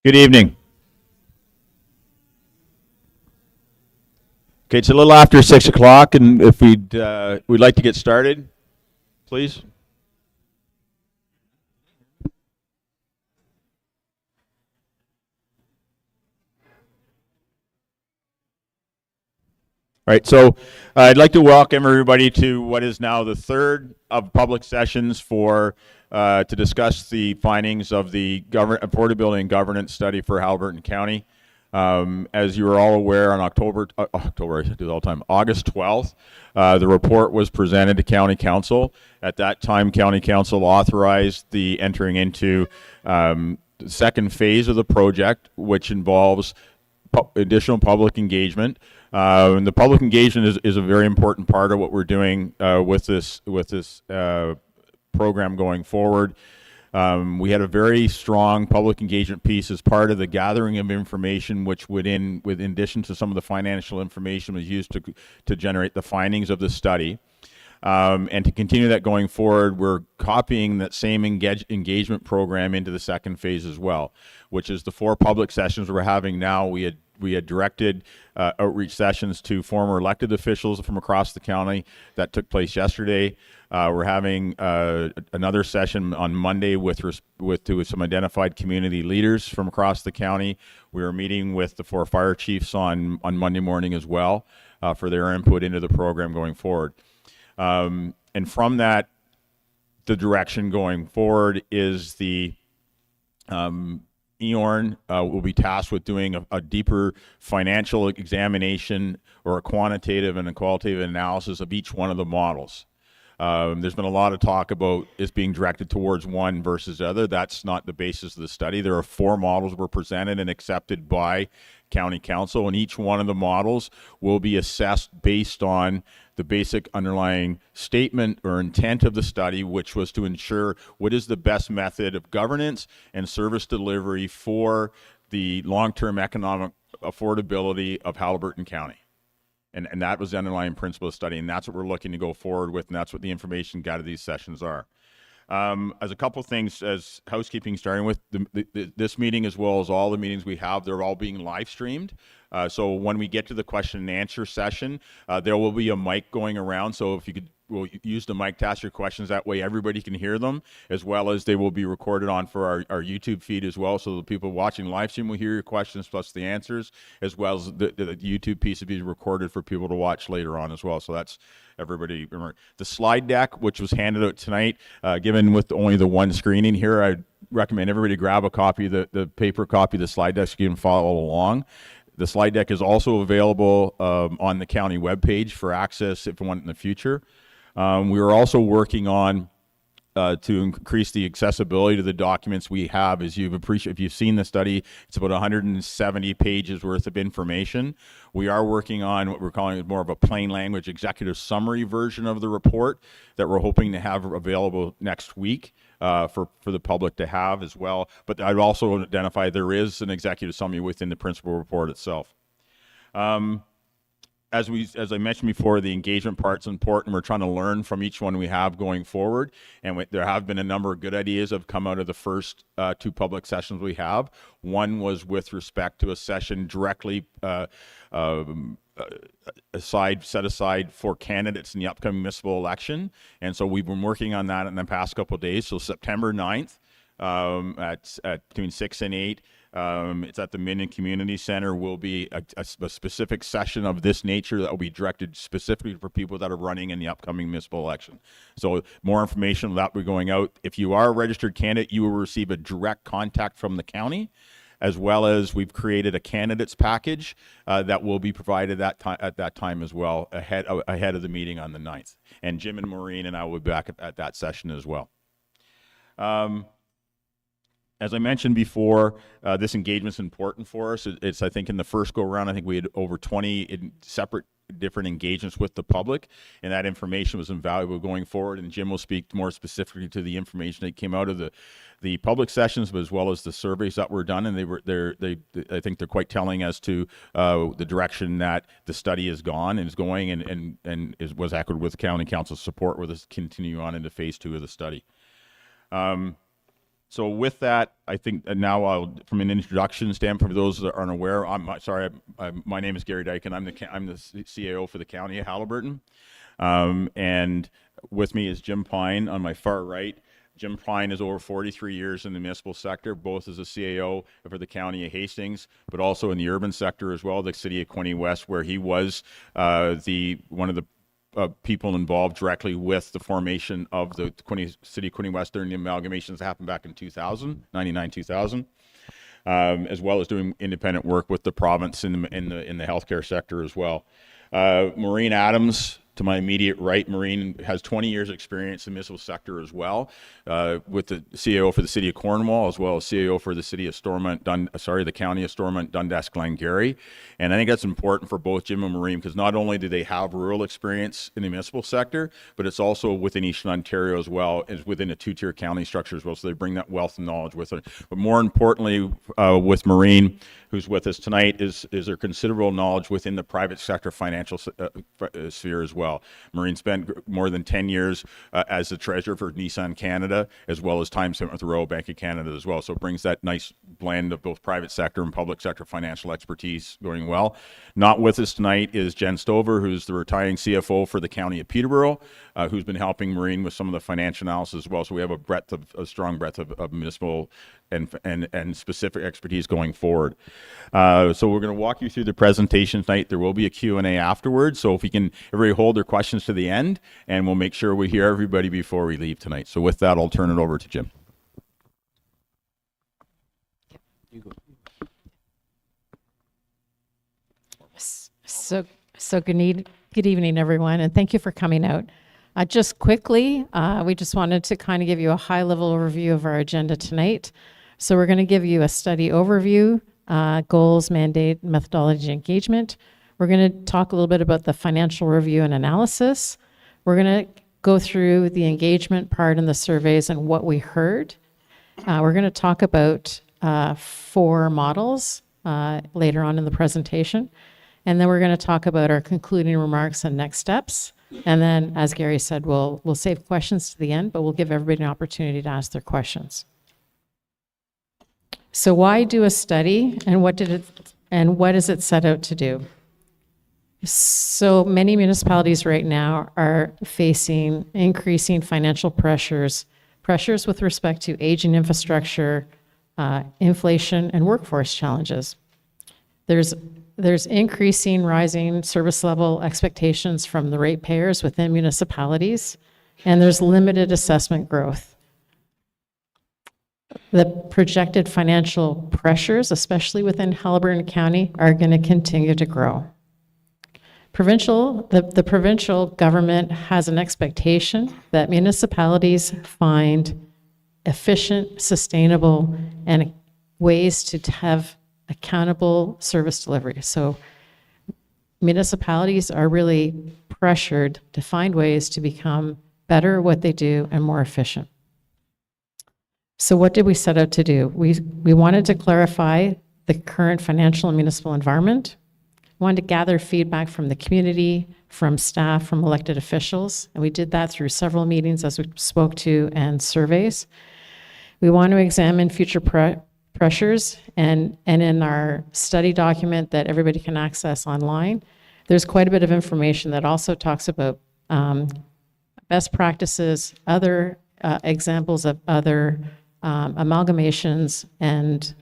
Good evening. Okay, it's a little after 6 o'clock, and if we'd like to get started, please. All right, so I'd like to welcome everybody to what is now the third of public sessions for to discuss the findings of the affordability and governance study for Haliburton County. As you are all aware, on October, I do it all the time, August 12th, the report was presented to County Council. At that time, County Council authorized the entering into the second phase of the project, which involves additional public engagement. The public engagement is a very important part of what we're doing with this program going forward. We had a very strong public engagement piece as part of the gathering of information, which in addition to some of the financial information, was used to generate the findings of the study. And to continue that going forward, we're copying that same engagement program into the second phase as well, which is the 4 public sessions we're having now. We had directed outreach sessions to former elected officials from across the county. That took place yesterday. We're having another session on Monday with some identified community leaders from across the county. We are meeting with the 4 fire chiefs on Monday morning as well for their input into the program going forward. And from that, the direction going forward is the EORN will be tasked with doing a deeper financial examination or a quantitative and a qualitative analysis of each one of the models. There's been a lot of talk about it being directed towards one versus the other. That's not the basis of the study. There are 4 models that were presented and accepted by County Council, and each one of the models will be assessed based on the basic underlying statement or intent of the study, which was to ensure what is the best method of governance and service delivery for the long-term economic affordability of Haliburton County. And that was the underlying principle of the study, and that's what we're looking to go forward with, and that's what the information gathered these sessions are. As a couple things as housekeeping, starting with this meeting as well as all the meetings we have, they're all being live streamed. So when we get to the question and answer session, there will be a mic going around. So if you could, we'll use the mic to ask your questions. That way everybody can hear them, as well as they will be recorded on for our YouTube feed as well. So the people watching live stream will hear your questions plus the answers, as well as the YouTube piece will be recorded for people to watch later on as well. So that's everybody. Remember the slide deck, which was handed out tonight, given with only the one screening here, I recommend everybody grab a copy, the paper copy of the slide deck so you can follow along. The slide deck is also available on the county webpage for access if you want in the future. We are also working on to increase the accessibility to the documents we have. As if you've seen the study, it's about 170 pages worth of information. We are working on what we're calling more of a plain language executive summary version of the report that we're hoping to have available next week for the public to have as well. But I'd also identify there is an executive summary within the principal report itself. As I mentioned before, the engagement part's important. We're trying to learn from each one we have going forward, and there have been a number of good ideas that have come out of the first 2 public sessions we have. One was with respect to a session directly set aside for candidates in the upcoming municipal election, and so we've been working on that in the past couple of days. So September 9th at between 6 and 8. It's at the Minden Community Center. Will be a specific session of this nature that will be directed specifically for people that are running in the upcoming municipal election. So more information that will be going out. If you are a registered candidate, you will receive a direct contact from the county, as well as we've created a candidates package that will be provided at that time as well, ahead of the meeting on the 9th. And Jim and Maureen and I will be back at that session as well. As I mentioned before, this engagement is important for us. It's, I think, in the first go-around, I think we had over 20 separate different engagements with the public, and that information was invaluable going forward. And Jim will speak more specifically to the information that came out of the public sessions, but as well as the surveys that were done. And I think they're quite telling as to the direction that the study is going, and was echoed with county council support with us continue on into phase 2 of the study. So with that, I think now from an introduction standpoint, for those that aren't aware, my name is Gary Dyke, and I'm the CAO for the County of Haliburton. And with me is Jim Pine on my far right. Jim Pine is over 43 years in the municipal sector, both as a CAO for the County of Hastings, but also in the urban sector as well, the City of Quinte West, where he was one of the people involved directly with the formation of the City of Quinte West during the amalgamations that happened back in 2000, 99-2000, as well as doing independent work with the province in the healthcare sector as well. Maureen Adams, to my immediate right. Maureen has 20 years experience in the municipal sector as well, with the CAO for the City of Cornwall, as well as CAO for the City of the County of Stormont, Dundas, Glengarry. And I think that's important for both Jim and Maureen, because not only do they have rural experience in the municipal sector, but it's also within Eastern Ontario as well, as within a two-tier county structure as well. So they bring that wealth and knowledge with them. But more importantly, with Maureen, who's with us tonight, is there considerable knowledge within the private sector financial sphere as well. Maureen spent more than 10 years as the treasurer for Nissan Canada, as well as time spent with the Royal Bank of Canada as well. So it brings that nice blend of both private sector and public sector financial expertise going well. Not with us tonight is Jen Stover, who's the retiring CFO for the County of Peterborough, who's been helping Maureen with some of the financial analysis as well. So we have a strong breadth of municipal and specific expertise going forward. So we're going to walk you through the presentation tonight. There will be a Q&A afterwards. So if we can, everybody hold their questions to the end, and we'll make sure we hear everybody before we leave tonight. So with that, I'll turn it over to Jim. So good evening, everyone, and thank you for coming out. Just quickly, we just wanted to kind of give you a high-level overview of our agenda tonight. So we're going to give you a study overview, goals, mandate, methodology, engagement. We're going to talk a little bit about the financial review and analysis. We're going to go through the engagement part in the surveys and what we heard. We're going to talk about 4 models later on in the presentation. And then we're going to talk about our concluding remarks and next steps. And then, as Gary said, we'll save questions to the end, but we'll give everybody an opportunity to ask their questions. So why do a study, and what does it set out to do? So many municipalities right now are facing increasing financial pressures with respect to aging infrastructure, inflation, and workforce challenges. There's increasing rising service level expectations from the ratepayers within municipalities, and there's limited assessment growth. The projected financial pressures, especially within Haliburton County, are going to continue to grow. The provincial government has an expectation that municipalities find efficient, sustainable, and ways to have accountable service delivery. So municipalities are really pressured to find ways to become better at what they do and more efficient. So what did we set out to do? We wanted to clarify the current financial and municipal environment. We wanted to gather feedback from the community, from staff, from elected officials, and we did that through several meetings, as we spoke to, and surveys. We want to examine future pressures, and in our study document that everybody can access online, there's quite a bit of information that also talks about best practices, other examples of other amalgamations, and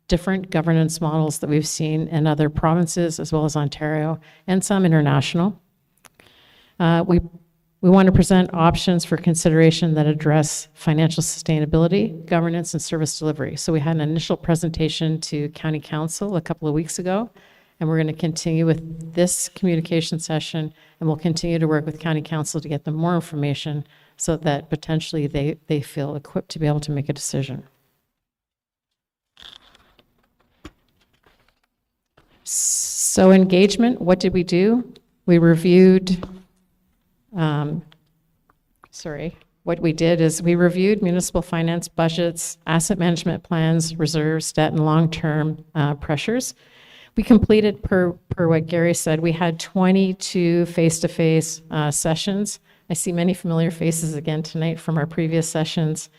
different governance models that we've seen in other provinces as well as Ontario, and some international. We want to present options for consideration that address financial sustainability, governance, and service delivery. So we had an initial presentation to County Council a couple of weeks ago, and we're going to continue with this communication session, and we'll continue to work with County Council to get them more information so that potentially they feel equipped to be able to make a decision. So engagement, what did we do? We reviewed what we did is we reviewed municipal finance budgets, asset management plans, reserves, debt, and long-term pressures. We completed, per what Gary said, we had 22 face-to-face sessions. I see many familiar faces again tonight from our previous sessions.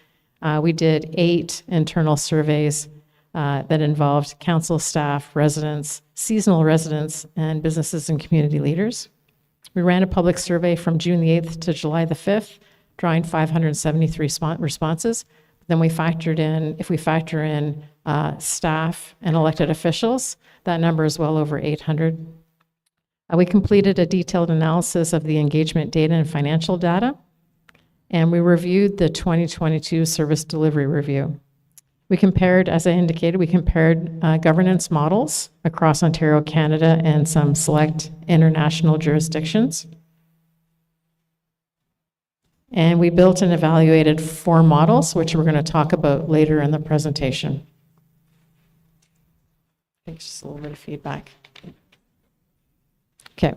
We did 8 internal surveys that involved council staff, residents, seasonal residents, and businesses and community leaders. We ran a public survey from June the 8th to July the 5th, drawing 573 responses. Then we factored in, if we factor in staff and elected officials, that number is well over 800. We completed a detailed analysis of the engagement data and financial data, and we reviewed the 2022 service delivery review. We compared, as I indicated, we compared governance models across Ontario, Canada, and some select international jurisdictions. And we built and evaluated 4 models, which we're going to talk about later in the presentation. I think just a little bit of feedback. Okay.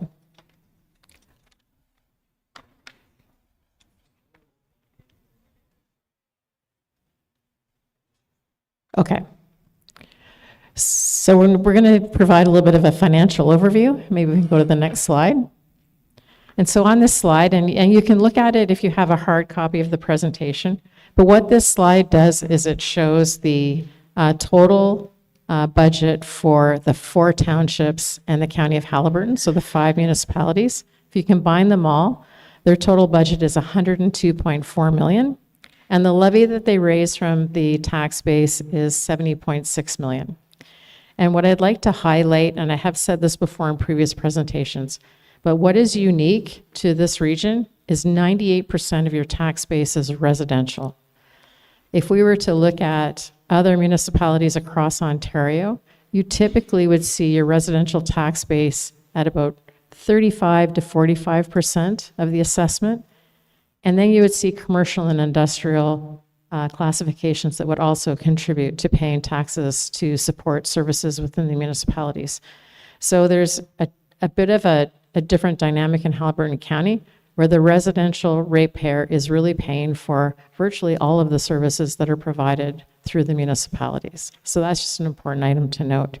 Okay. So we're going to provide a little bit of a financial overview. Maybe we can go to the next slide. And so on this slide, and you can look at it if you have a hard copy of the presentation, but what this slide does is it shows the total budget for the 4 townships and the County of Haliburton, so the 5 municipalities. If you combine them all, their total budget is $102.4 million. And the levy that they raise from the tax base is $70.6 million. And what I'd like to highlight, and I have said this before in previous presentations, but what is unique to this region is 98% of your tax base is residential. If we were to look at other municipalities across Ontario, you typically would see your residential tax base at about 35 to 45% of the assessment. And then you would see commercial and industrial classifications that would also contribute to paying taxes to support services within the municipalities. So there's a bit of a different dynamic in Haliburton County, where the residential ratepayer is really paying for virtually all of the services that are provided through the municipalities. So that's just an important item to note.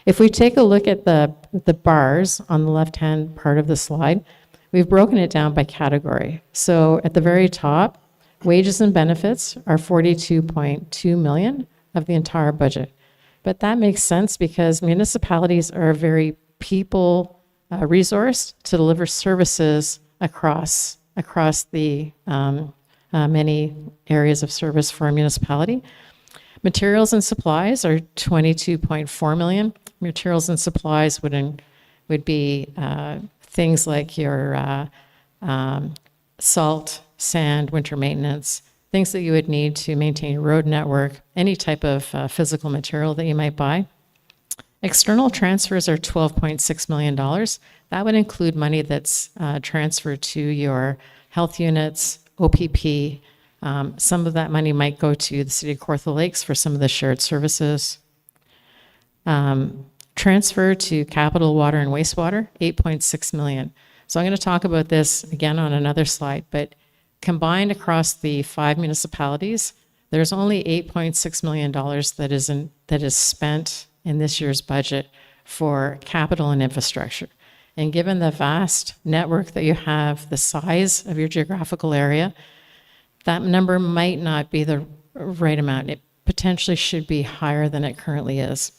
If we take a look at the bars on the left-hand part of the slide, we've broken it down by category. So at the very top, wages and benefits are $42.2 million of the entire budget. But that makes sense because municipalities are a very people resource to deliver services across the many areas of service for a municipality. Materials and supplies are $22.4 million. Materials and supplies would be things like your salt, sand, winter maintenance, things that you would need to maintain your road network, any type of physical material that you might buy. External transfers are $12.6 million. That would include money that's transferred to your health units, OPP. Some of that money might go to the City of Kawartha Lakes for some of the shared services. Transfer to capital water and wastewater, $8.6 million. So I'm going to talk about this again on another slide, but combined across the 5 municipalities, there's only $8.6 million that is spent in this year's budget for capital and infrastructure. And given the vast network that you have, the size of your geographical area, that number might not be the right amount. It potentially should be higher than it currently is.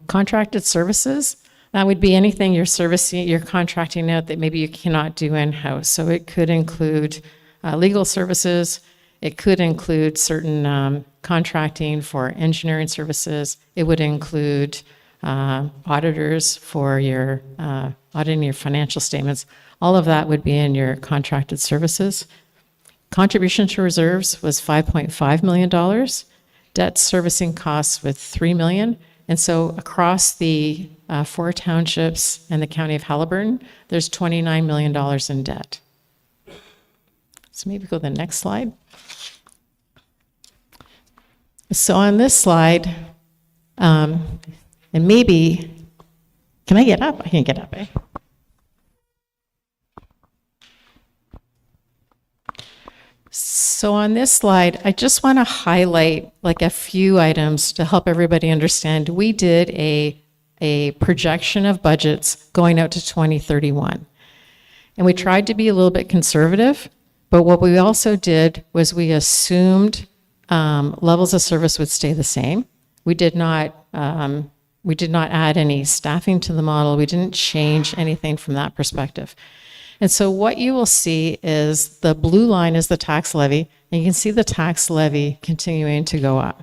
Contracted services, that would be anything you're contracting out that maybe you cannot do in-house. So it could include legal services. It could include certain contracting for engineering services. It would include auditors for your auditing your financial statements. All of that would be in your contracted services. Contribution to reserves was $5.5 million. Debt servicing costs with $3 million. And so across the 4 townships and the County of Haliburton, there's $29 million in debt. So maybe go to the next slide. So on this slide, and maybe, can I get up? I can get up, eh? So on this slide, I just want to highlight like a few items to help everybody understand. We did a projection of budgets going out to 2031. And we tried to be a little bit conservative, But what we also did was we assumed levels of service would stay the same. We did not add any staffing to the model. We didn't change anything from that perspective. And so what you will see is the blue line is the tax levy, and you can see the tax levy continuing to go up.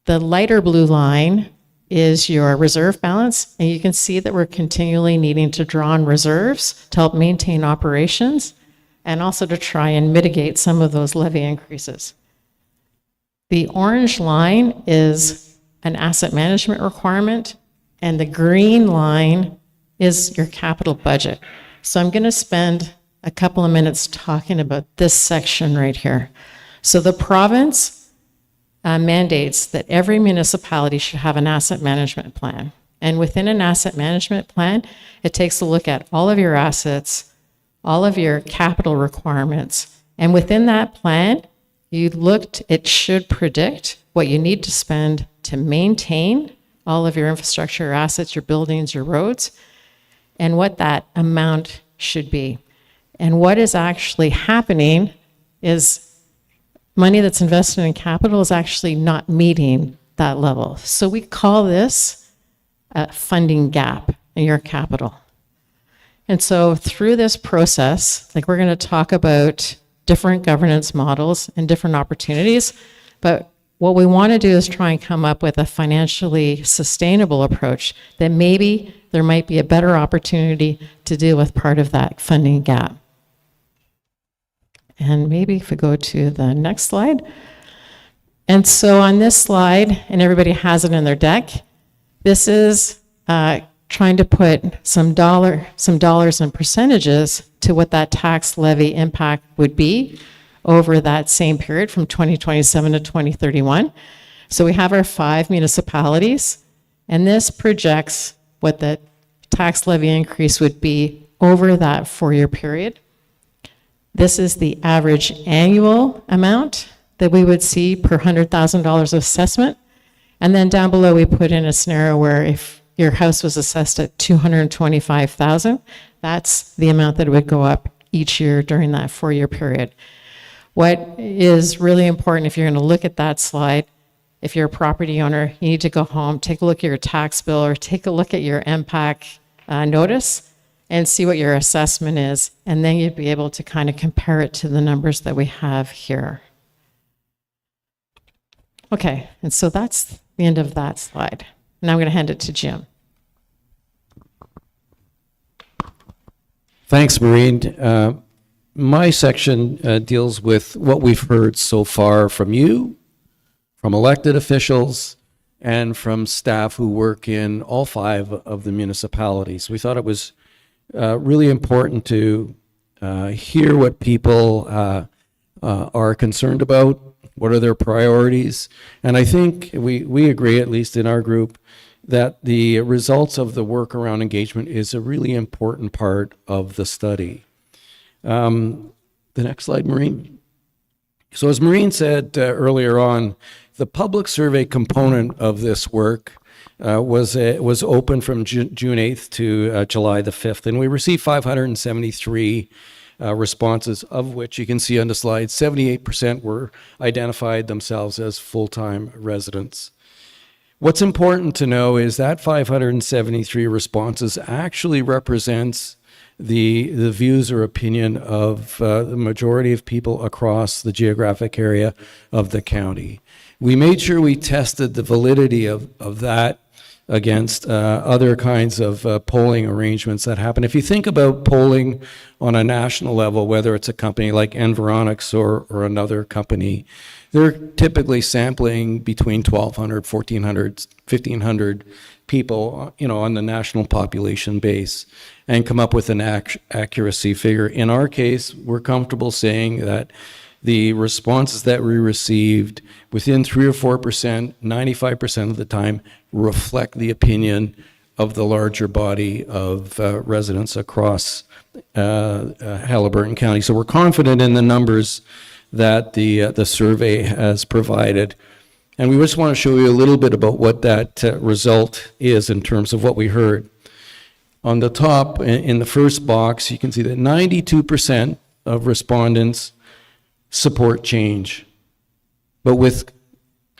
The lighter blue line is your reserve balance, and you can see that we're continually needing to draw on reserves to help maintain operations and also to try and mitigate some of those levy increases. The orange line is an asset management requirement, and the green line is your capital budget. So I'm going to spend a couple of minutes talking about this section right here. So the province mandates that every municipality should have an asset management plan. And within an asset management plan, it takes a look at all of your assets, all of your capital requirements. And within that plan, it should predict what you need to spend to maintain all of your infrastructure, your assets, your buildings, your roads, and what that amount should be. And what is actually happening is money that's invested in capital is actually not meeting that level. So we call this a funding gap in your capital. And so through this process, like we're going to talk about different governance models and different opportunities, but what we want to do is try and come up with a financially sustainable approach that maybe there might be a better opportunity to deal with part of that funding gap. And maybe if we go to the next slide. And so on this slide, and everybody has it in their deck, this is trying to put some dollars and percentages to what that tax levy impact would be over that same period from 2027 to 2031. So we have our 5 municipalities, and this projects what the tax levy increase would be over that 4-year period. This is the average annual amount that we would see per $100,000 of assessment. And then down below, we put in a scenario where if your house was assessed at $225,000, that's the amount that it would go up each year during that 4-year period. What is really important, if you're going to look at that slide, if you're a property owner, you need to go home, take a look at your tax bill, or take a look at your MPAC notice and see what your assessment is, and then you'd be able to kind of compare it to the numbers that we have here. Okay, and so that's the end of that slide. Now I'm going to hand it to Jim. Thanks, Maureen. My section deals with what we've heard so far from you, from elected officials, and from staff who work in all 5 of the municipalities. We thought it was really important to hear what people are concerned about, what are their priorities, and I think we agree, at least in our group, that the results of the work around engagement is a really important part of the study. The next slide, Maureen. So as Maureen said earlier on, the public survey component of this work was open from June 8th to July the 5th, and we received 573 responses, of which you can see on the slide, 78% were identified themselves as full-time residents. What's important to know is that 573 responses actually represents the views or opinion of the majority of people across the geographic area of the county. We made sure we tested the validity of that against other kinds of polling arrangements that happen. If you think about polling on a national level, whether it's a company like Environics or another company, they're typically sampling between 1,200, 1,400, 1,500 people, on the national population base, and come up with an accuracy figure. In our case, we're comfortable saying that the responses that we received within 3 or 4%, 95% of the time, reflect the opinion of the larger body of residents across Haliburton County. So we're confident in the numbers that the survey has provided. And we just want to show you a little bit about what that result is in terms of what we heard. On the top, in the first box, you can see that 92% of respondents support change, but with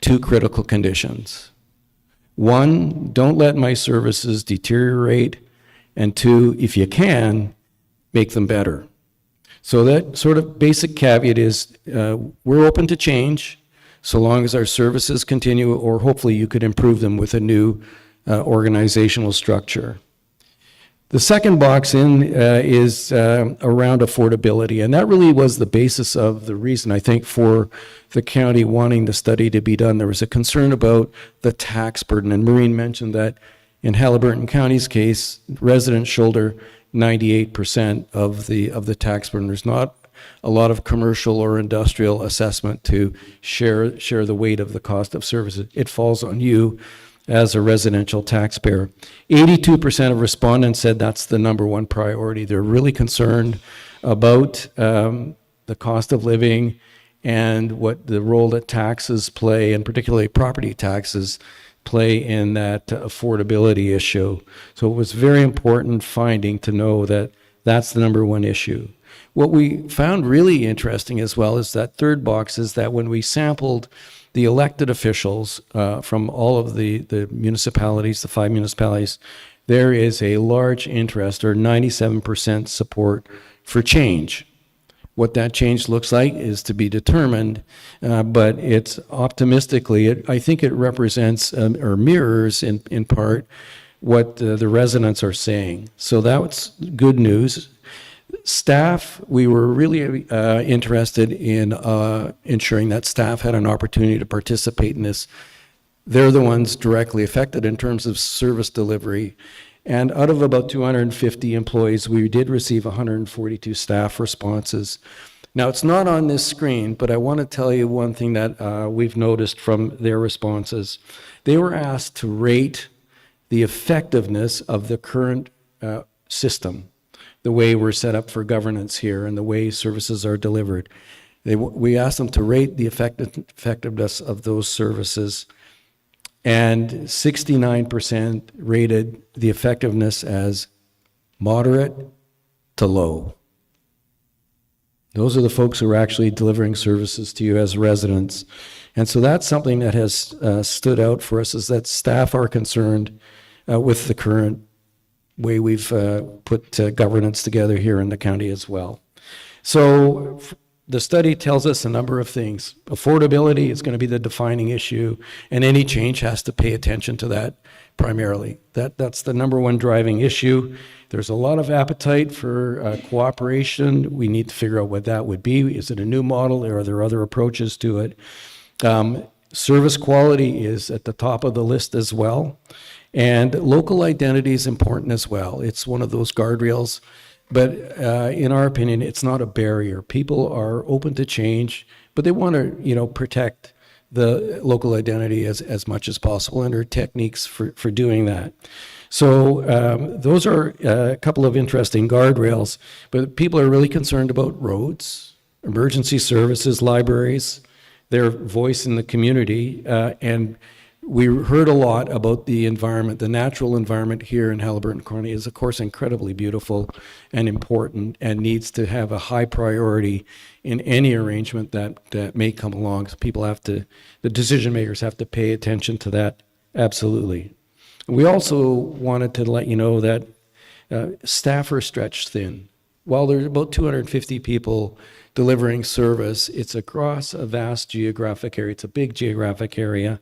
two critical conditions. One, don't let my services deteriorate, and two, if you can, make them better. So that sort of basic caveat is we're open to change so long as our services continue, or hopefully you could improve them with a new organizational structure. The second box is around affordability, and that really was the basis of the reason, I think, for the county wanting the study to be done. There was a concern about the tax burden, and Maureen mentioned that in Haliburton County's case, residents shoulder 98% of the tax burden. There's not a lot of commercial or industrial assessment to share the weight of the cost of services. It falls on you as a residential taxpayer. 82% of respondents said that's the number one priority. They're really concerned about the cost of living and what the role that taxes play, and particularly property taxes play in that affordability issue. So it was very important finding to know that that's the number one issue. What we found really interesting as well is that third box is that when we sampled the elected officials from all of the municipalities, the 5 municipalities, there is a large interest, or 97% support for change. What that change looks like is to be determined, but it's optimistically, I think it represents or mirrors in part what the residents are saying. So that's good news. Staff, we were really interested in ensuring that staff had an opportunity to participate in this. They're the ones directly affected in terms of service delivery. And out of about 250 employees, we did receive 142 staff responses. Now, it's not on this screen, but I want to tell you one thing that we've noticed from their responses. They were asked to rate the effectiveness of the current system, the way we're set up for governance here and the way services are delivered. We asked them to rate the effectiveness of those services, and 69% rated the effectiveness as moderate to low. Those are the folks who are actually delivering services to you as residents. And so that's something that has stood out for us, is that staff are concerned with the current way we've put governance together here in the county as well. So the study tells us a number of things. Affordability is going to be the defining issue, and any change has to pay attention to that primarily. That's the number one driving issue. There's a lot of appetite for cooperation. We need to figure out what that would be. Is it a new model, or are there other approaches to it? Service quality is at the top of the list as well. And local identity is important as well. It's one of those guardrails. But in our opinion, it's not a barrier. People are open to change, but they want to, protect the local identity as much as possible, and there are techniques for doing that. So those are a couple of interesting guardrails, but people are really concerned about roads, emergency services, libraries, their voice in the community, and we heard a lot about the environment. The natural environment here in Haliburton County is, of course, incredibly beautiful and important, and needs to have a high priority in any arrangement that may come along. So the decision makers have to pay attention to that, absolutely. We also wanted to let you know that staff are stretched thin. While there's about 250 people delivering service, it's across a vast geographic area. It's a big geographic area,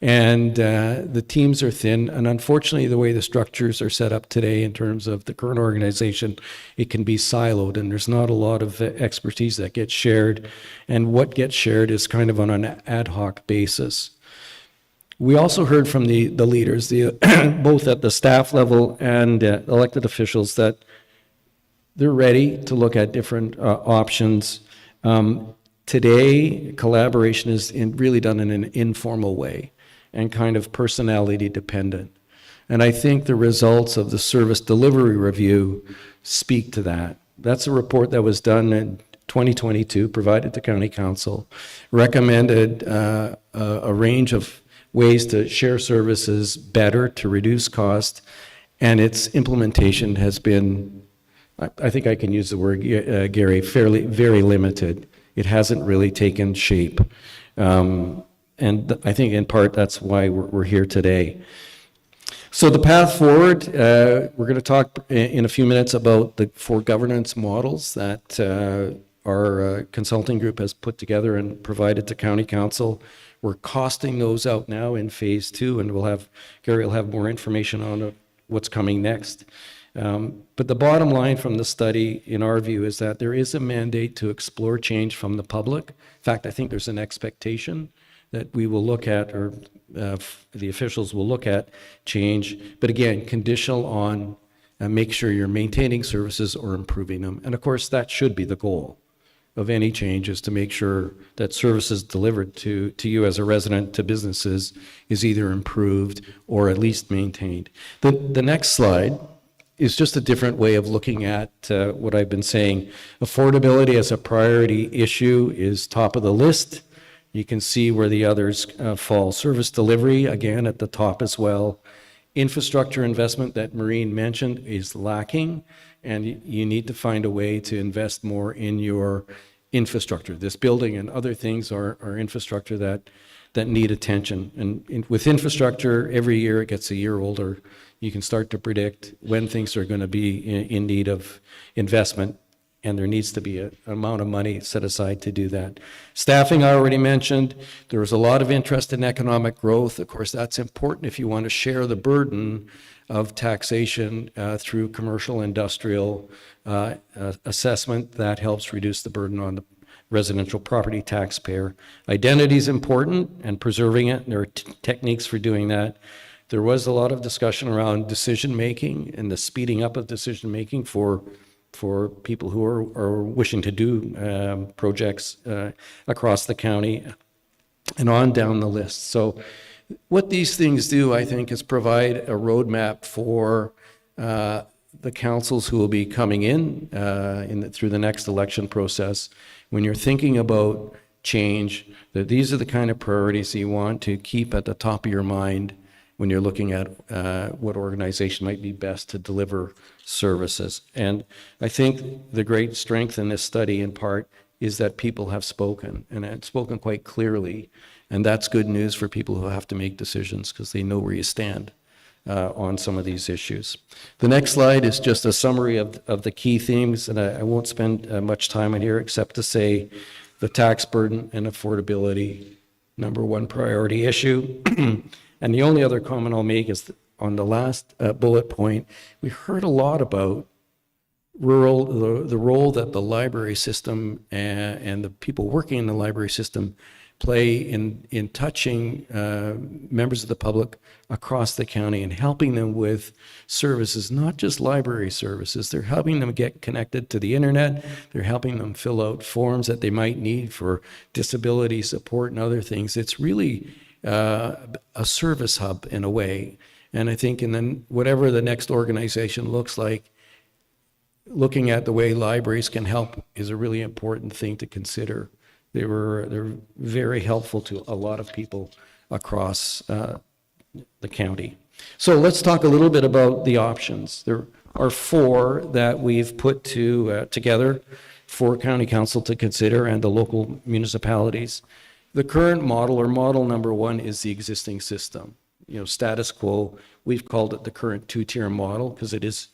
and the teams are thin. And unfortunately, the way the structures are set up today in terms of the current organization, it can be siloed, and there's not a lot of expertise that gets shared. And what gets shared is kind of on an ad hoc basis. We also heard from the leaders, both at the staff level and elected officials, that they're ready to look at different options. Today, collaboration is really done in an informal way and kind of personality dependent. And I think the results of the service delivery review speak to that. That's a report that was done in 2022, provided to County Council, recommended a range of ways to share services better, to reduce cost, and its implementation has been I think I can use the word, Gary, very limited. It hasn't really taken shape. And I think in part that's why we're here today. So the path forward, we're going to talk in a few minutes about the 4 governance models that our consulting group has put together and provided to County Council. We're costing those out now in phase 2, and Gary will have more information on what's coming next. But the bottom line from the study, in our view, is that there is a mandate to explore change from the public. In fact, I think there's an expectation that we will look at, or the officials will look at change, but again, conditional on make sure you're maintaining services or improving them. And of course, that should be the goal of any change, is to make sure that services delivered to you as a resident, to businesses, is either improved or at least maintained. The next slide is just a different way of looking at what I've been saying. Affordability as a priority issue is top of the list. You can see where the others fall. Service delivery, again, at the top as well. Infrastructure investment that Maureen mentioned is lacking, and you need to find a way to invest more in your infrastructure. This building and other things are infrastructure that need attention. And with infrastructure, every year it gets a year older. You can start to predict when things are going to be in need of investment, and there needs to be an amount of money set aside to do that. Staffing, I already mentioned. There was a lot of interest in economic growth. Of course, that's important if you want to share the burden of taxation through commercial, industrial assessment. That helps reduce the burden on the residential property taxpayer. Identity is important, and preserving it. There are techniques for doing that. There was a lot of discussion around decision-making and the speeding up of decision-making for people who are wishing to do projects across the county, and on down the list. So what these things do, I think, is provide a roadmap for the councils who will be coming through the next election process. When you're thinking about change, that these are the kind of priorities you want to keep at the top of your mind when you're looking at what organization might be best to deliver services. And I think the great strength in this study, in part, is that people have spoken, and have spoken quite clearly. And that's good news for people who have to make decisions, because they know where you stand on some of these issues. The next slide is just a summary of the key themes, and I won't spend much time in here except to say the tax burden and affordability, number one priority issue. And the only other comment I'll make is on the last bullet point, we heard a lot about the role that the library system and the people working in the library system play in touching members of the public across the county and helping them with services, not just library services. They're helping them get connected to the internet. They're helping them fill out forms that they might need for disability support and other things. It's really a service hub in a way. And I think whatever the next organization looks like, looking at the way libraries can help is a really important thing to consider. They're very helpful to a lot of people across the county. So let's talk a little bit about the options. There are 4 that we've put together for County Council to consider and the local municipalities. The current model, or model number 1, is the existing system. Status quo. We've called it the current 2-tier model because it is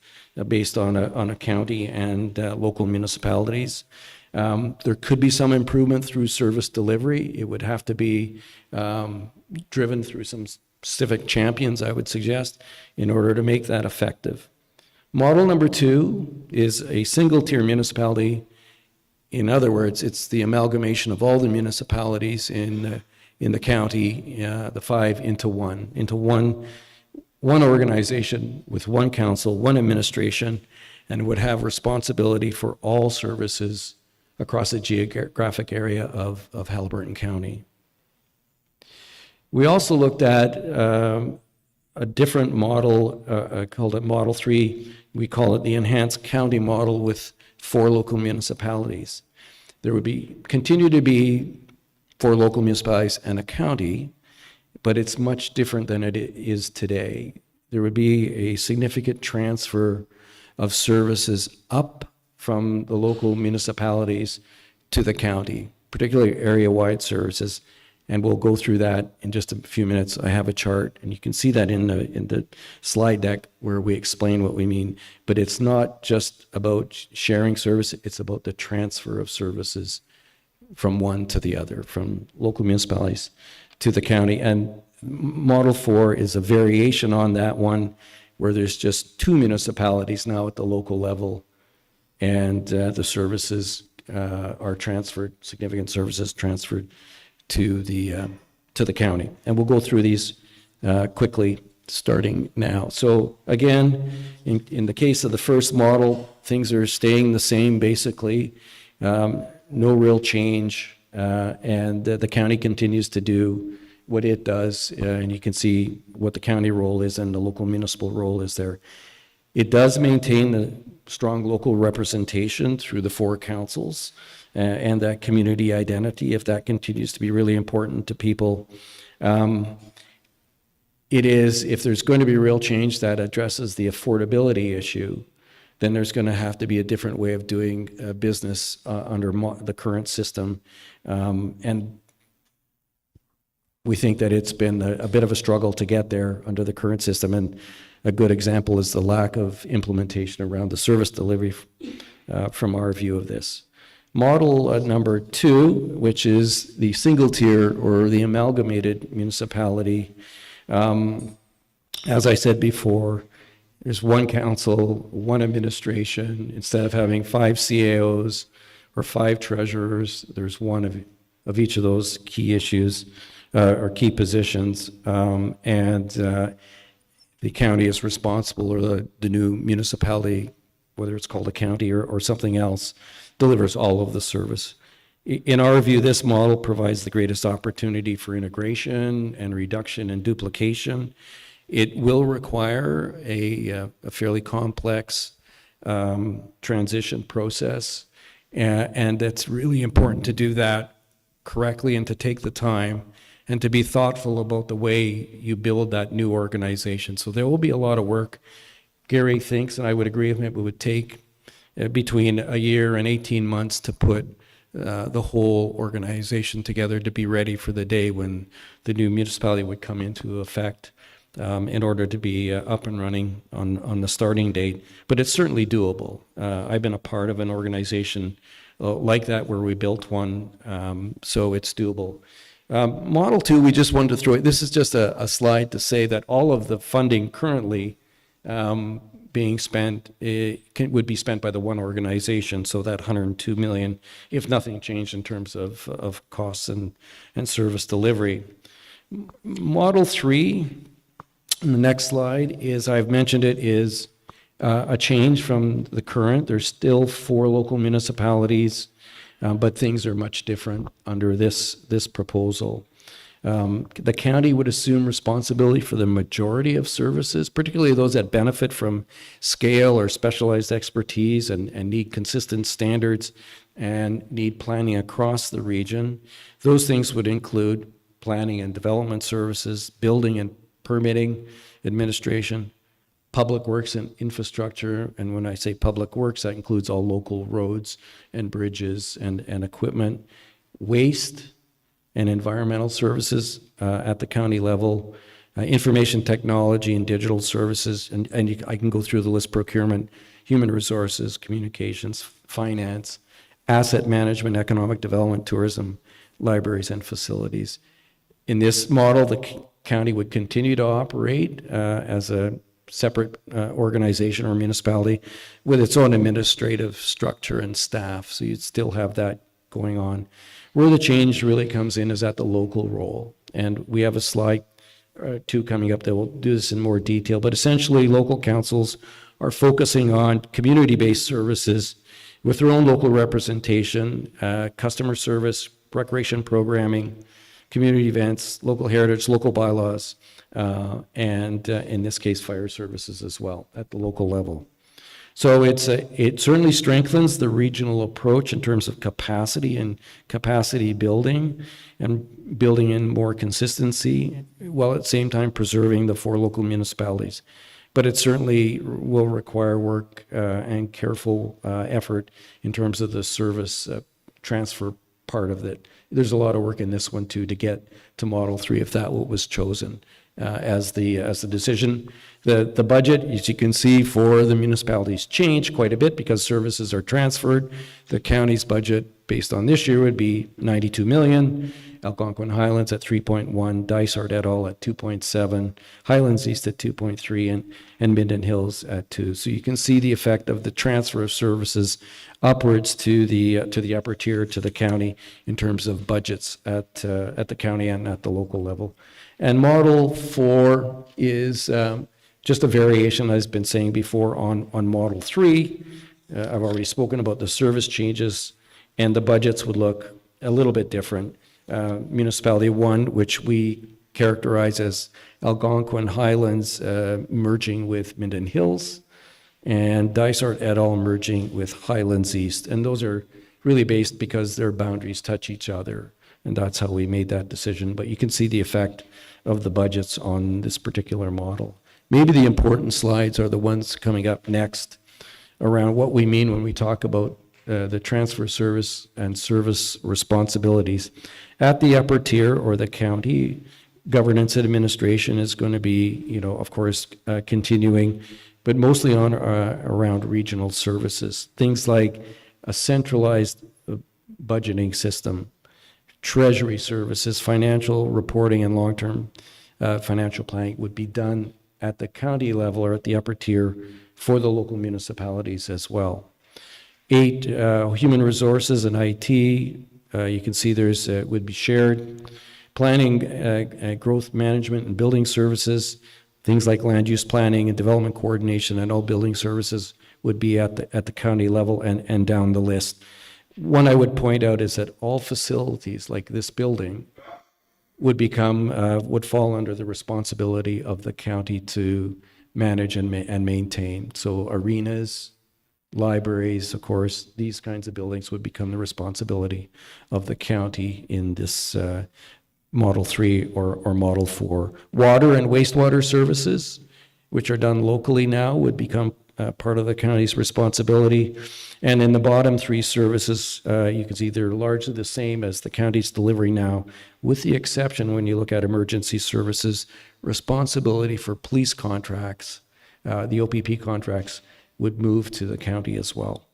based on a county and local municipalities. There could be some improvement through service delivery. It would have to be driven through some civic champions, I would suggest, in order to make that effective. Model number 2 is a single-tier municipality. In other words, it's the amalgamation of all the municipalities in the county, the 5 into one organization with one council, one administration, and would have responsibility for all services across the geographic area of Haliburton County. We also looked at a different model, called it Model 3. We call it the Enhanced County Model with 4 local municipalities. There would continue to be 4 local municipalities and a county, but it's much different than it is today. There would be a significant transfer of services up from the local municipalities to the county, particularly area-wide services. And we'll go through that in just a few minutes. I have a chart, and you can see that in the slide deck where we explain what we mean. But it's not just about sharing service, it's about the transfer of services from one to the other, from local municipalities to the county. And Model 4 is a variation on that one, where there's just 2 municipalities now at the local level, and the services are transferred, significant services transferred to the county. And we'll go through these quickly, starting now. So again, in the case of the first model, things are staying the same basically. No real change, and the county continues to do what it does, and you can see what the county role is and the local municipal role is there. It does maintain the strong local representation through the 4 councils and that community identity, if that continues to be really important to people. It is, if there's going to be real change that addresses the affordability issue, then there's going to have to be a different way of doing business under the current system. And we think that it's been a bit of a struggle to get there under the current system. And a good example is the lack of implementation around the service delivery from our view of this. Model number 2, which is the single tier or the amalgamated municipality. As I said before, there's 1 council, 1 administration. Instead of having 5 CAOs or 5 treasurers, there's 1 of each of those key issues or key positions. And the county is responsible, or the new municipality, whether it's called a county or something else, delivers all of the service. In our view, this model provides the greatest opportunity for integration and reduction in duplication. It will require a fairly complex transition process, and it's really important to do that correctly and to take the time and to be thoughtful about the way you build that new organization. So there will be a lot of work. Gary thinks, and I would agree with him, it would take between a year and 18 months to put the whole organization together to be ready for the day when the new municipality would come into effect, in order to be up and running on the starting date. But it's certainly doable. I've been a part of an organization like that where we built one, so it's doable. Model 2, we just wanted to throw it. This is just a slide to say that all of the funding currently being spent would be spent by the one organization, so that $102 million, if nothing changed in terms of costs and service delivery. Model 3, the next slide, is, I've mentioned it, is a change from the current. There's still 4 local municipalities, but things are much different under this proposal. The county would assume responsibility for the majority of services, particularly those that benefit from scale or specialized expertise and need consistent standards and need planning across the region. Those things would include planning and development services, building and permitting administration, public works and infrastructure. And when I say public works, that includes all local roads and bridges and equipment, waste and environmental services at the county level, information technology and digital services, and I can go through the list: procurement, human resources, communications, finance, asset management, economic development, tourism, libraries, and facilities. In this model, the county would continue to operate as a separate organization or municipality with its own administrative structure and staff, so you'd still have that going on. Where the change really comes in is at the local role, and we have a slide 2 coming up that will do this in more detail, but essentially local councils are focusing on community-based services with their own local representation, customer service, recreation programming, community events, local heritage, local bylaws, and in this case, fire services as well at the local level. So it certainly strengthens the regional approach in terms of capacity and capacity building and building in more consistency, while at the same time preserving the 4 local municipalities. but it certainly will require work and careful effort in terms of the service transfer part of it. There's a lot of work in this one too to get to Model 3 if that was chosen as the decision. The budget, as you can see, for the municipalities changed quite a bit because services are transferred. The county's budget based on this year would be 92 million. Algonquin Highlands at 3.1, Dysart et al. At 2.7, Highlands East at 2.3, and Minden Hills at 2. So you can see the effect of the transfer of services upwards to the upper tier, to the county, in terms of budgets at the county and at the local level. And Model 4 is just a variation, as I've been saying before, on Model 3. I've already spoken about the service changes, and the budgets would look a little bit different. Municipality 1, which we characterize as Algonquin Highlands merging with Minden Hills, and Dysart et al. Merging with Highlands East. And those are really based because their boundaries touch each other, and that's how we made that decision. But you can see the effect of the budgets on this particular model. Maybe the important slides are the ones coming up next around what we mean when we talk about the transfer service and service responsibilities. At the upper tier, or the county, governance and administration is going to be, of course, continuing, but mostly on around regional services. Things like a centralized budgeting system, treasury services, financial reporting, and long-term financial planning would be done at the county level or at the upper tier for the local municipalities as well. 8, human resources and IT. You can see there's would be shared. Planning, growth management, and building services. Things like land use planning and development coordination and all building services would be at the county level and down the list. One I would point out is that all facilities like this building would fall under the responsibility of the county to manage and maintain. So arenas, libraries, of course, these kinds of buildings would become the responsibility of the county in this Model 3 or Model 4. Water and wastewater services, which are done locally now, would become part of the county's responsibility. And in the bottom 3 services, you can see they're largely the same as the county's delivering now, with the exception, when you look at emergency services, responsibility for police contracts, the OPP contracts, would move to the county as well.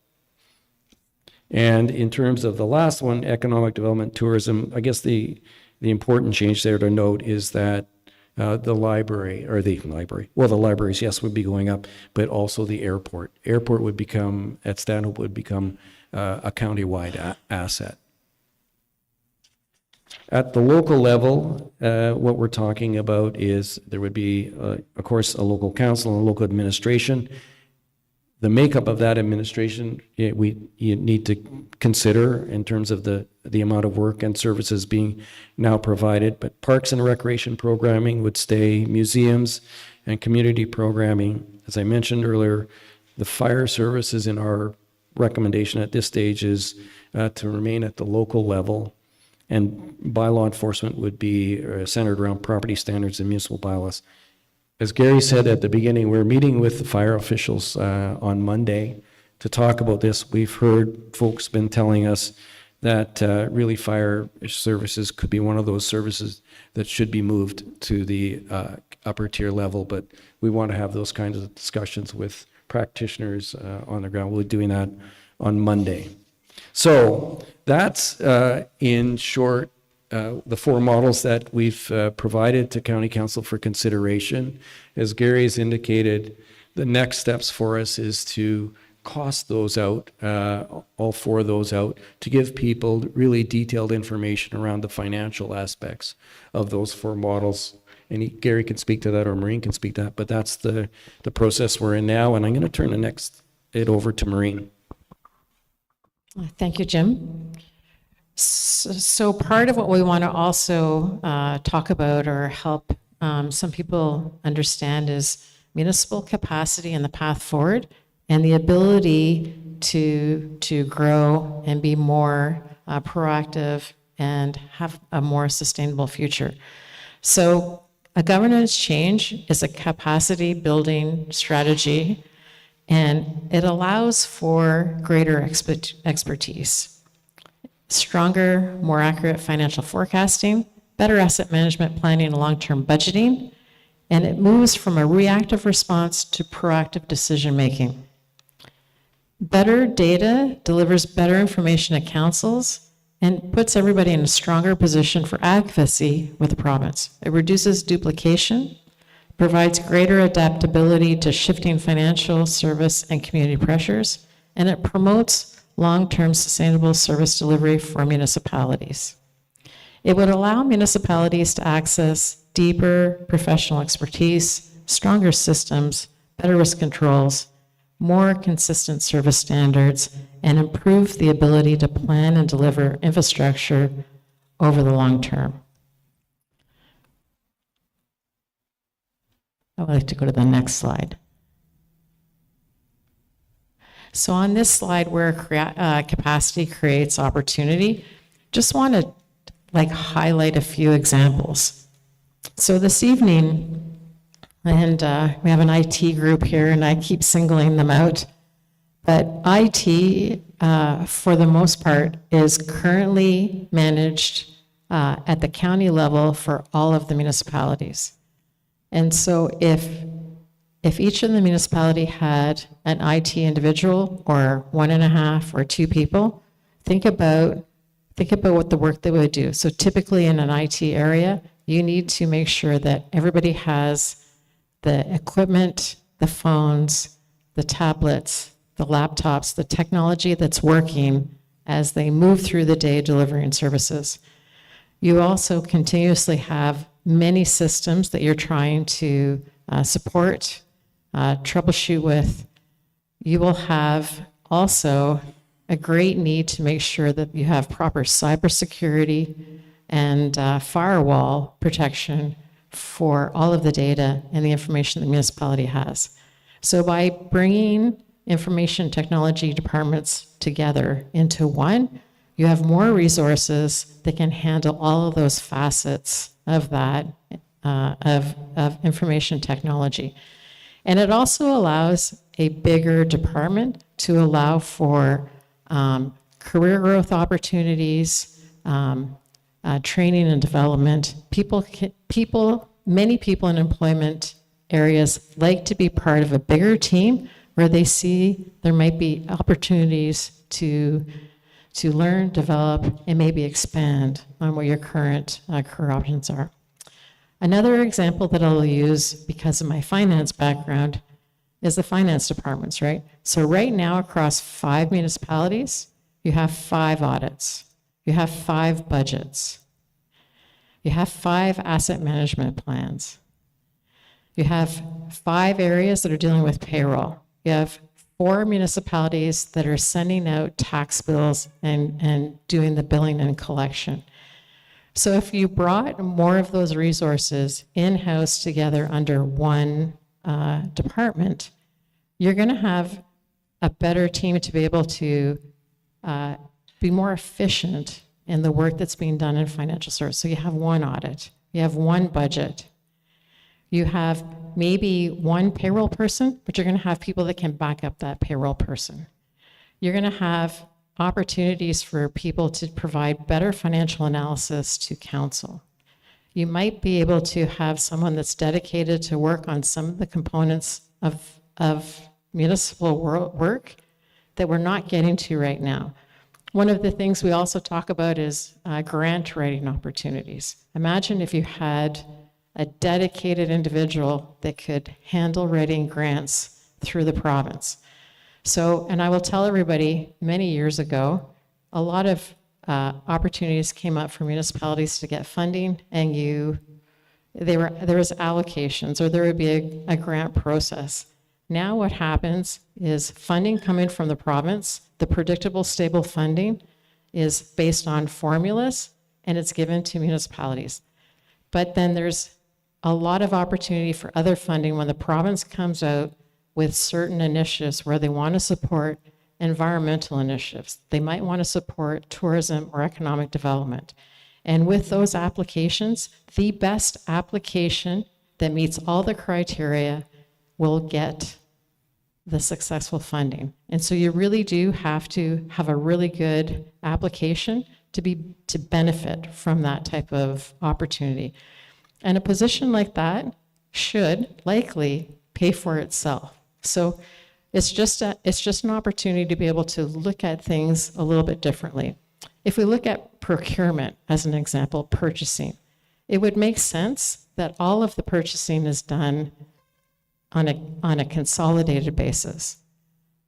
And in terms of the last one, economic development, tourism, I guess the important change there to note is that the libraries, yes, would be going up, but also the airport. Airport would become, at Stanhope, would become a countywide asset. At the local level, what we're talking about is there would be, of course, a local council and a local administration. The makeup of that administration, you need to consider in terms of the amount of work and services being now provided. But parks and recreation programming would stay, museums and community programming. As I mentioned earlier, the fire services in our recommendation at this stage is to remain at the local level, and bylaw enforcement would be centered around property standards and municipal bylaws. As Gary said at the beginning, we're meeting with the fire officials on Monday to talk about this. We've heard folks been telling us that really fire services could be one of those services that should be moved to the upper tier level, but we want to have those kinds of discussions with practitioners on the ground. We'll be doing that on Monday. So that's, in short, the 4 models that we've provided to County Council for consideration. As Gary has indicated, the next steps for us is to cost those out, all 4 of those out, to give people really detailed information around the financial aspects of those 4 models. And Gary can speak to that, or Maureen can speak to that, but that's the process we're in now. And I'm going to turn it over to Maureen. Thank you, Jim. So part of what we want to also talk about or help some people understand is municipal capacity and the path forward, and the ability to grow and be more proactive and have a more sustainable future. So A governance change is a capacity building strategy, and it allows for greater expertise, stronger, more accurate financial forecasting, better asset management planning and long-term budgeting, and it moves from a reactive response to proactive decision-making. Better data delivers better information to councils and puts everybody in a stronger position for advocacy with the province. It reduces duplication, provides greater adaptability to shifting financial, service, and community pressures, and it promotes long-term sustainable service delivery for municipalities. It would allow municipalities to access deeper professional expertise, stronger systems, better risk controls, more consistent service standards, and improve the ability to plan and deliver infrastructure over the long term. I would like to go to the next slide. So on this slide where capacity creates opportunity, just want to highlight a few examples. So this evening, and we have an IT group here, and I keep singling them out, but IT, for the most part, is currently managed at the county level for all of the municipalities. And so if each of the municipality had an IT individual, or 1.5 or 2 people, think about what the work they would do. So typically in an IT area, you need to make sure that everybody has the equipment, the phones, the tablets, the laptops, the technology that's working as they move through the day delivering services. You also continuously have many systems that you're trying to support, troubleshoot with. You will have also a great need to make sure that you have proper cybersecurity and firewall protection for all of the data and the information the municipality has. So by bringing information technology departments together into one, you have more resources that can handle all of those facets of that, of information technology. And it also allows a bigger department to allow for career growth opportunities, training and development. Many people in employment areas like to be part of a bigger team where they see there might be opportunities to learn, develop, and maybe expand on what your current career options are. Another example that I'll use because of my finance background is the finance departments, right? So right now across 5 municipalities, you have 5 audits. You have 5 budgets. You have 5 asset management plans. You have 5 areas that are dealing with payroll. You have 4 municipalities that are sending out tax bills and doing the billing and collection. So if you brought more of those resources in-house together under one department, you're going to have a better team to be able to be more efficient in the work that's being done in financial services. So you have one audit, you have one budget, you have maybe one payroll person, but you're going to have people that can back up that payroll person. You're going to have opportunities for people to provide better financial analysis to council. You might be able to have someone that's dedicated to work on some of the components of municipal work that we're not getting to right now. One of the things we also talk about is grant writing opportunities. Imagine if you had a dedicated individual that could handle writing grants through the province. So, and I will tell everybody, many years ago, a lot of opportunities came up for municipalities to get funding, and there was allocations, or there would be a grant process. Now what happens is funding coming from the province, the predictable, stable funding is based on formulas, and it's given to municipalities. But then there's a lot of opportunity for other funding when the province comes out with certain initiatives where they want to support environmental initiatives. They might want to support tourism or economic development. And with those applications, the best application that meets all the criteria will get the successful funding. And so you really do have to have a really good application to benefit from that type of opportunity. And a position like that should likely pay for itself. So it's just an opportunity to be able to look at things a little bit differently. If we look at procurement as an example, purchasing, it would make sense that all of the purchasing is done on a consolidated basis.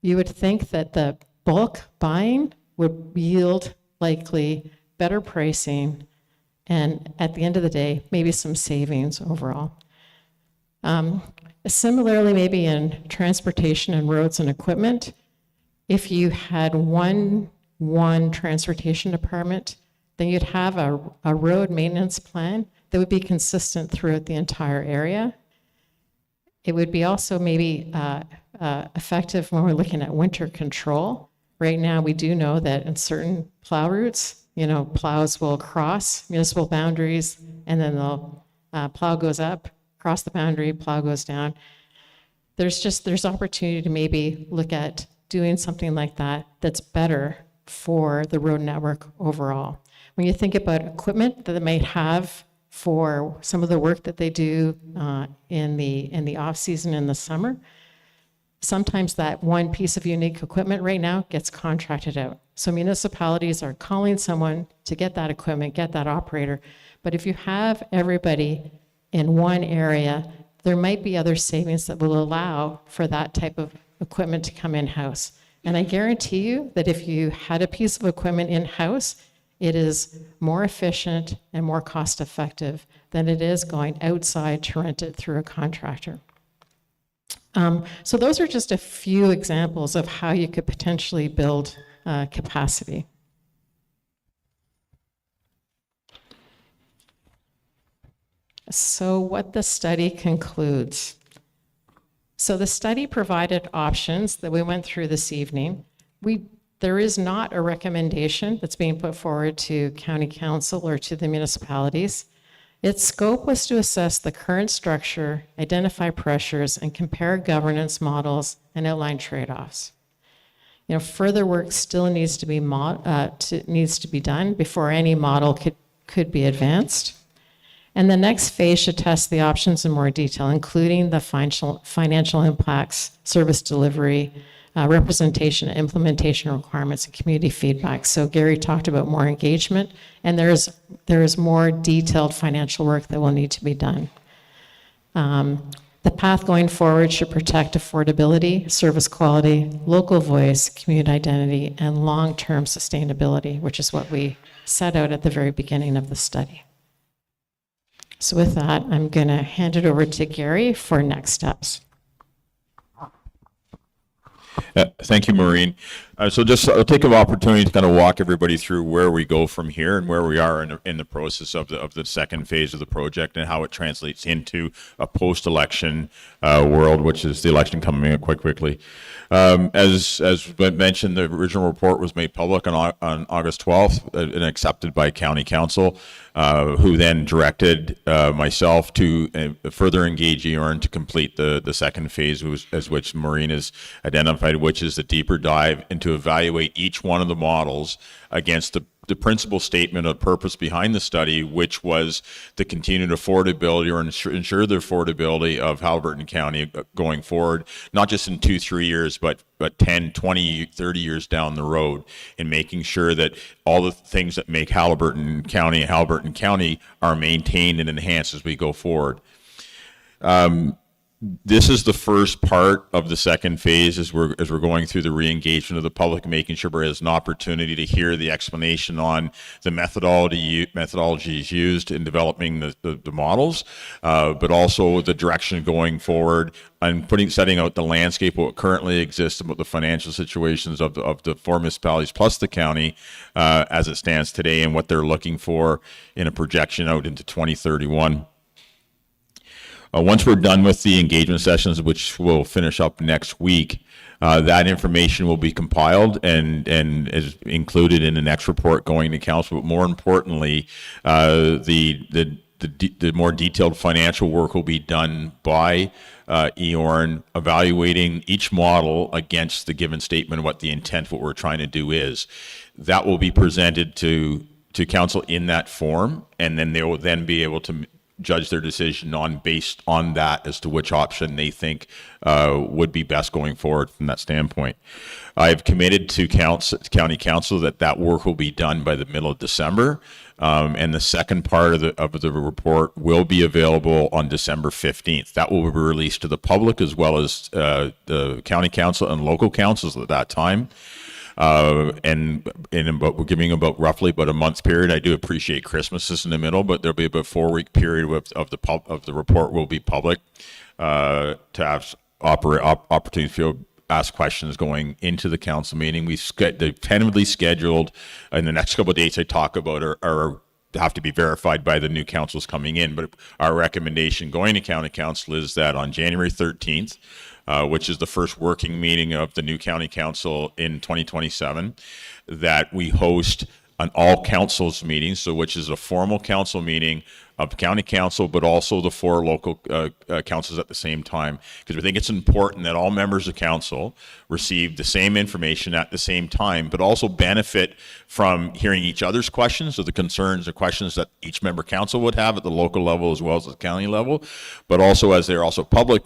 You would think that the bulk buying would yield likely better pricing, and at the end of the day, maybe some savings overall. Similarly, maybe in transportation and roads and equipment, if you had one transportation department, then you'd have a road maintenance plan that would be consistent throughout the entire area. It would be also maybe effective when we're looking at winter control. Right now, we do know that in certain plow routes, plows will cross municipal boundaries, and then they'll plow goes up, cross the boundary, plow goes down. There's opportunity to maybe look at doing something like that that's better for the road network overall. When you think about equipment that they might have for some of the work that they do in the off season in the summer, sometimes that one piece of unique equipment right now gets contracted out. So municipalities are calling someone to get that equipment, get that operator. But if you have everybody in one area, there might be other savings that will allow for that type of equipment to come in-house. And I guarantee you that if you had a piece of equipment in-house, it is more efficient and more cost-effective than it is going outside to rent it through a contractor. So those are just a few examples of how you could potentially build capacity. So what the study concludes. So the study provided options that we went through this evening. There is not a recommendation that's being put forward to county council or to the municipalities. Its scope was to assess the current structure, identify pressures, and compare governance models and outline trade-offs. Further work still needs to be done before any model could be advanced. And the next phase should test the options in more detail, including the financial impacts, service delivery, representation, implementation requirements, and community feedback. So Gary talked about more engagement, and there is more detailed financial work that will need to be done. The path going forward should protect affordability, service quality, local voice, community identity, and long-term sustainability, which is what we set out at the very beginning of the study. So with that, I'm going to hand it over to Gary for next steps. Thank you, Maureen. So I'll take an opportunity to kind of walk everybody through where we go from here and where we are in the process of the second phase of the project and how it translates into a post-election world, which is the election coming up quite quickly. As mentioned, the original report was made public on August 12th and accepted by County Council, who then directed myself to further engage EORN to complete the second phase, as which Maureen has identified, which is the deeper dive into evaluate each one of the models against the principal statement of purpose behind the study, which was the continued affordability or ensure the affordability of Haliburton County going forward, not just in 2-3 years, but 10, 20, 30 years down the road, in making sure that all the things that make Haliburton County are maintained and enhanced as we go forward. This is the first part of the second phase as we're going through the re-engagement of the public, making sure there is an opportunity to hear the explanation on the methodologies used in developing the models, but also the direction going forward and setting out the landscape of what currently exists about the financial situations of the 4 municipalities plus the county as it stands today and what they're looking for in a projection out into 2031. Once we're done with the engagement sessions, which we'll finish up next week, that information will be compiled and is included in the next report going to council. But more importantly, the more detailed financial work will be done by EORN, evaluating each model against the given statement of what the intent, what we're trying to do is. That will be presented to council in that form, and then they will then be able to judge their decision based on that as to which option they think would be best going forward from that standpoint. I have committed to county council that work will be done by the middle of December, and the second part of the report will be available on December 15th. That will be released to the public as well as the county council and local councils at that time. And we're giving about roughly about a month period. I do appreciate Christmas is in the middle, but there'll be about a 4-week period of the report will be public to have opportunity to ask questions going into the council meeting. They've tentatively scheduled, and the next couple of dates I talk about are have to be verified by the new councils coming in. But our recommendation going to county council is that on January 13th, which is the first working meeting of the new county council in 2027, that we host an all councils meeting, so which is a formal council meeting of county council, but also the 4 local councils at the same time, because we think it's important that all members of council receive the same information at the same time, but also benefit from hearing each other's questions, or the concerns or questions that each member council would have at the local level as well as the county level, but also as they're also public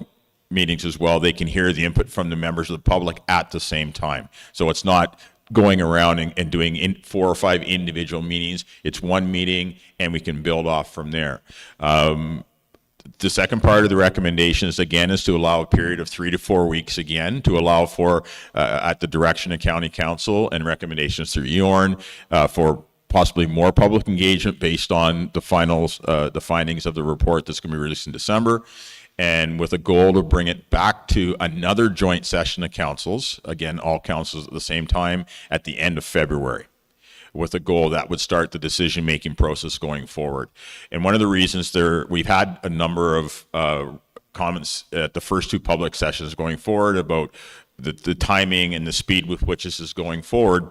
meetings as well, they can hear the input from the members of the public at the same time. So it's not going around and doing 4 or 5 individual meetings. It's one meeting, and we can build off from there. The second part of the recommendations, again, is to allow a period of 3 to 4 weeks, again, to allow for, at the direction of county council and recommendations through EORN, for possibly more public engagement based on the findings of the report that's going to be released in December, and with a goal to bring it back to another joint session of councils, again, all councils at the same time, at the end of February, with a goal that would start the decision-making process going forward. And one of the reasons we've had a number of comments at the first 2 public sessions going forward about the timing and the speed with which this is going forward.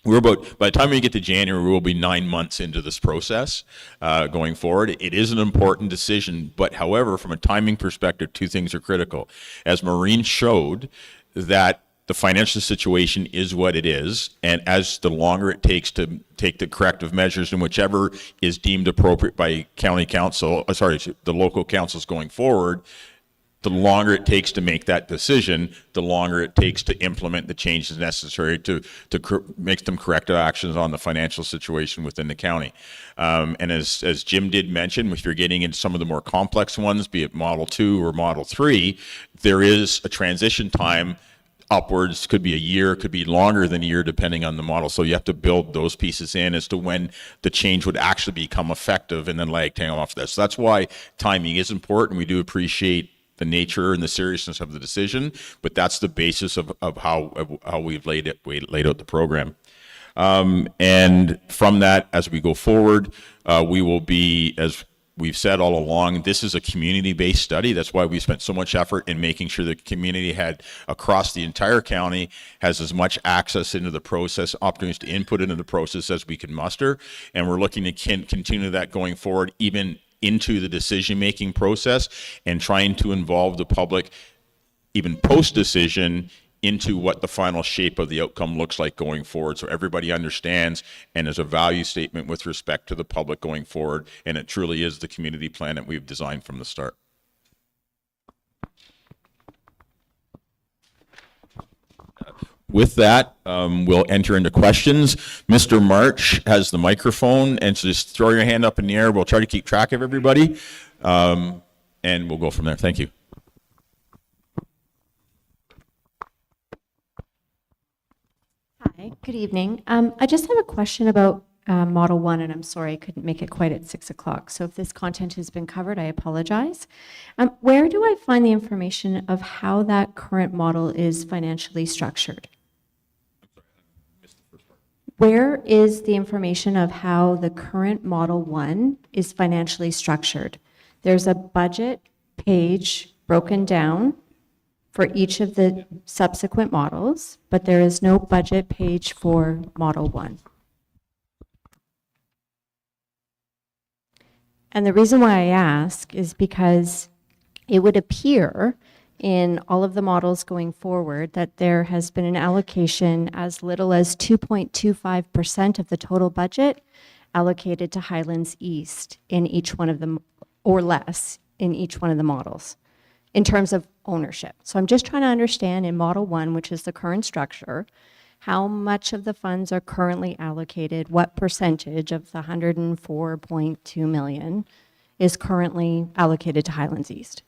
By the time we get to January, we'll be 9 months into this process going forward. It is an important decision, but however, from a timing perspective, 2 things are critical. As Maureen showed, that the financial situation is what it is, and as the longer it takes to take the corrective measures in whichever is deemed appropriate by county council, the local councils going forward, the longer it takes to make that decision, the longer it takes to implement the changes necessary to make some corrective actions on the financial situation within the county. And as Jim did mention, if you're getting into some of the more complex ones, be it Model 2 or Model 3, there is a transition time upwards, could be a year, could be longer than a year, depending on the model. So you have to build those pieces in as to when the change would actually become effective, and then lag tail off that. So that's why timing is important. We do appreciate the nature and the seriousness of the decision, but that's the basis of how we've laid out the program. And from that, as we go forward, we will be, as we've said all along, this is a community-based study. That's why we spent so much effort in making sure the community had, across the entire county, has as much access into the process, opportunities to input into the process as we can muster. And we're looking to continue that going forward, even into the decision-making process, and trying to involve the public, even post-decision, into what the final shape of the outcome looks like going forward, so everybody understands, and there's a value statement with respect to the public going forward, and it truly is the community plan that we've designed from the start. With that, we'll enter into questions. Mr. March has the microphone, and so just throw your hand up in the air. We'll try to keep track of everybody, and we'll go from there. Thank you. Hi, good evening. I just have a question about Model 1, and I'm sorry I couldn't make it quite at 6 o'clock. So if this content has been covered, I apologize. Where do I find the information of how that current model is financially structured? Where is the information of how the current Model 1 is financially structured? There's a budget page broken down for each of the subsequent models, but there is no budget page for Model 1. And the reason why I ask is because it would appear in all of the models going forward that there has been an allocation as little as 2.25% of the total budget allocated to Highlands East in each one of them, or less in each one of the models, in terms of ownership. So I'm just trying to understand in Model 1, which is the current structure, how much of the funds are currently allocated, what percentage of the 104.2 million is currently allocated to Highlands East.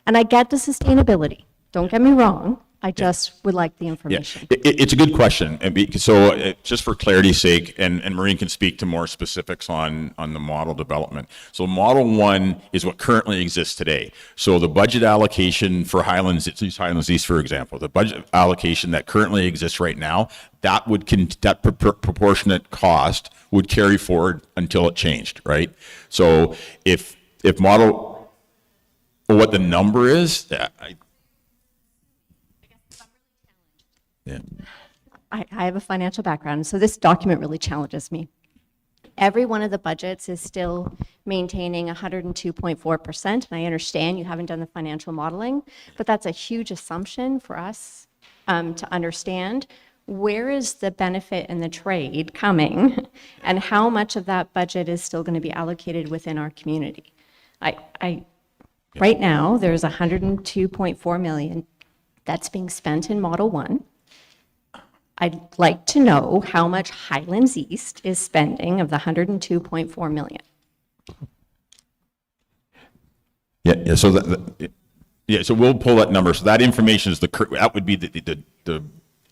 And I get the sustainability, don't get me wrong, I just would like the Yeah, information. it's a good question. So just for clarity's sake, and Maureen can speak to more specifics on the model development. So Model 1 is what currently exists today. So the budget allocation for Highlands, let's use Highlands East for example, the budget allocation that currently exists right now, that proportionate cost would carry forward until it changed, right? So if model, what the number is, yeah. I have a financial background, so this document really challenges me. Every one of the budgets is still maintaining 102.4%, and I understand you haven't done the financial modeling, but that's a huge assumption for us to understand. Where is the benefit and the trade coming, and how much of that budget is still going to be allocated within our community? Right now, there's 102.4 million that's being spent in Model 1. I'd like to know how much Highlands East is spending of the 102.4 million. Yeah. So so we'll pull that number. So that information is that would be the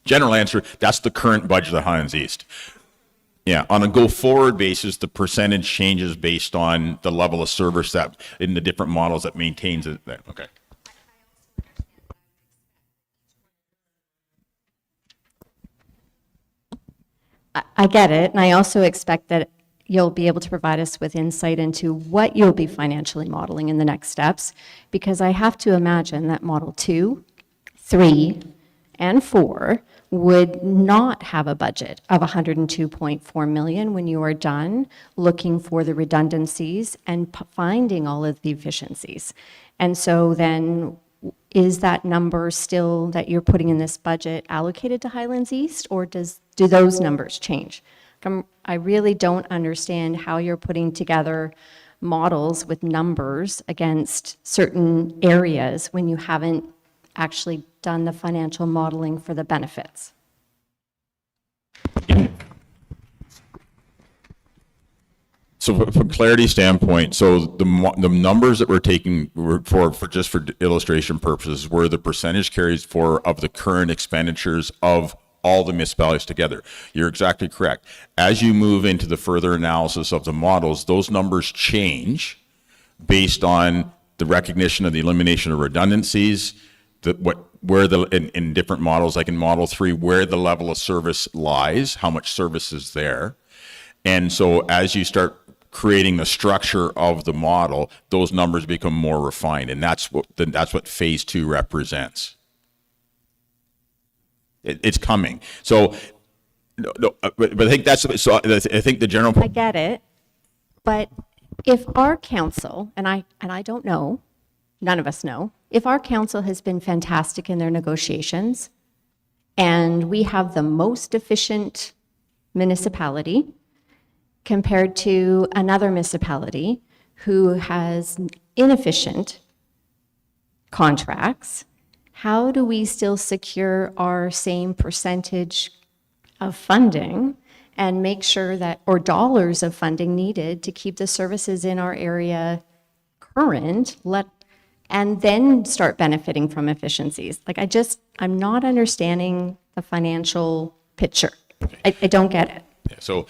general answer. That's the current budget of Highlands East. Yeah. On a go forward basis, the percentage changes based on the level of service that in the different models that maintains it. Okay. I get it, and I also expect that you'll be able to provide us with insight into what you'll be financially modeling in the next steps, because I have to imagine that Model 2, 3, and 4 would not have a budget of 102.4 million when you are done looking for the redundancies and finding all of the efficiencies. And so then, is that number still that you're putting in this budget allocated to Highlands East, or do those numbers change? I really don't understand how you're putting together models with numbers against certain areas when you haven't actually done the financial modeling for the benefits. So from clarity standpoint, so the numbers that we're taking for just for illustration purposes were the percentage carries for of the current expenditures of all the municipalities together. You're exactly correct. As you move into the further analysis of the models, those numbers change based on the recognition of the elimination of redundancies, in different models, like in Model 3, where the level of service lies, how much service is there. And so as you start creating the structure of the model, those numbers become more refined, and that's what phase 2 represents. It's coming. So, but I think so. I think the general. I get it, but if our council, and I don't know, none of us know, if our council has been fantastic in their negotiations, and we have the most efficient municipality compared to another municipality who has inefficient contracts, how do we still secure our same percentage of funding and make sure that, or dollars of funding needed to keep the services in our area current, and then start benefiting from efficiencies? Like, I'm not understanding the financial picture. I don't get it. Yeah, so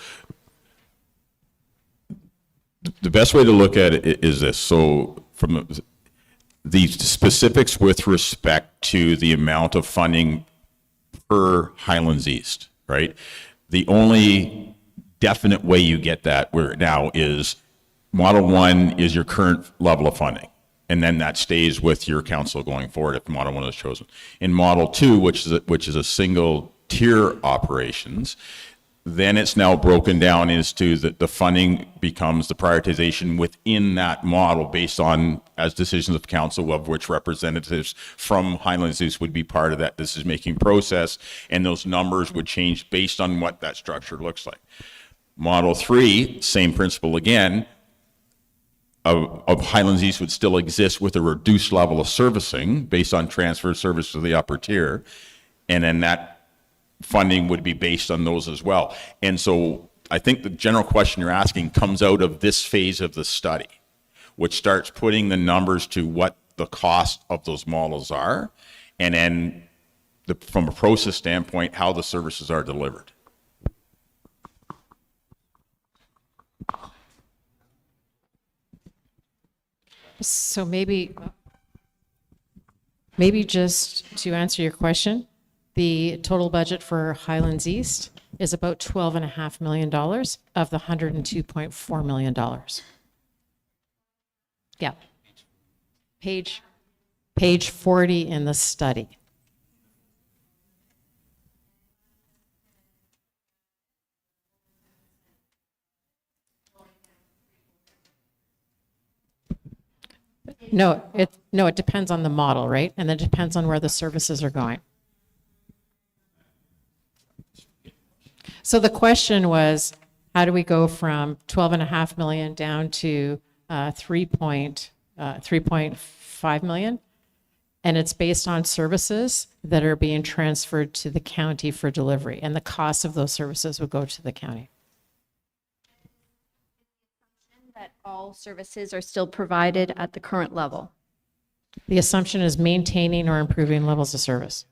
the best way to look at it is this. So from the specifics with respect to the amount of funding per Highlands East, right? The only definite way you get that now is Model 1 is your current level of funding. And then that stays with your council going forward if Model 1 is chosen. In Model 2, which is a single tier operations, then it's now broken down as to the funding becomes the prioritization within that model based on, as decisions of council, of which representatives from Highlands East would be part of that decision-making process, and those numbers would change based on what that structure looks like. Model 3, same principle again, of Highlands East would still exist with a reduced level of servicing based on transfer of service to the upper tier, and then that funding would be based on those as well. And so I think the general question you're asking comes out of this phase of the study, which starts putting the numbers to what the cost of those models are, and then from a process standpoint, how the services are delivered. So maybe just to answer your question, the total budget for Highlands East is about $12.5 million of the $102.4 million. Yeah. Page 40 in the study. No, it depends on the model, right? And it depends on where the services are going. So the question was, how do we go from 12.5 million down to 3.5 million? And it's based on services that are being transferred to the county for delivery, and the cost of those services would go to the county. That all services are still provided at the current level. The assumption is maintaining or improving levels of service.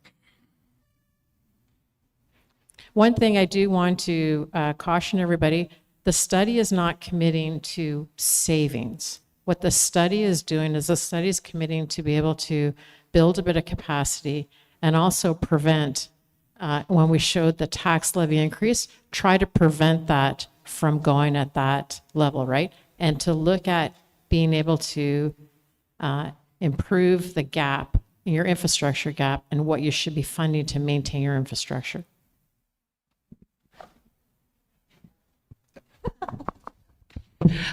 One thing I do want to caution everybody, the study is not committing to savings. What the study is doing is the study is committing to be able to build a bit of capacity and also prevent, when we showed the tax levy increase, try to prevent that from going at that level, right? And to look at being able to improve the gap, your infrastructure gap, and what you should be funding to maintain your infrastructure.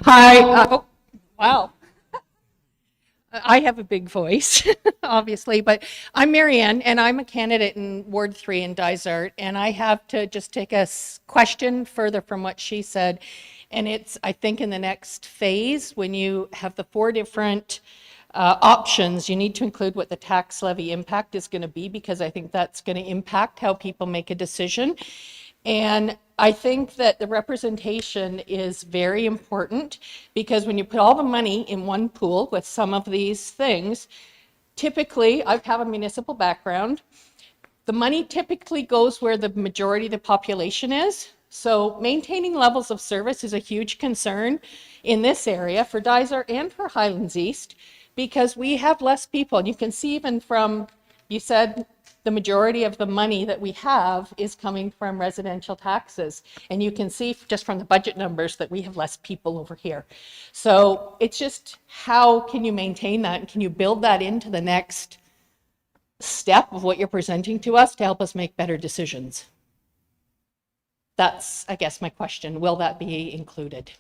Hi. Wow. I have a big voice, obviously, but I'm Marianne, and I'm a candidate in Ward 3 in Dysart, and I have to just take a question further from what she said, and it's, I think, in the next phase, when you have the 4 different options, you need to include what the tax levy impact is going to be, because I think that's going to impact how people make a decision. And I think that the representation is very important, because when you put all the money in one pool with some of these things, typically, I have a municipal background, the money typically goes where the majority of the population is. So maintaining levels of service is a huge concern in this area for Dysart and for Highlands East, because we have less people. And you can see even from, you said, the majority of the money that we have is coming from residential taxes. And you can see just from the budget numbers that we have less people over here. So it's just, how can you maintain that? And can you build that into the next step of what you're presenting to us to help us make better decisions? That's, I guess, my question. Will that be included?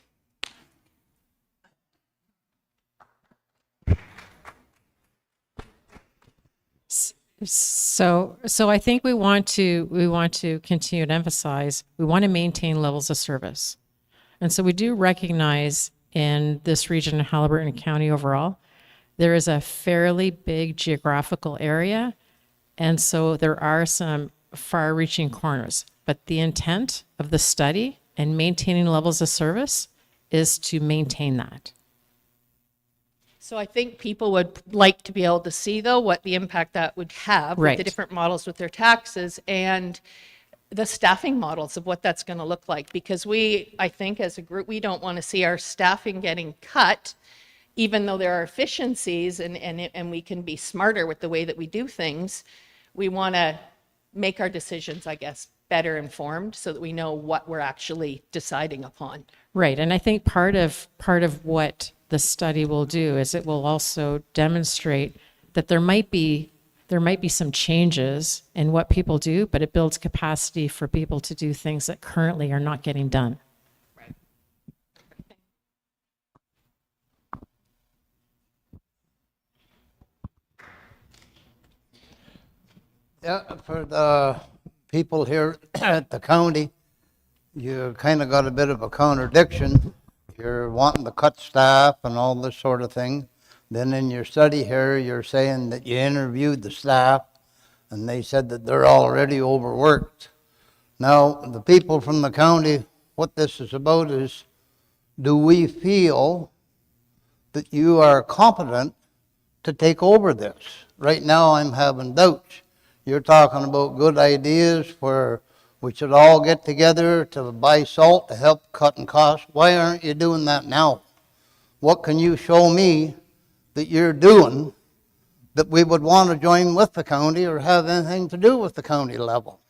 So I think we want to continue to emphasize, we want to maintain levels of service. And so we do recognize in this region of Haliburton County overall, there is a fairly big geographical area. And so there are some far-reaching corners. But the intent of the study and maintaining levels of service is to maintain that. So I think people would like to be able to see, though, what the impact that would have Right. with the different models with their taxes and the staffing models of what that's going to look like. Because we, I think as a group, we don't want to see our staffing getting cut, even though there are efficiencies and we can be smarter with the way that we do things. We want to make our decisions, I guess, better informed so that we know what we're actually deciding upon. Right, and I think part of what the study will do is it will also demonstrate that there might be some changes in what people do, but it builds capacity for people to do things that currently are not getting done. Yeah, for the people here at the county, you kind of got a bit of a contradiction. You're wanting to cut staff and all this sort of thing. Then in your study here, you're saying that you interviewed the staff and they said that they're already overworked. Now, the people from the county, what this is about is, do we feel that you are competent to take over this? Right now, I'm having doubts. You're talking about good ideas where we should all get together to buy salt to help cutting costs. Why aren't you doing that now? What can you show me that you're doing that we would want to join with the county or have anything to do with the county level?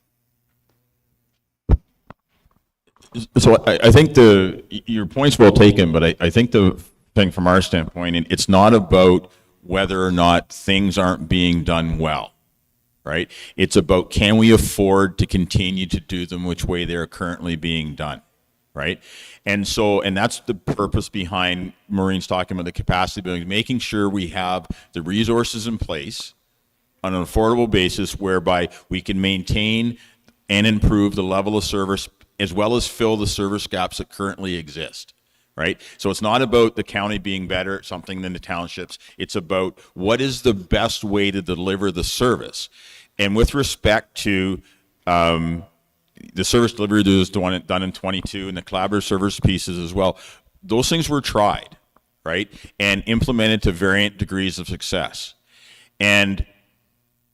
So I think your point's well taken, but I think the thing from our standpoint, it's not about whether or not things aren't being done well, right? It's about, can we afford to continue to do them which way they're currently being done, right? And that's the purpose behind Maureen's talking about the capacity building, making sure we have the resources in place on an affordable basis whereby we can maintain and improve the level of service as well as fill the service gaps that currently exist, right? So it's not about the county being better at something than the townships. It's about what is the best way to deliver the service. And with respect to the service delivery that was done in 22 and the collaborative service pieces as well, those things were tried, right? And implemented to varying degrees of success. And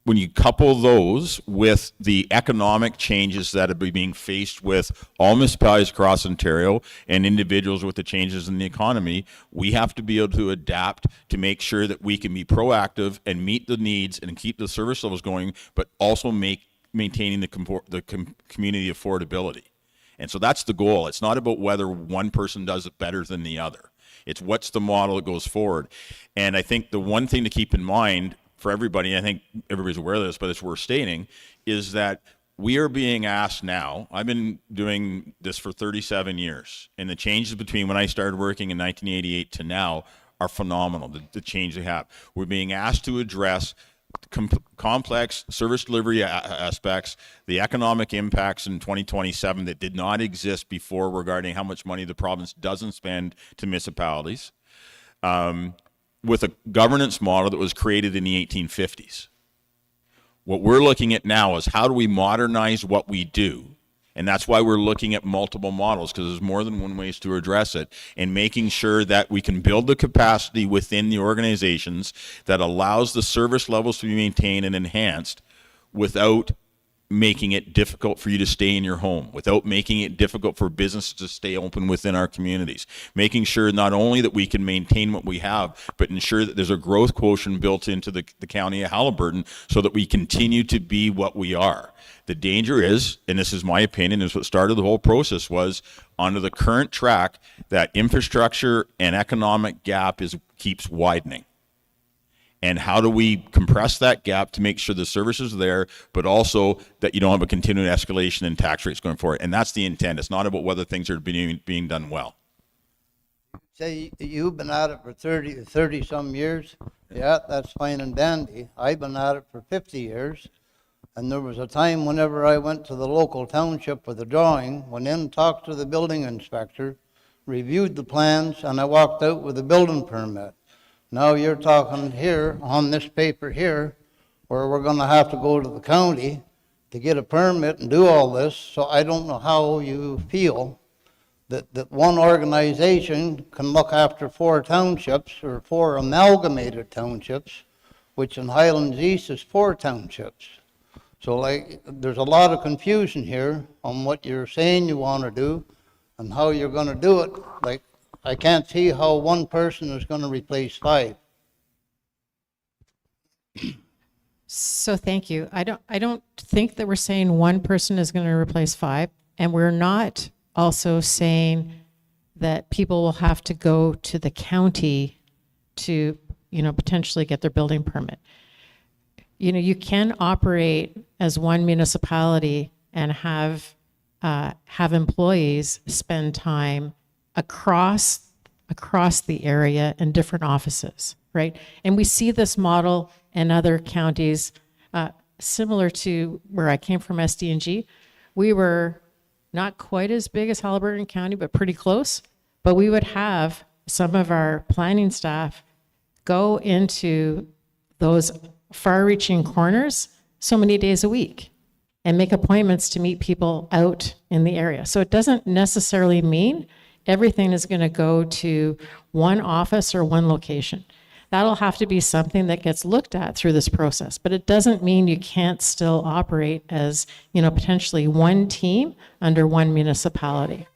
when you couple those with the economic changes that are being faced with all municipalities across Ontario and individuals with the changes in the economy, we have to be able to adapt to make sure that we can be proactive and meet the needs and keep the service levels going, but also maintaining the community affordability. And so that's the goal. It's not about whether one person does it better than the other. It's what's the model that goes forward. And I think the one thing to keep in mind for everybody, I think everybody's aware of this, but it's worth stating, is that we are being asked now. I've been doing this for 37 years, and the changes between when I started working in 1988 to now are phenomenal, the change they have. We're being asked to address complex service delivery aspects, the economic impacts in 2027 that did not exist before regarding how much money the province doesn't spend to municipalities, with a governance model that was created in the 1850s. What we're looking at now is how do we modernize what we do? And that's why we're looking at multiple models, because there's more than one ways to address it, and making sure that we can build the capacity within the organizations that allows the service levels to be maintained and enhanced without making it difficult for you to stay in your home, without making it difficult for businesses to stay open within our communities, making sure not only that we can maintain what we have, but ensure that there's a growth quotient built into the county of Haliburton so that we continue to be what we are. The danger is, and this is my opinion, is what started the whole process, was under the current track, that infrastructure and economic gap keeps widening. And how do we compress that gap to make sure the service is there, but also that you don't have a continuing escalation in tax rates going forward? And that's the intent. It's not about whether things are being done well. Say you've been at it for 30 some years. Yeah, that's fine and dandy. I've been at it for 50 years. And there was a time whenever I went to the local township with a drawing, went in, talked to the building inspector, reviewed the plans, and I walked out with a building permit. Now you're talking here on this paper here where we're going to have to go to the county to get a permit and do all this. So I don't know how you feel that one organization can look after 4 townships or 4 amalgamated townships, which in Highlands East is 4 townships. So like there's a lot of confusion here on what you're saying you want to do and how you're going to do it. Like, I can't see how one person is going to replace 5. So thank you. I don't think that we're saying one person is going to replace 5, and we're not also saying that people will have to go to the county to, potentially get their building permit. You can operate as one municipality and have employees spend time across the area in different offices, right? And we see this model in other counties, similar to where I came from, SD&G. We were not quite as big as Haliburton County, but pretty close. But we would have some of our planning staff go into those far-reaching corners so many days a week and make appointments to meet people out in the area. So it doesn't necessarily mean everything is going to go to one office or one location. That'll have to be something that gets looked at through this process, but it doesn't mean you can't still operate as, potentially one team under one municipality.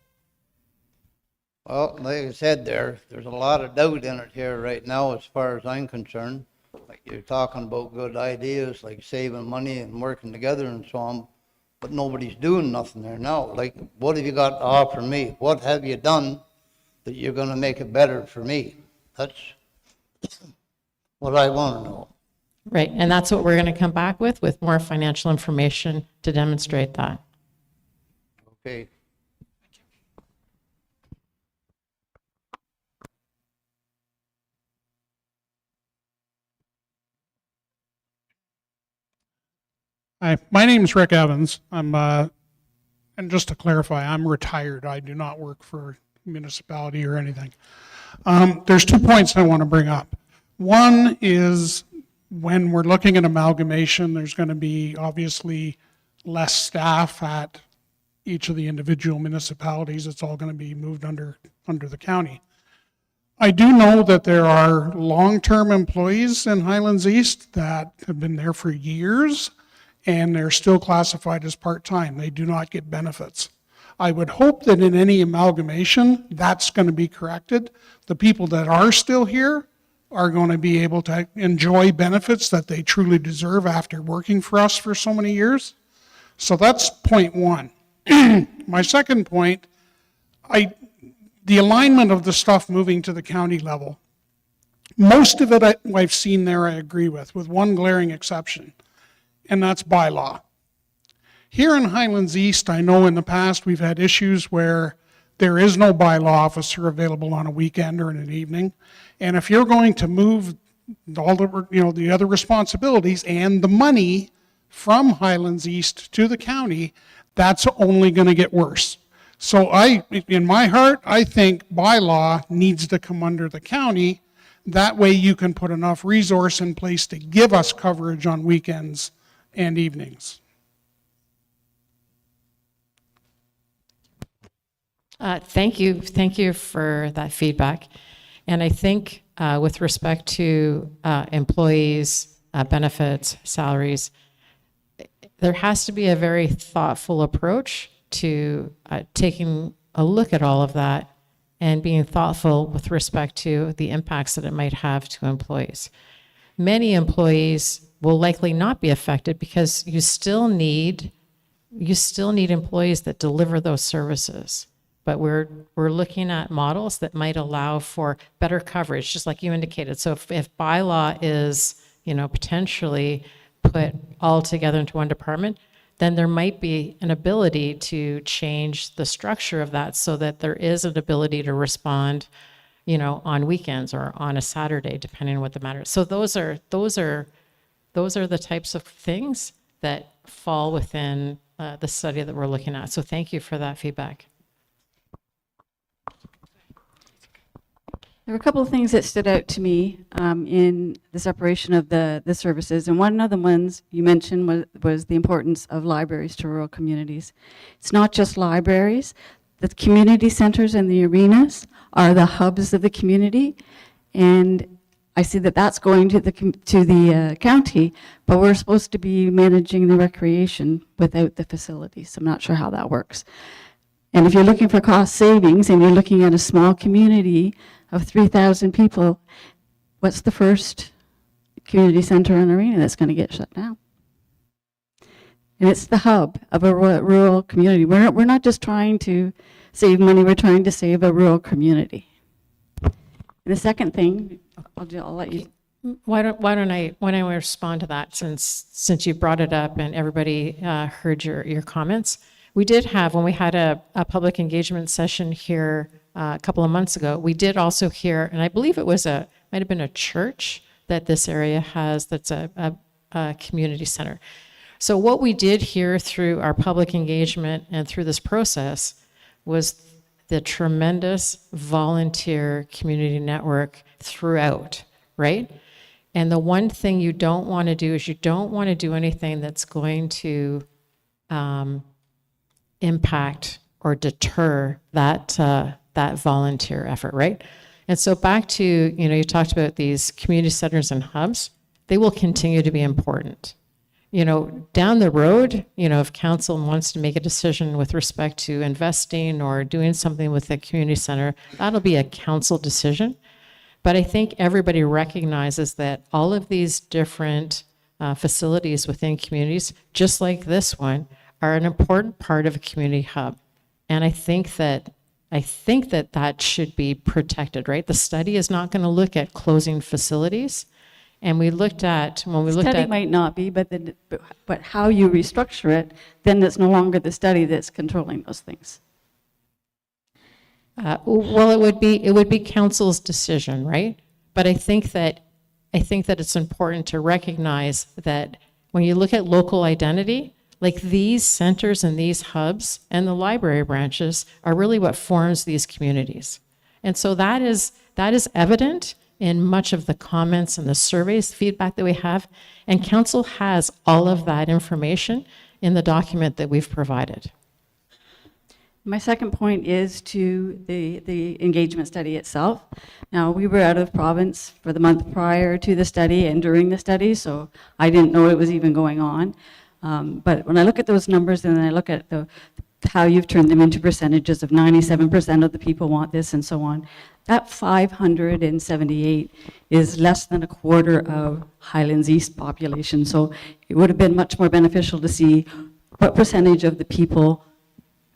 Well, like I said, there's a lot of doubt in it here right now as far as I'm concerned. Like you're talking about good ideas like saving money and working together and so on, but nobody's doing nothing there now. Like, what have you got to offer me? What have you done that you're going to make it better for me? That's what I want to know. Right, and that's what we're going to come back with more financial information to demonstrate that. Okay. Hi, my name is Rick Evans. And just to clarify, I'm retired. I do not work for municipality or anything. There's 2 points I want to bring up. One is when we're looking at amalgamation, there's going to be obviously less staff at each of the individual municipalities. It's all going to be moved under the county. I do know that there are long-term employees in Highlands East that have been there for years, and they're still classified as part-time. They do not get benefits. I would hope that in any amalgamation, that's going to be corrected. The people that are still here are going to be able to enjoy benefits that they truly deserve after working for us for so many years. So that's point one. My second point, the alignment of the stuff moving to the county level, most of it I've seen there I agree with one glaring exception, and that's bylaw. Here in Highlands East, I know in the past we've had issues where there is no bylaw officer available on a weekend or in an evening, and if you're going to move all the other responsibilities and the money from Highlands East to the county, that's only going to get worse. So in my heart, I think bylaw needs to come under the county. That way you can put enough resource in place to give us coverage on weekends and evenings. Thank you for that feedback. And I think with respect to employees, benefits, salaries, there has to be a very thoughtful approach to taking a look at all of that and being thoughtful with respect to the impacts that it might have to employees. Many employees will likely not be affected because you still need employees that deliver those services. But we're looking at models that might allow for better coverage, just like you indicated. So if bylaw is, potentially put all together into one department, then there might be an ability to change the structure of that so that there is an ability to respond, on weekends or on a Saturday, depending on what the matter is. So those are the types of things that fall within the study that we're looking at. So thank you for that feedback. There were a couple of things that stood out to me in the separation of the services, and one of the ones you mentioned was the importance of libraries to rural communities. It's not just libraries. The community centers and the arenas are the hubs of the community, and I see that that's going to the county, but we're supposed to be managing the recreation without the facilities. I'm not sure how that works. And if you're looking for cost savings and you're looking at a small community of 3,000 people, what's the first community center and arena that's going to get shut down. And it's the hub of a rural community. We're not just trying to save money, we're trying to save a rural community. And the second thing, I'll let you. Why don't I respond to that since you brought it up and everybody heard your comments. We did have, when we had a public engagement session here a couple of months ago, we did also hear, and I believe it was might have been a church that this area has that's a community center. So what we did hear through our public engagement and through this process was the tremendous volunteer community network throughout, right? And the one thing you don't want to do is you don't want to do anything that's going to impact or deter that volunteer effort, right? And so back to, you talked about these community centers and hubs, they will continue to be important. Down the road, if council wants to make a decision with respect to investing or doing something with the community center, that'll be a council decision. But I think everybody recognizes that all of these different facilities within communities, just like this one, are an important part of a community hub. And I think that that should be protected, right? The study is not going to look at closing facilities. And we looked at, Study might not be, but how you restructure it, then it's no longer the study that's controlling those things. Well, it would be council's decision, right? But I think that it's important to recognize that when you look at local identity, like these centers and these hubs and the library branches are really what forms these communities. And so that is evident in much of the comments and the surveys, feedback that we have, and council has all of that information in the document that we've provided. My second point is to the engagement study itself. Now, we were out of province for the month prior to the study and during the study, so I didn't know it was even going on. But when I look at those numbers and then I look at how you've turned them into percentages of 97% of the people want this and so on, that 578 is less than a quarter of Highlands East population. So it would have been much more beneficial to see what percentage of the people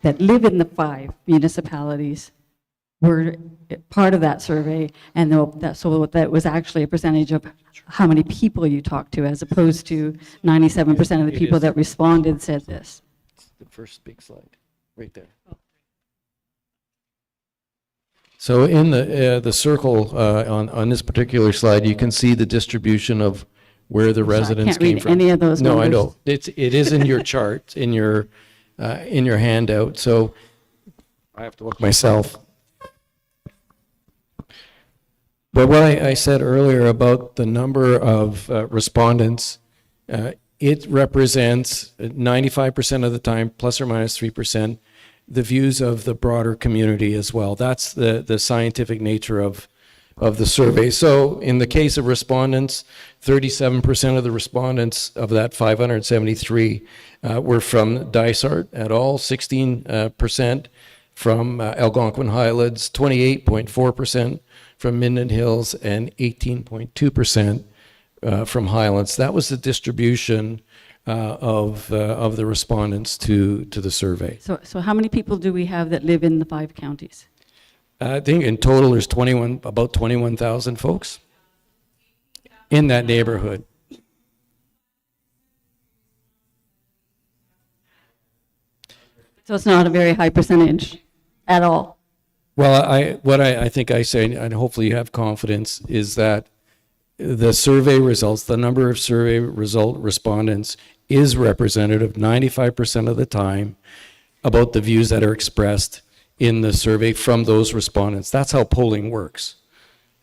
that live in the 5 municipalities were part of that survey, and so that was actually a percentage of how many people you talked to, as opposed to 97% of the people that responded said this. The first big slide, right there. So in the circle on this particular slide, you can see the distribution of where the residents came from. I can't read any of those numbers. No, I know. It is in your chart, in your handout. So I have to look myself. But what I said earlier about the number of respondents, it represents 95% of the time, plus or minus 3%, the views of the broader community as well. That's the scientific nature of the survey. So in the case of respondents, 37% of the respondents of that 573 were from Dysart at all, 16% from Algonquin Highlands, 28.4% from Minden Hills, and 18.2% from Highlands. That was the distribution of the respondents to the survey. So how many people do we have that live in the 5 counties? I think in total there's about 21,000 folks in that neighborhood. So it's not a very high percentage at all. Well, what I think I say, and hopefully you have confidence, is that the survey results, the number of survey respondents is representative 95% of the time about the views that are expressed in the survey from those respondents. That's how polling works.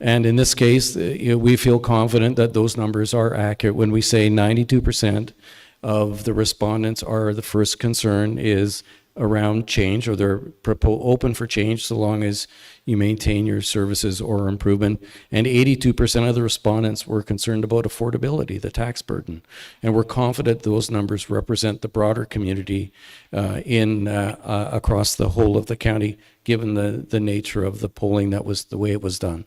And in this case, we feel confident that those numbers are accurate when we say 92% of the respondents are, the first concern is around change, or they're open for change so long as you maintain your services or improvement. And 82% of the respondents were concerned about affordability, the tax burden. And we're confident those numbers represent the broader community across the whole of the county, given the nature of the polling that was the way it was done.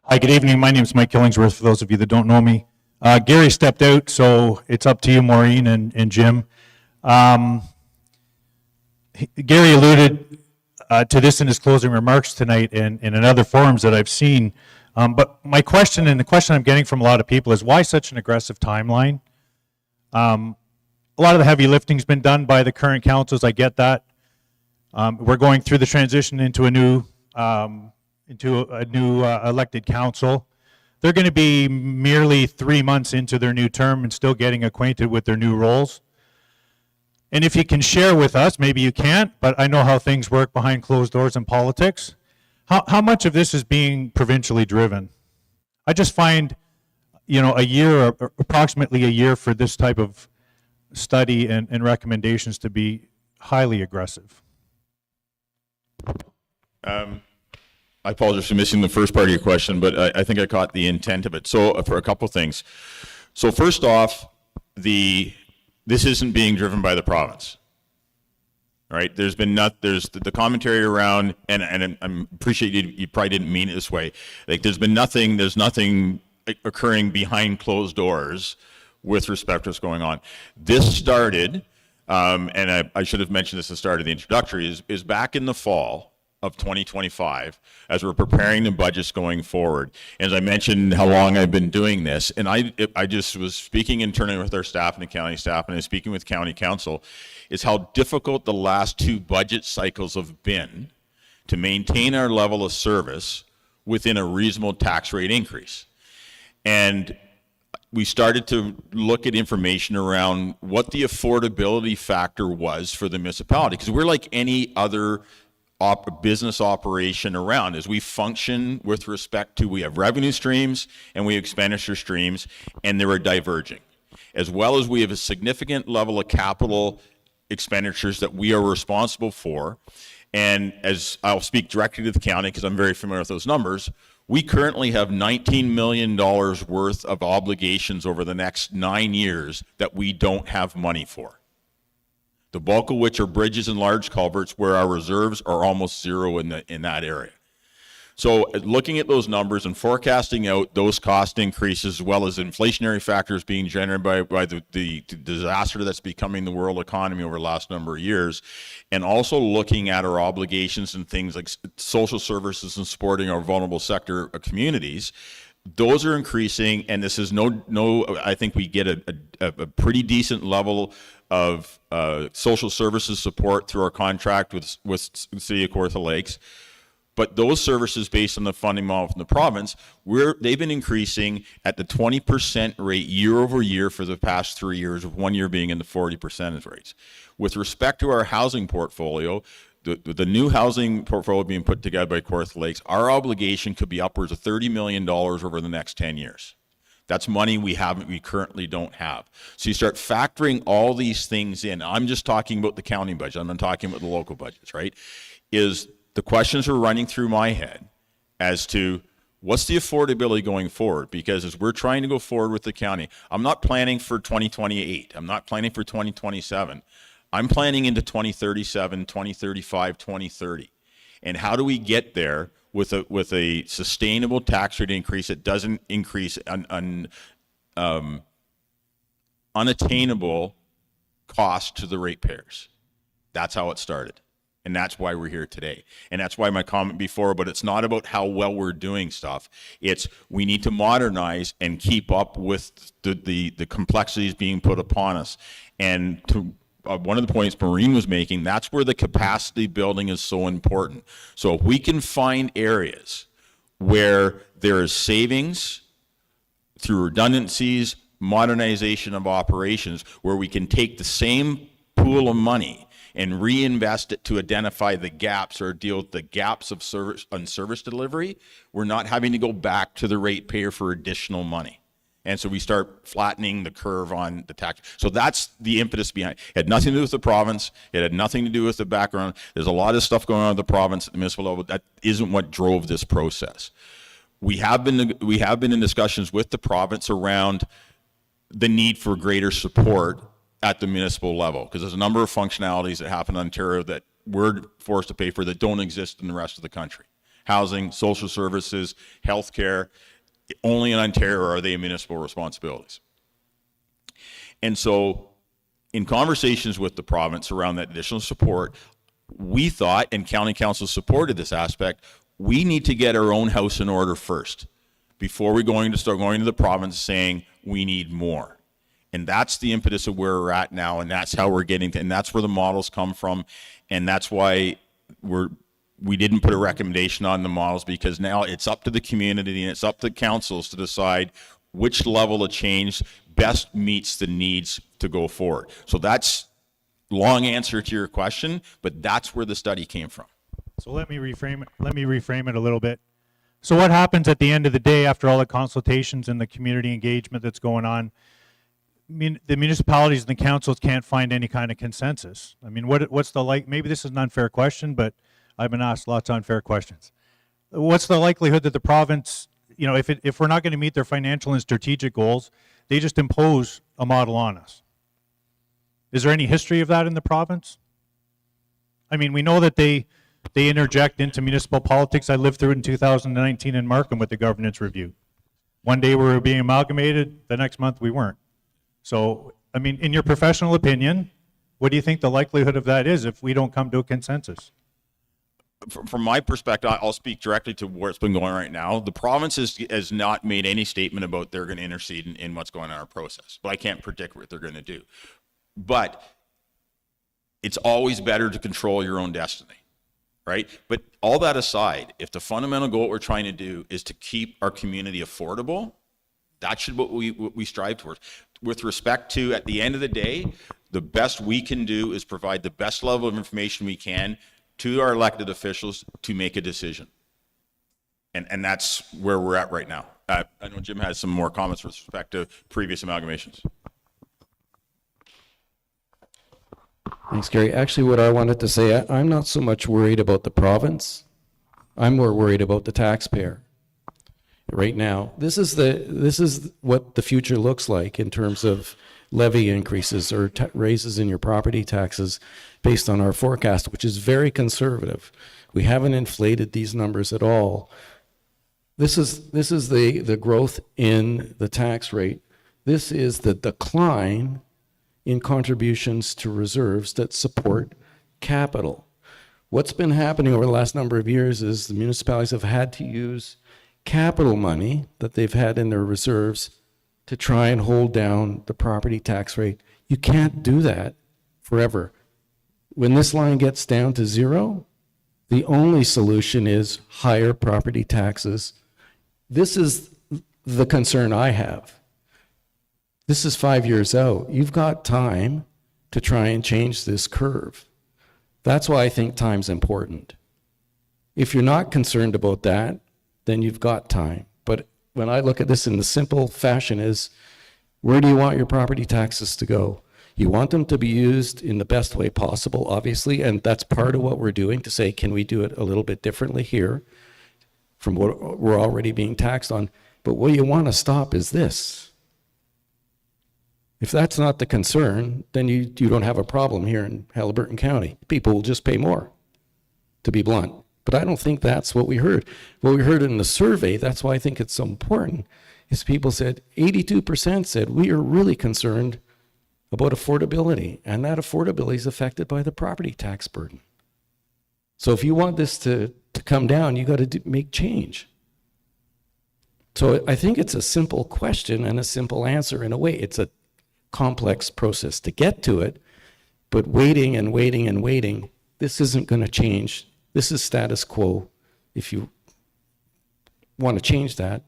Hi, good evening. My name is Mike Killingsworth, for those of you that don't know me. Gary stepped out, so it's up to you, Maureen and Jim. Gary alluded to this in his closing remarks tonight and in other forums that I've seen. But my question, and the question I'm getting from a lot of people, is why such an aggressive timeline? A lot of the heavy lifting's been done by the current councils. I get that. We're going through the transition into a new elected council. They're going to be merely 3 months into their new term and still getting acquainted with their new roles. And if you can share with us, maybe you can't, but I know how things work behind closed doors in politics. How much of this is being provincially driven? I just find, a year, or approximately a year for this type of study and recommendations to be highly aggressive. I apologize for missing the first part of your question, but I think I caught the intent of it. So for a couple things. So first off, this isn't being driven by the province. All right, there's the commentary around, and I appreciate you probably didn't mean it this way. Like there's nothing occurring behind closed doors with respect to what's going on. This started, and I should have mentioned this at the start of the introductory, is back in the fall of 2025 as we're preparing the budgets going forward. As I mentioned how long I've been doing this, and I just was speaking internally with our staff and the county staff, and I was speaking with county council, is how difficult the last 2 budget cycles have been to maintain our level of service within a reasonable tax rate increase. And we started to look at information around what the affordability factor was for the municipality, because we're like any other business operation around. As we function with respect to, we have revenue streams and we have expenditure streams, and they are diverging, as well as we have a significant level of capital expenditures that we are responsible for. And as I'll speak directly to the county because I'm very familiar with those numbers, we currently have $19 million worth of obligations over the next 9 years that we don't have money for. The bulk of which are bridges and large culverts, where our reserves are almost zero in that area. So looking at those numbers and forecasting out those cost increases, as well as inflationary factors being generated by the disaster that's becoming the world economy over the last number of years, and also looking at our obligations and things like social services and supporting our vulnerable sector communities, those are increasing, and this is I think we get a pretty decent level of social services support through our contract with the City of Kawartha Lakes. But those services, based on the funding model from the province, they've been increasing at the 20% rate year over year for the past 3 years, with 1 year being in the 40% rates. With respect to our housing portfolio, the new housing portfolio being put together by Kawartha Lakes, our obligation could be upwards of $30 million over the next 10 years. That's money we currently don't have. So you start factoring all these things in. I'm just talking about the county budget. I'm not talking about the local budgets, right? The questions are running through my head as to what's the affordability going forward? Because as we're trying to go forward with the county, I'm not planning for 2028. I'm not planning for 2027. I'm planning into 2037, 2035, 2030. And how do we get there with a sustainable tax rate increase that doesn't increase unattainable cost to the ratepayers? That's how it started. And that's why we're here today. And that's why my comment before, but it's not about how well we're doing stuff. It's we need to modernize and keep up with the complexities being put upon us. And to one of the points Maureen was making, that's where the capacity building is so important. So if we can find areas where there is savings through redundancies, modernization of operations, where we can take the same pool of money and reinvest it to identify the gaps or deal with the gaps of service delivery, we're not having to go back to the ratepayer for additional money. And so we start flattening the curve on the tax. So that's the impetus behind it. It had nothing to do with the province. It had nothing to do with the background. There's a lot of stuff going on at the province, at the municipal level. That isn't what drove this process. We have been in discussions with the province around the need for greater support at the municipal level, because there's a number of functionalities that happen in Ontario that we're forced to pay for that don't exist in the rest of the country. housing, social services, healthcare. Only in Ontario are they municipal responsibilities. And so in conversations with the province around that additional support, we thought, and county council supported this aspect, we need to get our own house in order first before we're going to start going to the province saying we need more. And that's the impetus of where we're at now, and that's how we're getting to, and that's where the models come from, and that's why we didn't put a recommendation on the models, because now it's up to the community and it's up to councils to decide which level of change best meets the needs to go forward. So that's long answer to your question, but that's where the study came from. So let me reframe it. Let me reframe it a little bit. So what happens at the end of the day after all the consultations and the community engagement that's going on? I mean, the municipalities and the councils can't find any kind of consensus. I mean, what's the maybe this is an unfair question, but I've been asked lots of unfair questions. What's the likelihood that the province, you know, if we're not going to meet their financial and strategic goals, they just impose a model on us? Is there any history of that in the province? I mean, we know that they interject into municipal politics. I lived through it in 2019 in Markham with the governance review. One day we were being amalgamated, the next month we weren't. So, I mean, in your professional opinion, what do you think the likelihood of that is if we don't come to a consensus? From my perspective, I'll speak directly to where it's been going right now. The province has not made any statement about they're going to intercede in what's going on in our process, but I can't predict what they're going to do. But it's always better to control your own destiny, right? But all that aside, if the fundamental goal we're trying to do is to keep our community affordable, that should what we strive towards. With respect to, at the end of the day, the best we can do is provide the best level of information we can to our elected officials to make a decision. And that's where we're at right now. I know Jim has some more comments with respect to previous amalgamations. Thanks, Gary. Actually, what I wanted to say, I'm not so much worried about the province. I'm more worried about the taxpayer right now. This is what the future looks like in terms of levy increases or raises in your property taxes based on our forecast, which is very conservative. We haven't inflated these numbers at all. This is the growth in the tax rate. This is the decline in contributions to reserves that support capital. What's been happening over the last number of years is the municipalities have had to use capital money that they've had in their reserves to try and hold down the property tax rate. You can't do that forever. When this line gets down to zero, the only solution is higher property taxes. This is the concern I have. This is 5 years out. You've got time to try and change this curve. That's why I think time's important. If you're not concerned about that, then you've got time. But when I look at this in the simple fashion is, where do you want your property taxes to go? You want them to be used in the best way possible, obviously, and that's part of what we're doing to say, can we do it a little bit differently here from what we're already being taxed on? But what you want to stop is this. If that's not the concern, then you don't have a problem here in Haliburton County. People will just pay more, to be blunt. But I don't think that's what we heard. What we heard in the survey, that's why I think it's so important, is people said, 82% said, we are really concerned about affordability, and that affordability is affected by the property tax burden. So if you want this to come down, you got to make change. So I think it's a simple question and a simple answer in a way. It's a complex process to get to it, but waiting and waiting and waiting, this isn't going to change. This is status quo. If you want to change that,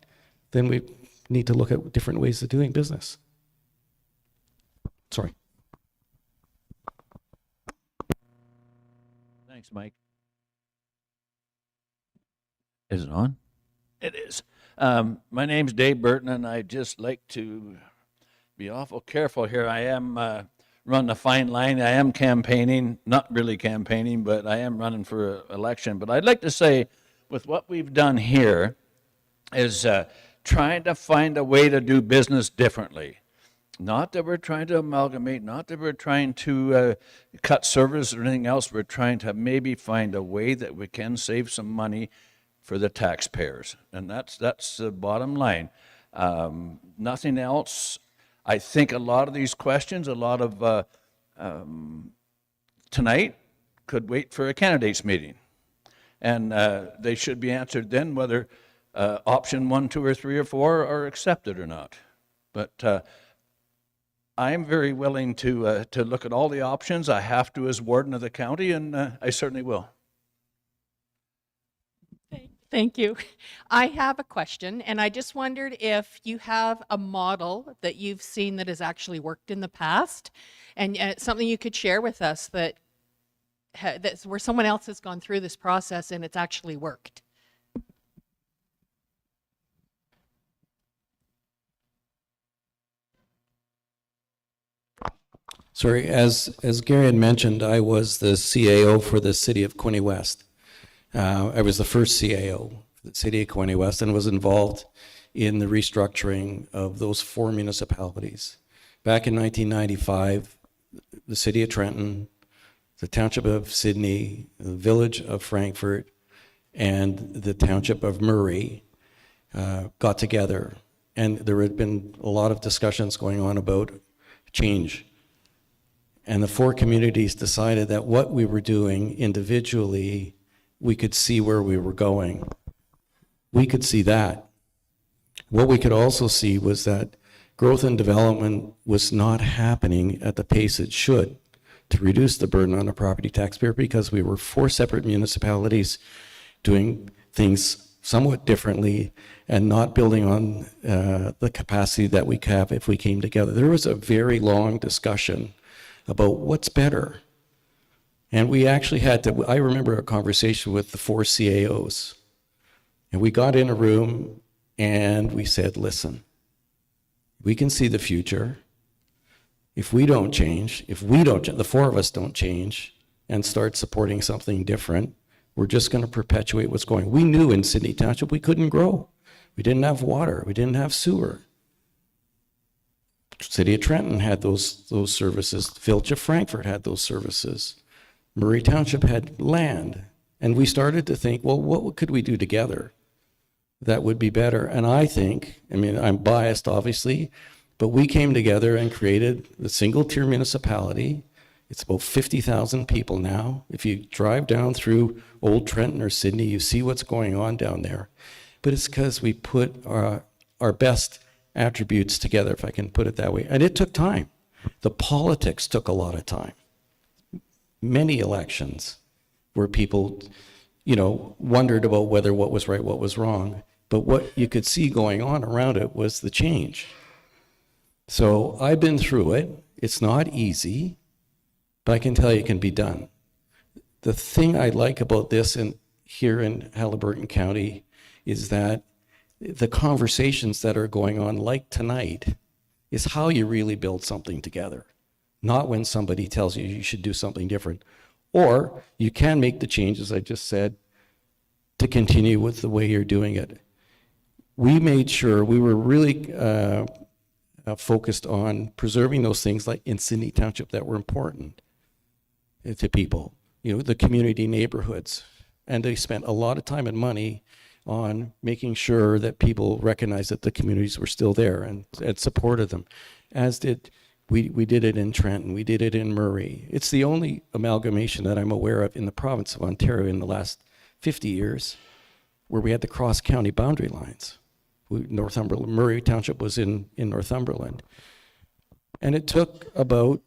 then we need to look at different ways of doing business. Sorry. Thanks, Mike. Is it on? It is. My name's Dave Burton, and I'd just like to be awful careful here. I am running a fine line. I am campaigning, not really campaigning, but I am running for election. But I'd like to say, with what we've done here, is trying to find a way to do business differently. Not that we're trying to amalgamate, not that we're trying to cut service or anything else. We're trying to maybe find a way that we can save some money for the taxpayers. And that's the bottom line. Nothing else. I think a lot of these questions, a lot of tonight could wait for a candidates meeting. And they should be answered then, whether option 1, 2, or 3, or 4 are accepted or not. But I'm very willing to look at all the options. I have to as warden of the county, and I certainly will. Thank you. I have a question, and I just wondered if you have a model that you've seen that has actually worked in the past, and something you could share with us that's where someone else has gone through this process and it's actually worked. Sorry, as Gary had mentioned, I was the CAO for the city of Quinte West. I was the first CAO for the city of Quinte West and was involved in the restructuring of those 4 municipalities. Back in 1995, the city of Trenton, the township of Sydney, the village of Frankfurt, and the township of Murray got together. And there had been a lot of discussions going on about change. And the 4 communities decided that what we were doing individually, we could see where we were going. We could see that. What we could also see was that growth and development was not happening at the pace it should to reduce the burden on the property taxpayer, because we were 4 separate municipalities doing things somewhat differently and not building on the capacity that we have if we came together. There was a very long discussion about what's better. And we actually had to, I remember a conversation with the 4 CAOs. And we got in a room and we said, listen, we can see the future. If we don't change, the 4 of us don't change and start supporting something different, we're just going to perpetuate what's going. We knew in Sydney Township we couldn't grow. We didn't have water. We didn't have sewer. City of Trenton had those services. Village of Frankfurt had those services. Murray Township had land. And we started to think, well, what could we do together that would be better? And I think, I mean, I'm biased, obviously, but we came together and created the single-tier municipality. It's about 50,000 people now. If you drive down through Old Trenton or Sydney, you see what's going on down there. But it's because we put our best attributes together, if I can put it that way. And it took time. The politics took a lot of time. Many elections where people, wondered about whether what was right, what was wrong. But what you could see going on around it was the change. So I've been through it. It's not easy, but I can tell you it can be done. The thing I like about this here in Haliburton County is that the conversations that are going on, like tonight, is how you really build something together, not when somebody tells you you should do something different. Or you can make the changes I just said to continue with the way you're doing it. We made sure we were really focused on preserving those things like in Sydney Township that were important to people, the community neighborhoods. And they spent a lot of time and money on making sure that people recognized that the communities were still there and supported them, as did we did it in Trenton, we did it in Murray. It's the only amalgamation that I'm aware of in the province of Ontario in the last 50 years where we had the cross-county boundary lines. Northumberland, Murray Township was in Northumberland. And it took about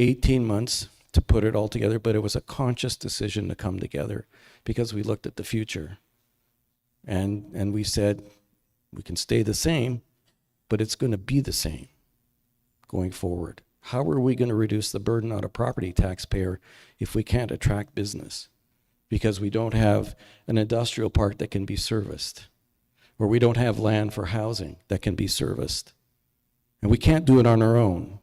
18 months to put it all together, but it was a conscious decision to come together because we looked at the future. And we said, we can stay the same, but it's going to be the same going forward. How are we going to reduce the burden on a property taxpayer if we can't attract business? Because we don't have an industrial park that can be serviced, or we don't have land for housing that can be serviced. And we can't do it on our own.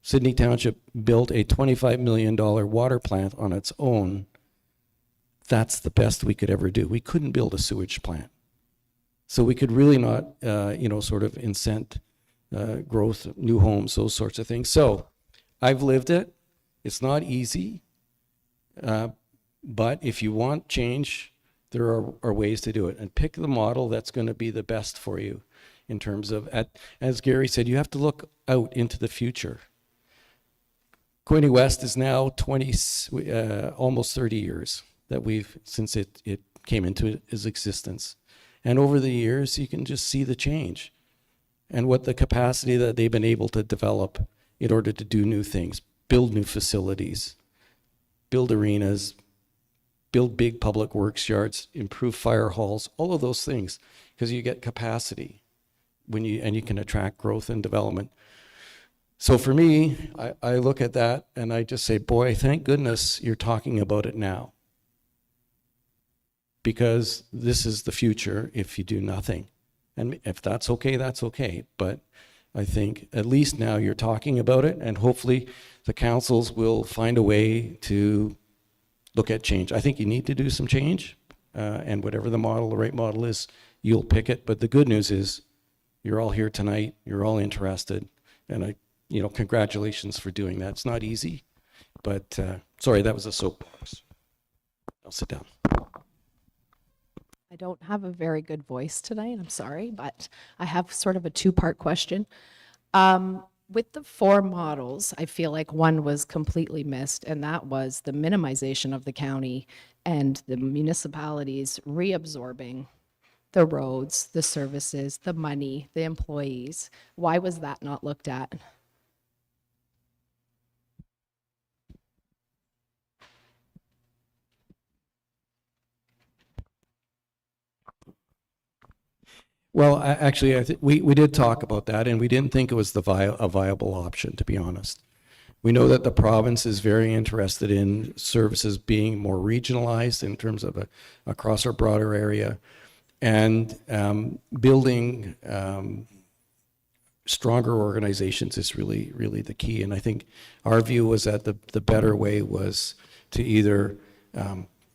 Sydney Township built a $25 million water plant on its own. That's the best we could ever do. We couldn't build a sewage plant. So we could really not, sort of incent growth, new homes, those sorts of things. So I've lived it. It's not easy. But if you want change, There are ways to do it, and pick the model that's going to be the best for you in terms of, as Gary said, you have to look out into the future. Quinte West is now almost 30 years that since it came into its existence. And over the years, you can just see the change and what the capacity that they've been able to develop in order to do new things, build new facilities, build arenas, build big public works yards, improve fire halls, all of those things, because you get capacity and you can attract growth and development. So for me, I look at that and I just say, boy, thank goodness you're talking about it now. Because this is the future if you do nothing. And if that's okay, that's okay. But I think at least now you're talking about it, and hopefully the councils will find a way to look at change. I think you need to do some change, and whatever the right model is, you'll pick it. But the good news is you're all here tonight, you're all interested, and congratulations for doing that. It's not easy, but sorry, that was a soapbox. I'll sit down. I don't have a very good voice tonight, I'm sorry, but I have sort of a two-part question. With the 4 models, I feel like one was completely missed, and that was the minimization of the county and the municipalities reabsorbing the roads, the services, the money, the employees. Why was that not looked at? Well, actually, I think we did talk about that, and we didn't think it was a viable option, to be honest. We know that the province is very interested in services being more regionalized in terms of across our broader area, and building stronger organizations is really, really the key. And I think our view was that the better way was to either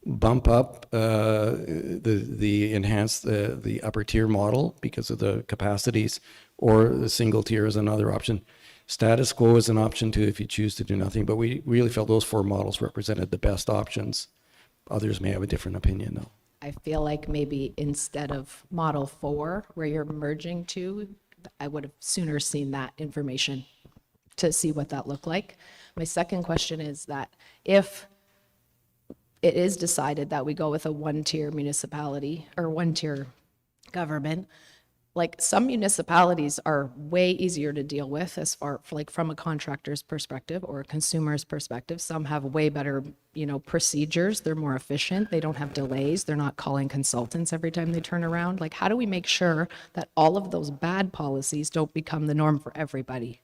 bump up enhance the upper tier model because of the capacities, or the single tier is another option. Status quo is an option too if you choose to do nothing, but we really felt those 4 models represented the best options. Others may have a different opinion though. I feel like maybe instead of model 4, where you're merging 2, I would have sooner seen that information to see what that looked like. My second question is that if it is decided that we go with a 1-tier municipality or 1-tier government, like some municipalities are way easier to deal with as far like from a contractor's perspective or a consumer's perspective. Some have way better, procedures. They're more efficient. They don't have delays. They're not calling consultants every time they turn around. Like, how do we make sure that all of those bad policies don't become the norm for everybody?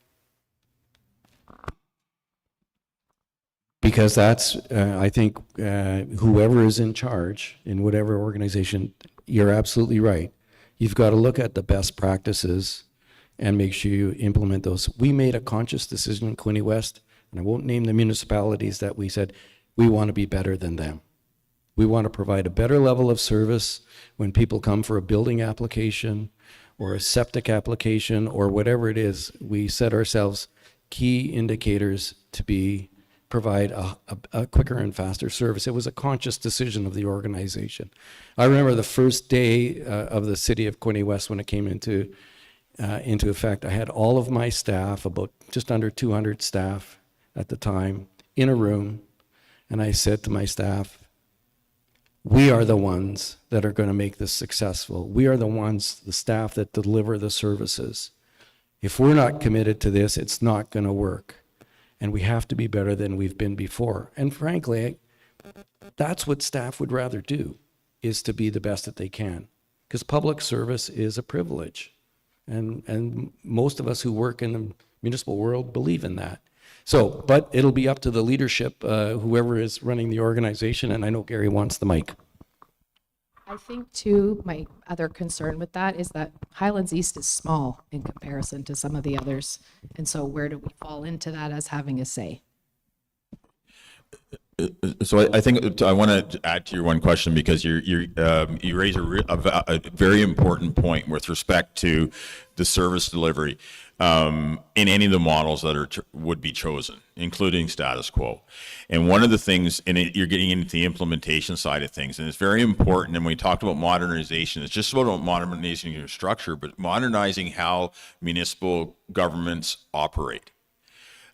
Because that's, I think, whoever is in charge in whatever organization, you're absolutely right. You've got to look at the best practices and make sure you implement those. We made a conscious decision in Quinte West, and I won't name the municipalities, that we said we want to be better than them. We want to provide a better level of service when people come for a building application or a septic application or whatever it is. We set ourselves key indicators to provide a quicker and faster service. It was a conscious decision of the organization. I remember the first day of the city of Quinte West when it came into effect. I had all of my staff, about just under 200 staff at the time, in a room, and I said to my staff, we are the ones that are going to make this successful. We are the ones, the staff, that deliver the services. If we're not committed to this, it's not going to work. And we have to be better than we've been before. And frankly, that's what staff would rather do, is to be the best that they can. Because public service is a privilege. And most of us who work in the municipal world believe in that. So, but it'll be up to the leadership, whoever is running the organization, and I know Gary wants the mic. I think too, my other concern with that is that Highlands East is small in comparison to some of the others. And so where do we fall into that as having a say? So I think I want to add to your one question, because you raise a very important point with respect to the service delivery. in any of the models that are would be chosen, including status quo. And one of the things, and you're getting into the implementation side of things, and it's very important. And when we talked about modernization, it's just about modernizing your structure, but modernizing how municipal governments operate.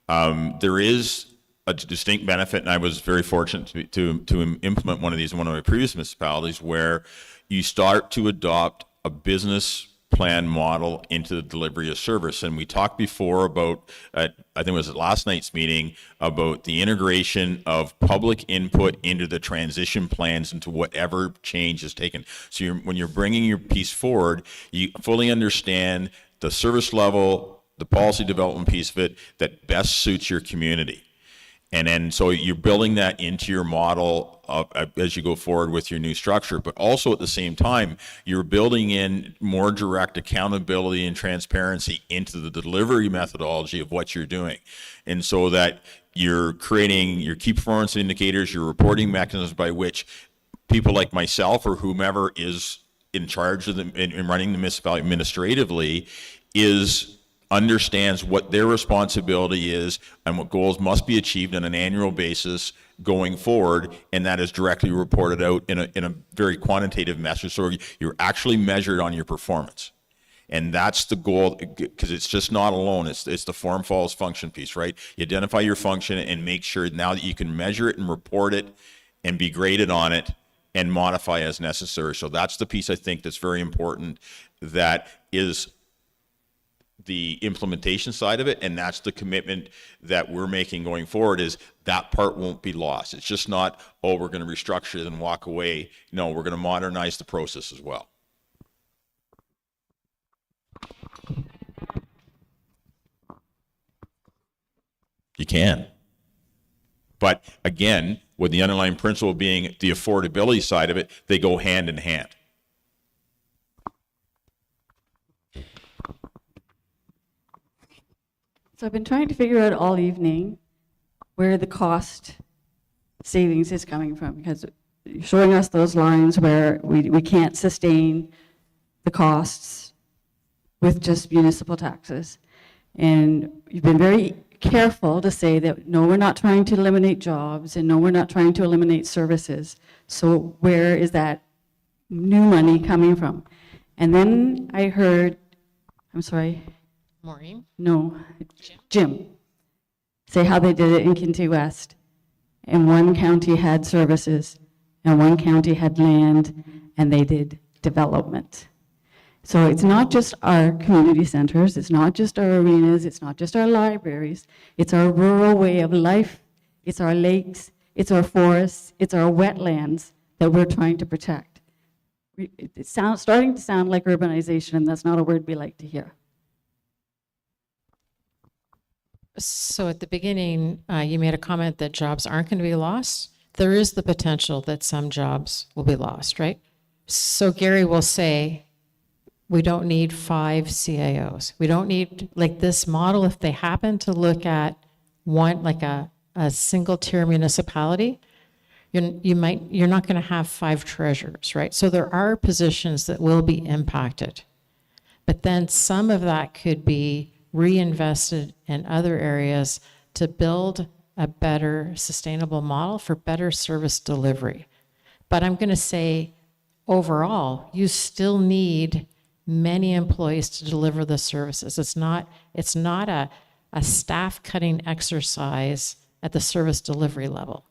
There is a distinct benefit, and I was very fortunate to implement one of these in one of my previous municipalities, where you start to adopt a business plan model into the delivery of service. And we talked before about, I think it was at last night's meeting, about the integration of public input into the transition plans into whatever change is taken. So when you're bringing your piece forward, you fully understand the service level, the policy development piece of it that best suits your community. And then, so you're building that into your model as you go forward with your new structure, but also at the same time, you're building in more direct accountability and transparency into the delivery methodology of what you're doing. And so that you're creating your key performance indicators, your reporting mechanisms by which people like myself or whomever is in charge of in running the municipality administratively understands what their responsibility is and what goals must be achieved on an annual basis going forward, and that is directly reported out in a very quantitative measure, so you're actually measured on your performance. And that's the goal, because it's just not alone. It's the form follows function piece, right? You identify your function and make sure now that you can measure it and report it and be graded on it and modify as necessary. So that's the piece I think that's very important, that is the implementation side of it, and that's the commitment that we're making going forward, is that part won't be lost. It's just not, oh, we're going to restructure it and walk away. No, we're going to modernize the process as well. You can. But again, with the underlying principle being the affordability side of it, they go hand in hand. So I've been trying to figure out all evening where the cost savings is coming from, because you're showing us those lines where we can't sustain the costs with just municipal taxes. And you've been very careful to say that, no, we're not trying to eliminate jobs, and no, we're not trying to eliminate services. So where is that new money coming from? And then I heard, I'm sorry, Maureen? no, Jim, say how they did it in Kinty West. And one county had services, and one county had land, and they did development. So it's not just our community centers, it's not just our arenas, it's not just our libraries, it's our rural way of life, it's our lakes, it's our forests, it's our wetlands that we're trying to protect. It's starting to sound like urbanization, and that's not a word we like to hear. So at the beginning, you made a comment that jobs aren't going to be lost. There is the potential that some jobs will be lost, right? So Gary will say, we don't need 5 CIOs. We don't need, like this model, if they happen to look at one, like a single tier municipality, you're not going to have 5 treasurers, right? So there are positions that will be impacted. But then some of that could be reinvested in other areas to build a better sustainable model for better service delivery. But I'm going to say overall, you still need many employees to deliver the services. It's not a staff cutting exercise at the service delivery level.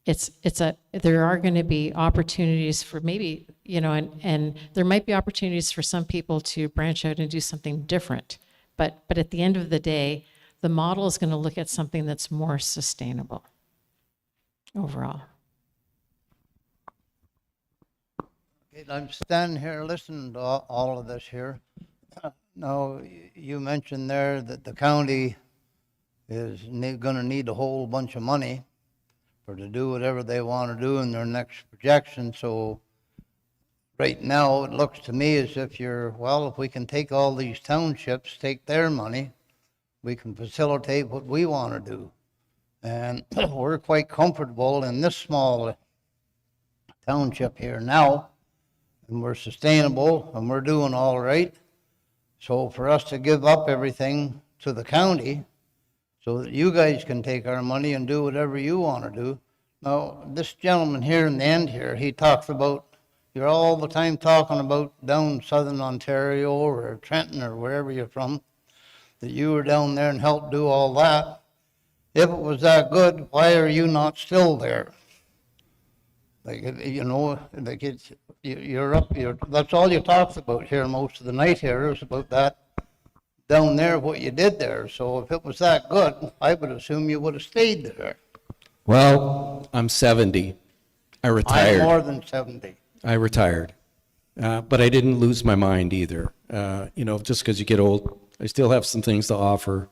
There are going to be opportunities for maybe, and there might be opportunities for some people to branch out and do something different. But at the end of the day, the model is going to look at something that's more sustainable overall. Okay, I'm standing here listening to all of this here. Now, you mentioned there that the county is going to need a whole bunch of money to do whatever they want to do in their next projection. So right now, it looks to me as if if we can take all these townships, take their money, we can facilitate what we want to do. And we're quite comfortable in this small township here now, and we're sustainable, and we're doing all right. So for us to give up everything to the county so that you guys can take our money and do whatever you want to do. Now, this gentleman here in the end here, he talks about, you're all the time talking about down southern Ontario or Trenton or wherever you're from, that you were down there and helped do all that. If it was that good, why are you not still there? Like, you know, like you're up, that's all you talk about here most of the night here is about that down there, what you did there. So if it was that good, I would assume you would have stayed there. Well, I'm 70. I retired. I'm more than 70. I retired. But I didn't lose my mind either. You know, just because you get old, I still have some things to offer.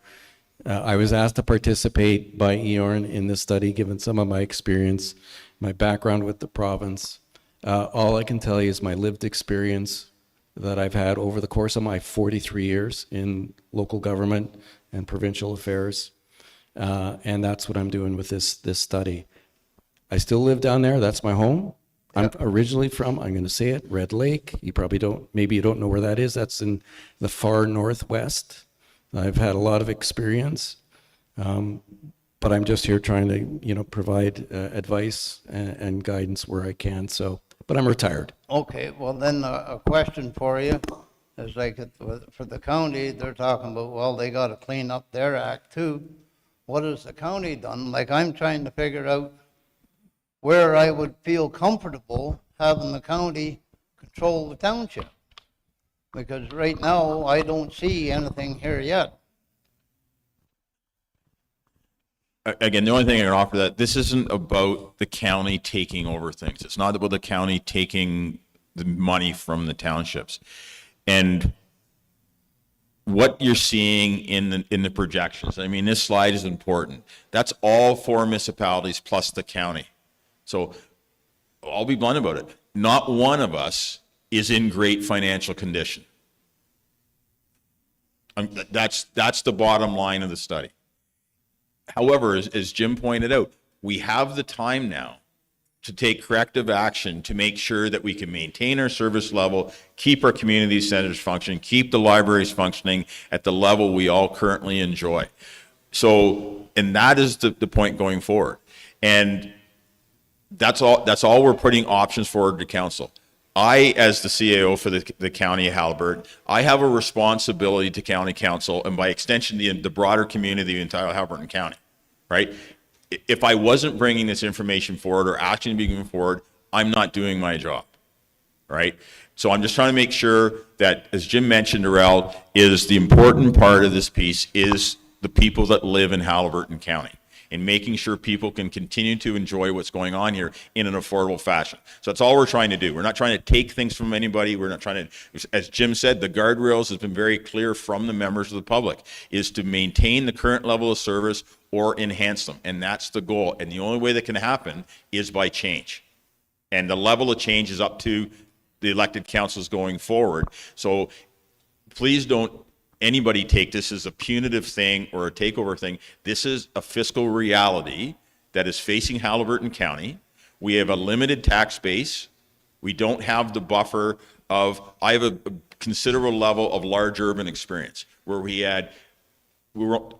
I was asked to participate by Eorn in this study, given some of my experience, my background with the province. All I can tell you is my lived experience that I've had over the course of my 43 years in local government and provincial affairs. And that's what I'm doing with this study. I still live down there. That's my home. I'm originally from, I'm going to say it, Red Lake. You probably don't, maybe you don't know where that is. That's in the far northwest. I've had a lot of experience, but I'm just here trying to, you know, provide advice and guidance where I can. So, but I'm retired. Okay, well then a question for you is like for the county, they're talking about, well, they got to clean up their act too. What has the county done? Like I'm trying to figure out where I would feel comfortable having the county control the township. Because right now, I don't see anything here yet. Again, the only thing I can offer that this isn't about the county taking over things. It's not about the county taking the money from the townships. And what you're seeing in the projections, I mean, this slide is important. That's all 4 municipalities plus the county. So I'll be blunt about it. Not one of us is in great financial condition. That's the bottom line of the study. However, as Jim pointed out, we have the time now to take corrective action to make sure that we can maintain our service level, keep our community centers functioning, keep the libraries functioning at the level we all currently enjoy. So, and that is the point going forward. And that's all we're putting options forward to council. I, as the CAO for the County of Haliburton, I have a responsibility to County Council and by extension the broader community of the entire Haliburton County, right? If I wasn't bringing this information forward or action being forward, I'm not doing my job, right? So I'm just trying to make sure that, as Jim mentioned, Darrell, is the important part of this piece is the people that live in Haliburton County, and making sure people can continue to enjoy what's going on here in an affordable fashion. So that's all we're trying to do. We're not trying to take things from anybody. We're not trying to, as Jim said, the guardrails has been very clear from the members of the public, is to maintain the current level of service or enhance them. And that's the goal. And the only way that can happen is by change. And the level of change is up to the elected councils going forward. So please don't anybody take this as a punitive thing or a takeover thing. This is a fiscal reality that is facing Haliburton County. We have a limited tax base. We don't have the buffer of, I have a considerable level of large urban experience where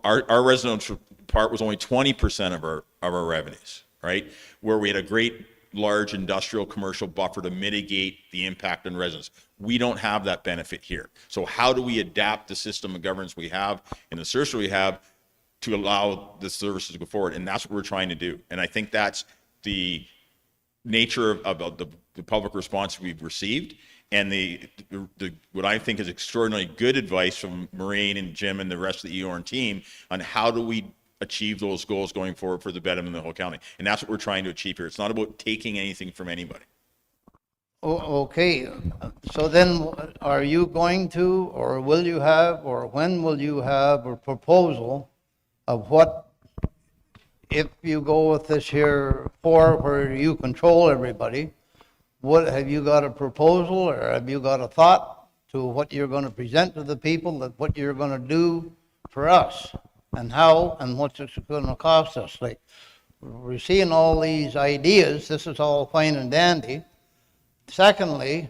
our residential part was only 20% of our revenues, right? Where we had a great large industrial commercial buffer to mitigate the impact on residents. We don't have that benefit here. So how do we adapt the system of governance we have and the service we have to allow the services to go forward? And that's what we're trying to do. And I think that's the nature of the public response we've received, and the what I think is extraordinarily good advice from Maureen and Jim and the rest of the EORN team on how do we achieve those goals going forward for the betterment of the whole county. And that's what we're trying to achieve here. It's not about taking anything from anybody. Okay, so then are you going to, or will you have, or when will you have a proposal of what, if you go with this here where you control everybody, what, have you got a proposal or have you got a thought to what you're going to present to the people, that what you're going to do for us and how and what's it going to cost us? Like, we're seeing all these ideas. This is all fine and dandy. Secondly,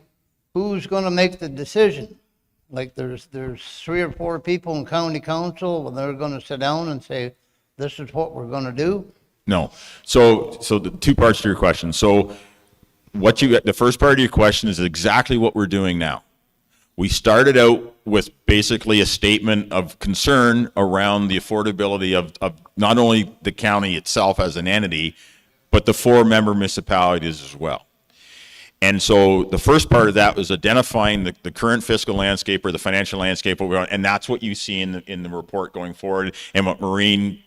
who's going to make the decision? Like there's 3 or 4 people in county council, and they're gonna sit down and say, this is what we're gonna do? No. So the two parts to your question. So the first part of your question is exactly what we're doing now. We started out with basically a statement of concern around the affordability of not only the county itself as an entity, but the 4 member municipalities as well. And so the first part of that was identifying the current fiscal landscape or the financial landscape, and that's what you see in the report going forward, and what Maureen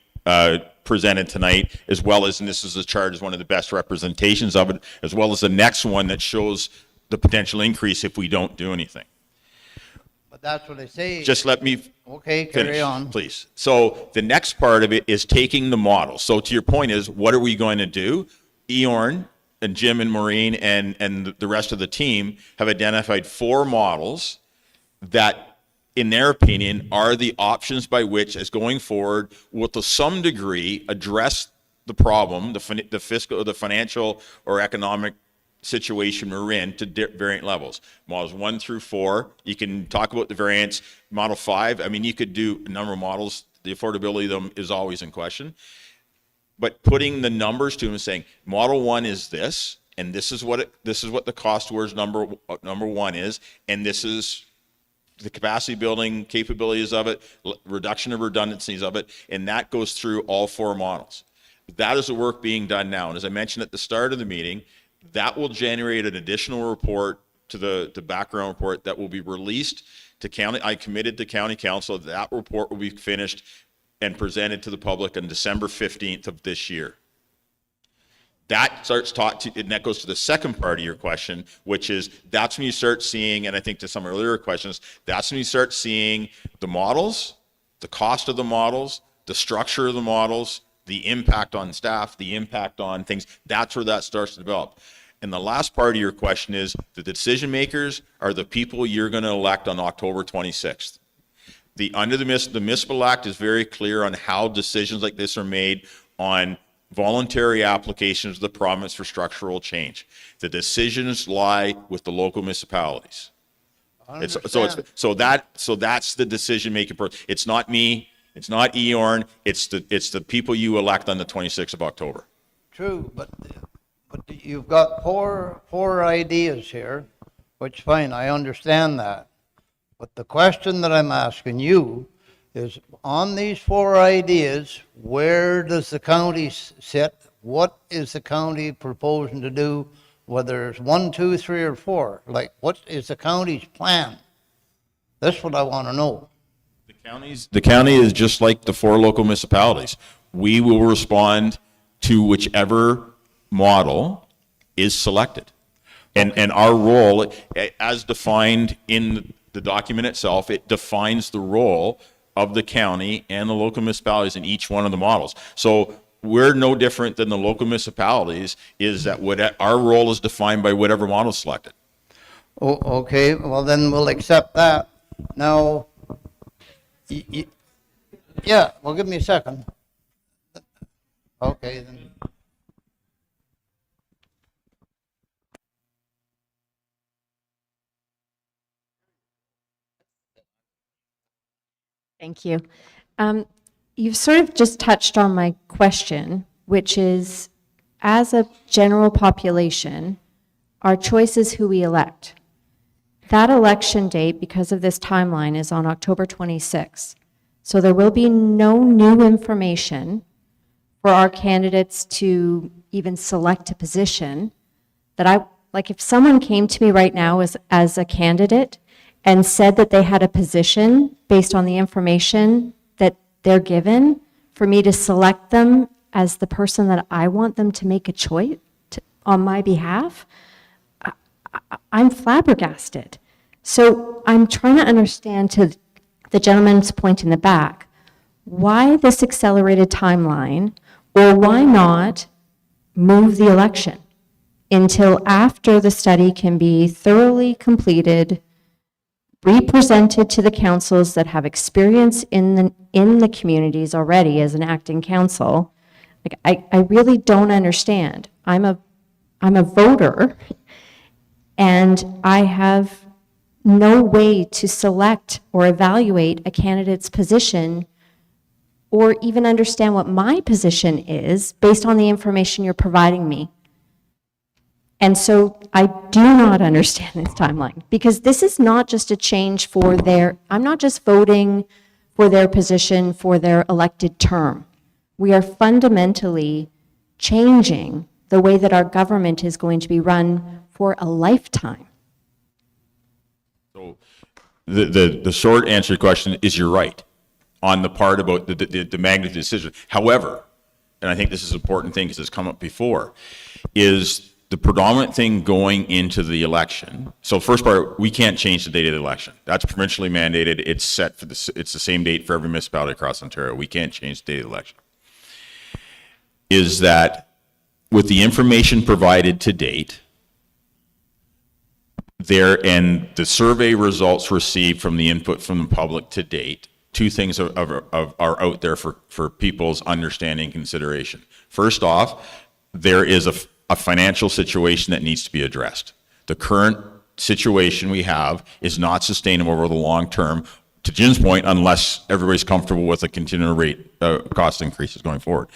presented tonight, as well as, and this is a chart, is one of the best representations of it, as well as the next one that shows the potential increase if we don't do anything. But that's what I say. Just let me Okay, carry finish, on. please. So the next part of it is taking the model. So to your point is, what are we going to do? Eorn and Jim and Maureen and the rest of the team have identified 4 models that, in their opinion, are the options by which, as going forward, will to some degree address the problem, the fiscal, the financial or economic situation we're in to variant levels. Models 1 through 4, you can talk about the variants. Model 5, I mean, you could do a number of models. The affordability of them is always in question. But putting the numbers to them and saying, Model 1 is this, and this is what the cost towards number 1 is, and this is the capacity building capabilities of it, reduction of redundancies of it, and that goes through all 4 models. That is the work being done now. And as I mentioned at the start of the meeting, that will generate an additional report to the background report that will be released to county. I committed to county council that report will be finished and presented to the public on December 15th of this year. That starts and that goes to the second part of your question, which is that's when you start seeing, and I think to some earlier questions, that's when you start seeing the models, the cost of the models, the structure of the models, the impact on staff, the impact on things. That's where that starts to develop. And the last part of your question is the decision makers are the people you're going to elect on October 26th. The municipal act is very clear on how decisions like this are made on voluntary applications of the province for structural change. The decisions lie with the local municipalities. So that's the decision making person. It's not me. It's not Eorn. It's the people you elect on the 26th of October. True, but you've got four ideas here, which fine, I understand that. But the question that I'm asking you is, on these 4 ideas, where does the county sit? What is the county proposing to do, whether it's 1, 2, 3, or 4? Like, what is the county's plan? That's what I want to know. The county is just like the 4 local municipalities. We will respond to whichever model is selected. And our role, as defined in the document itself, it defines the role of the county and the local municipalities in each one of the models. So we're no different than the local municipalities, is that our role is defined by whatever model is selected. Oh, okay, well then we'll accept that. Now, yeah, well, give me a second. Okay, then. Thank you. You've sort of just touched on my question, which is, as a general population, our choice is who we elect. That election date, because of this timeline, is on October 26th. So there will be no new information for our candidates to even select a position that like if someone came to me right now as a candidate and said that they had a position based on the information that they're given, for me to select them as the person that I want them to make a choice on my behalf, I'm flabbergasted. So I'm trying to understand, to the gentleman's point in the back, why this accelerated timeline, or why not move the election until after the study can be thoroughly completed, represented to the councils that have experience in the communities already as an acting council. Like, I really don't understand. I'm a voter, and I have no way to select or evaluate a candidate's position or even understand what my position is based on the information you're providing me. And so I do not understand this timeline, because this is not just a change for I'm not just voting for their position for their elected term. We are fundamentally changing the way that our government is going to be run for a lifetime. So the short answer to your question is you're right on the part about the magnitude of the decision. However, and I think this is an important thing because it's come up before, is the predominant thing going into the election. So first part, we can't change the date of the election. That's provincially mandated. It's set for it's the same date for every municipality across Ontario. We can't change the date of the election. Is that with the information provided to date, and the survey results received from the input from the public to date, two things are out there for people's understanding and consideration. First off, there is a financial situation that needs to be addressed. The current situation we have is not sustainable over the long term, to Jim's point, unless everybody's comfortable with a continual rate cost increases going forward.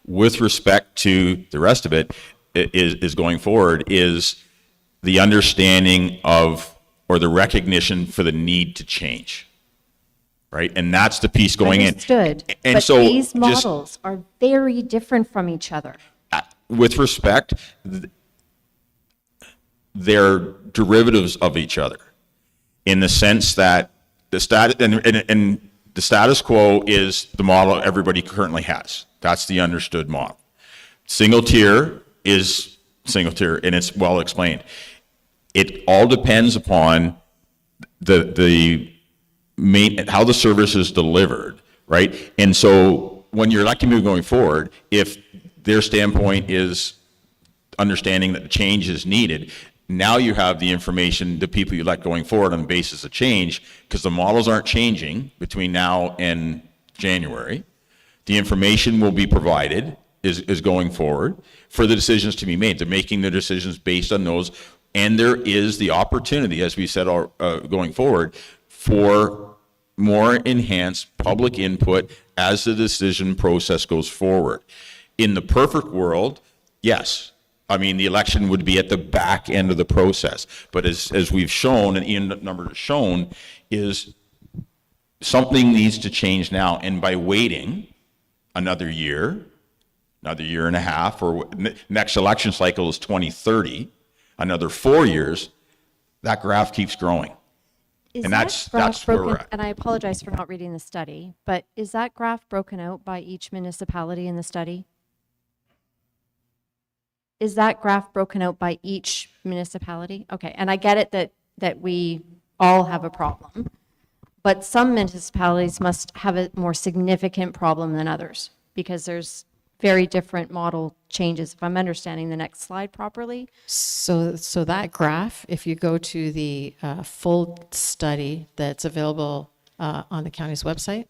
With respect to the rest of it, is going forward is the understanding of, or the recognition for the need to change, right? And that's the piece going Understood. in. And but so these just models are very different from each other. with respect, they're derivatives of each other in the sense that the status quo is the model everybody currently has. That's the understood model. Single tier is single tier, and it's well explained. It all depends upon the main, how the service is delivered, right? And so when you're electing people going forward, if their standpoint is understanding that the change is needed, now you have the information, the people you elect going forward on the basis of change, because the models aren't changing between now and January. The information will be provided, is going forward for the decisions to be made. They're making the decisions based on those, and there is the opportunity, as we said, going forward, for more enhanced public input as the decision process goes forward. In the perfect world, yes. I mean, the election would be at the back end of the process. But as we've shown, and Ian number has shown, is something needs to change now. And by waiting another year and a half, or next election cycle is 2030, another 4 years, that graph keeps growing. Is And that that's graph where broken, we're at. and I apologize for not reading the study, but is that graph broken out by each municipality in the study? Is that graph broken out by each municipality? Okay, and I get it that we all have a problem, but some municipalities must have a more significant problem than others because there's very different model changes, if I'm understanding the next slide properly. So that graph, if you go to the full study that's available on the county's website,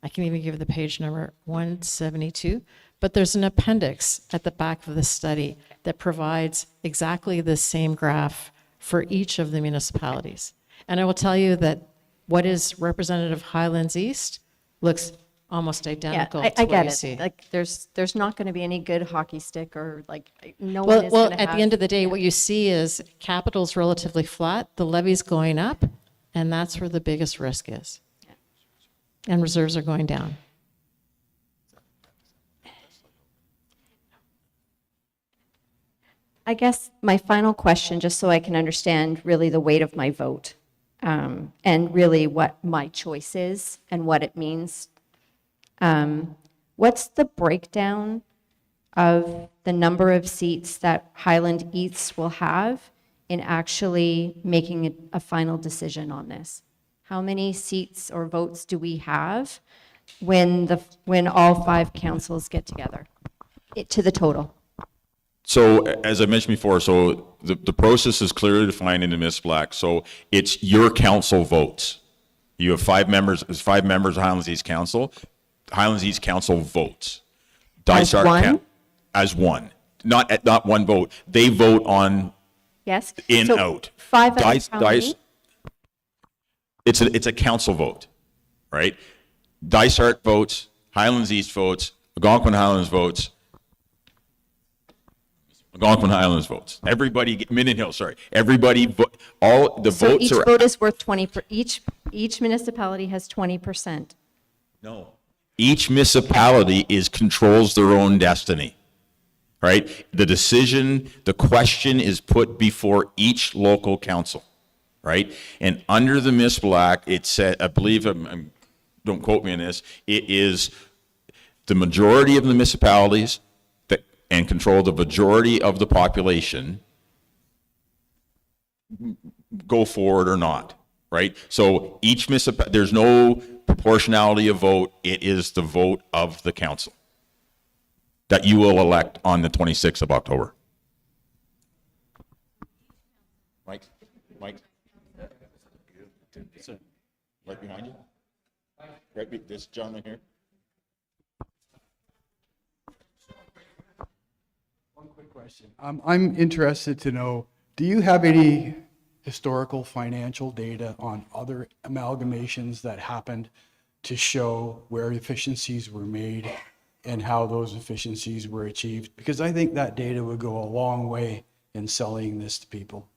I can even give the page number 172, but there's an appendix at the back of the study that provides exactly the same graph for each of the municipalities. And I will tell you that what is Representative Highlands East looks almost identical to I what get you it. see. Like there's not going to be any good hockey stick or like no one is Well, going to have. at the end of the day, what you see is capital's relatively flat, the levy's going up, and that's where the biggest risk is. And reserves are going down. I guess my final question, just so I can understand really the weight of my vote, and really what my choice is and what it means. What's the breakdown of the number of seats that Highland East will have in actually making a final decision on this? How many seats or votes do we have when all 5 councils get together to the total? So as I mentioned before, so the process is clearly defined in the municipal act. So it's your council votes. You have 5 members. There's 5 members of Highlands East Council. Highlands East Council votes. As one? As one. Not one vote. They vote on Yes? in, So out. 5 out of Dice, how many? dice. It's a council vote, right? Dysart votes, Highlands East votes, Algonquin Highlands votes, Algonquin Highlands votes. Everybody, Minden Hill, sorry. Everybody, all the So votes each are. vote is worth 20, each municipality has 20%. No. Each municipality controls their own destiny, right? The question is put before each local council, right? And under the Municipal Act, it said, I believe, don't quote me on this, it is the majority of the municipalities that and control the majority of the population go forward or not, right? So each municipality, there's no proportionality of vote. It is the vote of the council that you will elect on the 26th of October. Mike? Right behind you? This gentleman here? One quick question. I'm interested to know, do you have any historical financial data on other amalgamations that happened to show where efficiencies were made and how those efficiencies were achieved? Because I think that data would go a long way in selling this to people.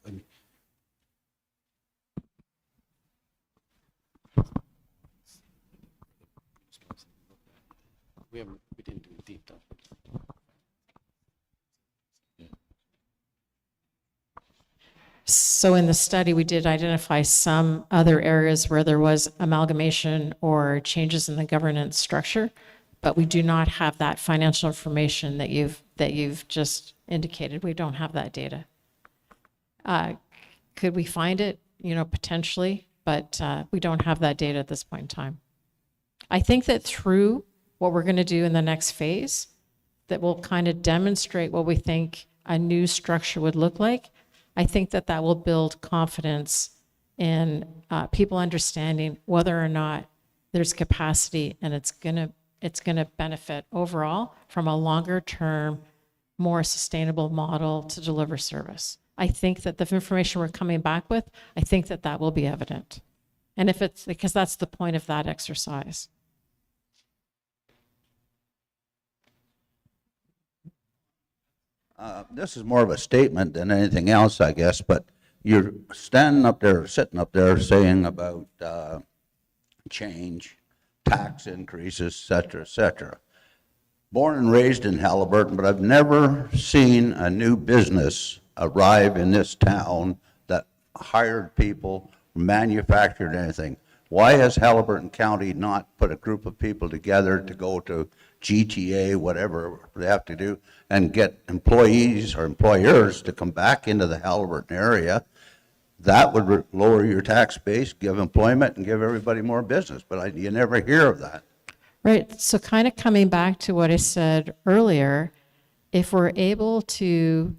We didn't do a deep dive. So in the study, we did identify some other areas where there was amalgamation or changes in the governance structure, but we do not have that financial information that you've just indicated. We don't have that data. Could we find it? Potentially, but we don't have that data at this point in time. I think that through what we're going to do in the next phase, that will kind of demonstrate what we think a new structure would look like. I think that will build confidence in people understanding whether or not there's capacity, and it's gonna benefit overall from a longer term, more sustainable model to deliver service. I think that the information we're coming back with, I think that will be evident. And if it's because that's the point of that exercise. This is more of a statement than anything else, I guess, but you're sitting up there saying about change, tax increases, et cetera. Born and raised in Haliburton, but I've never seen a new business arrive in this town that hired people, manufactured anything. Why has Haliburton County not put a group of people together to go to GTA, whatever they have to do, and get employees or employers to come back into the Haliburton area? That would lower your tax base, give employment, and give everybody more business, but you never hear of that. Right. So kind of coming back to what I said earlier, if we're able to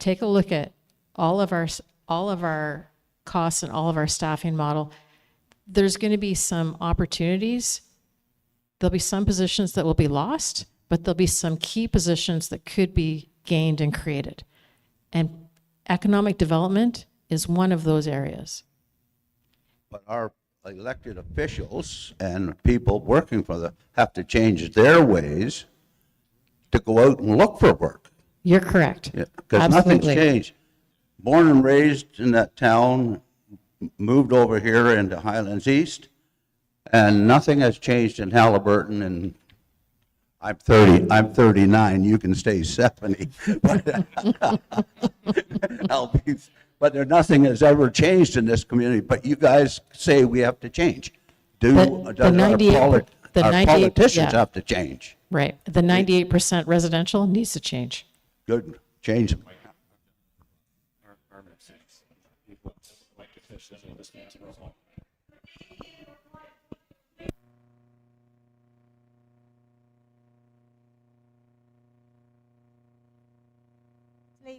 take a look at all of our costs and all of our staffing model, there's going to be some opportunities. There'll be some positions that will be lost, but there'll be some key positions that could be gained and created. And economic development is one of those areas. But our elected officials and people working for them have to change their ways to go out and look for work. You're correct. Because nothing's changed. Born and raised in that town, moved over here into Highlands East, and nothing has changed in Haliburton. And I'm 39. You can stay 70. But nothing has ever changed in this community. But you guys say we have to change. Our politicians have to change? Right. The 98% residential needs to change. Good. Change them.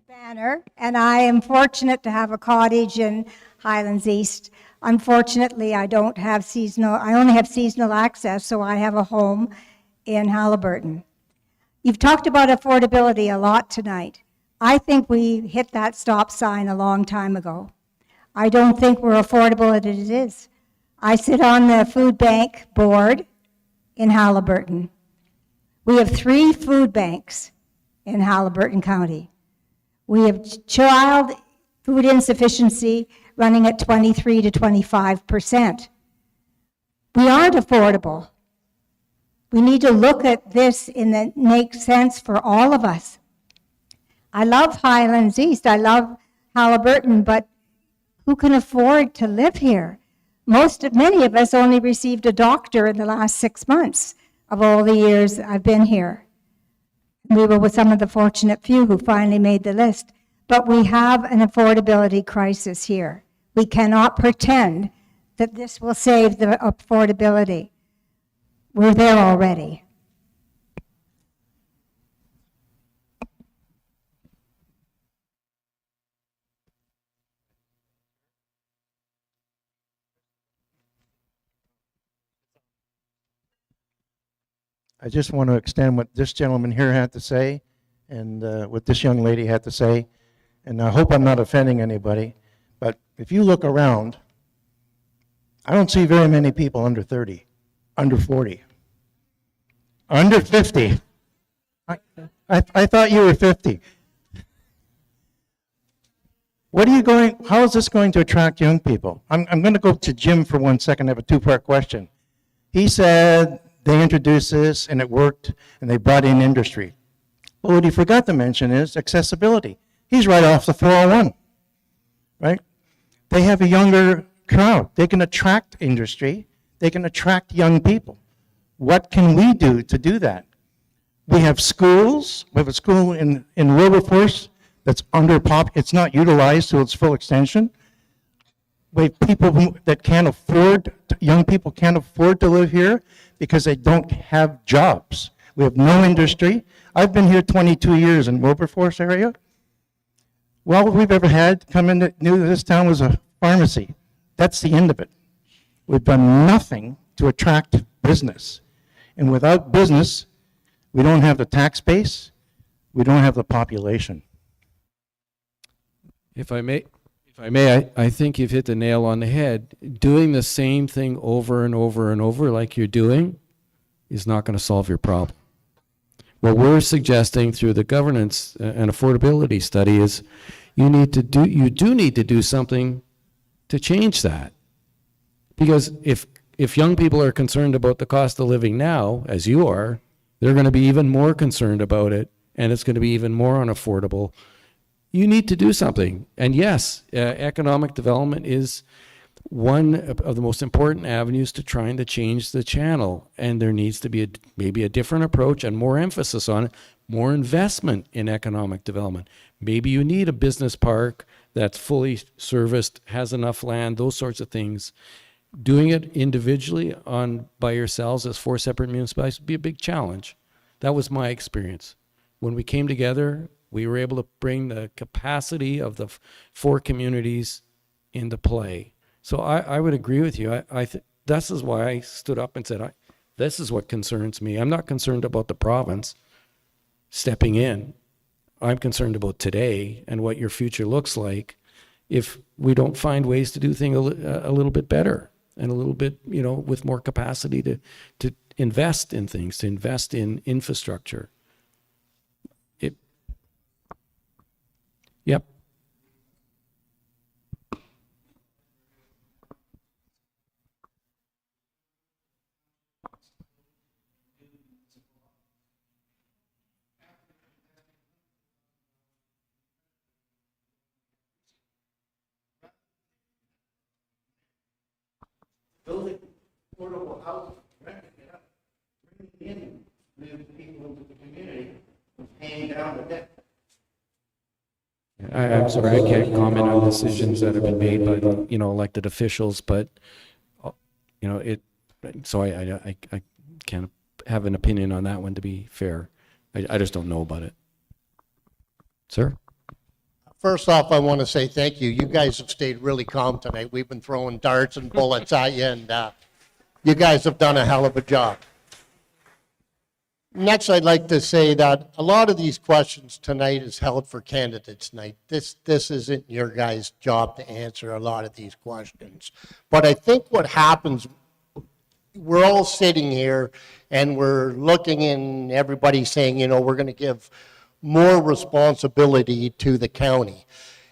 Banner, and I am fortunate to have a cottage in Highlands East. Unfortunately, I only have seasonal access, so I have a home in Haliburton. You've talked about affordability a lot tonight. I think we hit that stop sign a long time ago. I don't think we're affordable as it is. I sit on the food bank board in Halliburton. We have 3 food banks in Halliburton County. We have child food insufficiency running at 23 to 25%. We aren't affordable. We need to look at this in that makes sense for all of us. I love Highlands East, I love Halliburton, but who can afford to live here? Many of us only received a doctor in the last 6 months of all the years I've been here. We were with some of the fortunate few who finally made the list. But we have an affordability crisis here. We cannot pretend that this will save the affordability. We're there already. I just want to extend what this gentleman here had to say and what this young lady had to say. And I hope I'm not offending anybody, but if you look around, I don't see very many people under 30, under 40, under 50. I thought you were 50. How is this going to attract young people? I'm going to go to Jim for 1 second. I have a 2-part question. He said they introduced this and it worked and they brought in industry. But what he forgot to mention is accessibility. He's right off the 401, right? They have a younger crowd. They can attract industry. They can attract young people. What can we do to do that? We have schools. We have a school in Wilberforce that's it's not utilized to its full extension. We have people that can't afford, young people can't afford to live here because they don't have jobs. We have no industry. I've been here 22 years in Wilberforce area. Well, all we've ever had come into this town was a pharmacy. That's the end of it. We've done nothing to attract business. And without business, we don't have the tax base, we don't have the population. If I may, I think you've hit the nail on the head. Doing the same thing over and over and over like you're doing is not going to solve your problem. What we're suggesting through the governance and affordability study is you do need to do something to change that. Because if young people are concerned about the cost of living now, as you are, they're going to be even more concerned about it, and it's going to be even more unaffordable. You need to do something. And yes, economic development is one of the most important avenues to trying to change the channel. And there needs to be maybe a different approach and more emphasis on it, more investment in economic development. Maybe you need a business park that's fully serviced, has enough land, those sorts of things. Doing it individually by yourselves as 4 separate municipalities would be a big challenge. That was my experience. When we came together, we were able to bring the capacity of the 4 communities into play. So I would agree with you. This is why I stood up and said, this is what concerns me. I'm not concerned about the province stepping in. I'm concerned about today and what your future looks like if we don't find ways to do things a little bit better and a little bit, with more capacity to invest in things, to invest in infrastructure. Yep. Building affordable housing, renting it up, bringing in new people into the community, and paying down the debt. I'm sorry, I can't comment on decisions that have been made by the, elected officials, but, so I can't have an opinion on that one, to be fair. I just don't know about it. Sir? First off, I want to say thank you. You guys have stayed really calm tonight. We've been throwing darts and bullets at you, and you guys have done a hell of a job. Next, I'd like to say that a lot of these questions tonight is held for candidates night. This isn't your guys' job to answer a lot of these questions. But I think what happens, we're all sitting here and we're looking and everybody's saying, you know, we're going to give more responsibility to the county.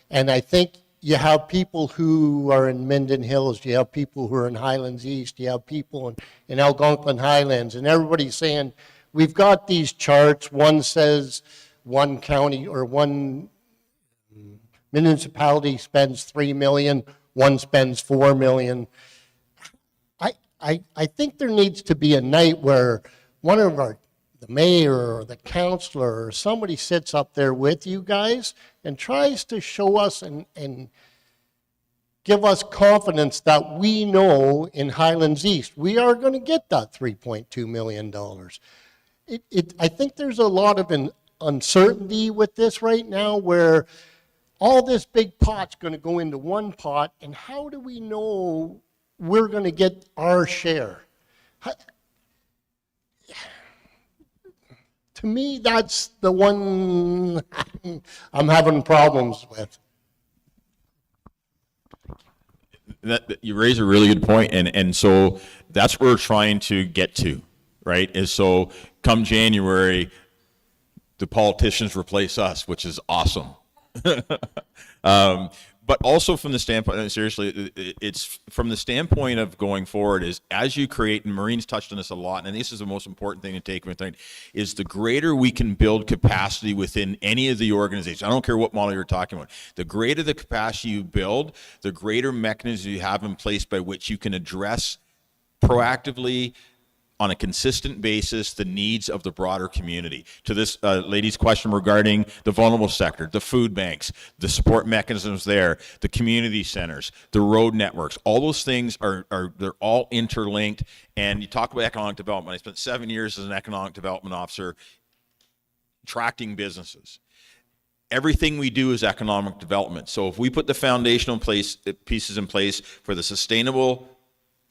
And I think you have people who are in Minden Hills, you have people who are in Highlands East, you have people in Algonquin Highlands, and everybody's saying, we've got these charts. One says one county or one municipality spends 3 million, one spends 4 million. I think there needs to be a night where one of the mayor or the councilor or somebody sits up there with you guys and tries to show us and give us confidence that we know in Highlands East we are going to get that $3.2 million. I think there's a lot of uncertainty with this right now where all this big pot's going to go into one pot, and how do we know we're going to get our share? To me, that's the one I'm having problems with. That you raise a really good point, and so that's where we're trying to get to, right? Is so come January, the politicians replace us, which is awesome. But also from the standpoint, and seriously, it's from the standpoint of going forward is as you create, and Maureen's touched on this a lot, and this is the most important thing to take with it, is the greater we can build capacity within any of the organizations. I don't care what model you're talking about. The greater the capacity you build, the greater mechanisms you have in place by which you can address proactively on a consistent basis the needs of the broader community. To this lady's question regarding the vulnerable sector, the food banks, the support mechanisms there, the community centers, the road networks, all those things they're all interlinked. And you talk about economic development. I spent 7 years as an economic development officer tracking businesses. Everything we do is economic development. So if we put the foundational pieces in place for the sustainable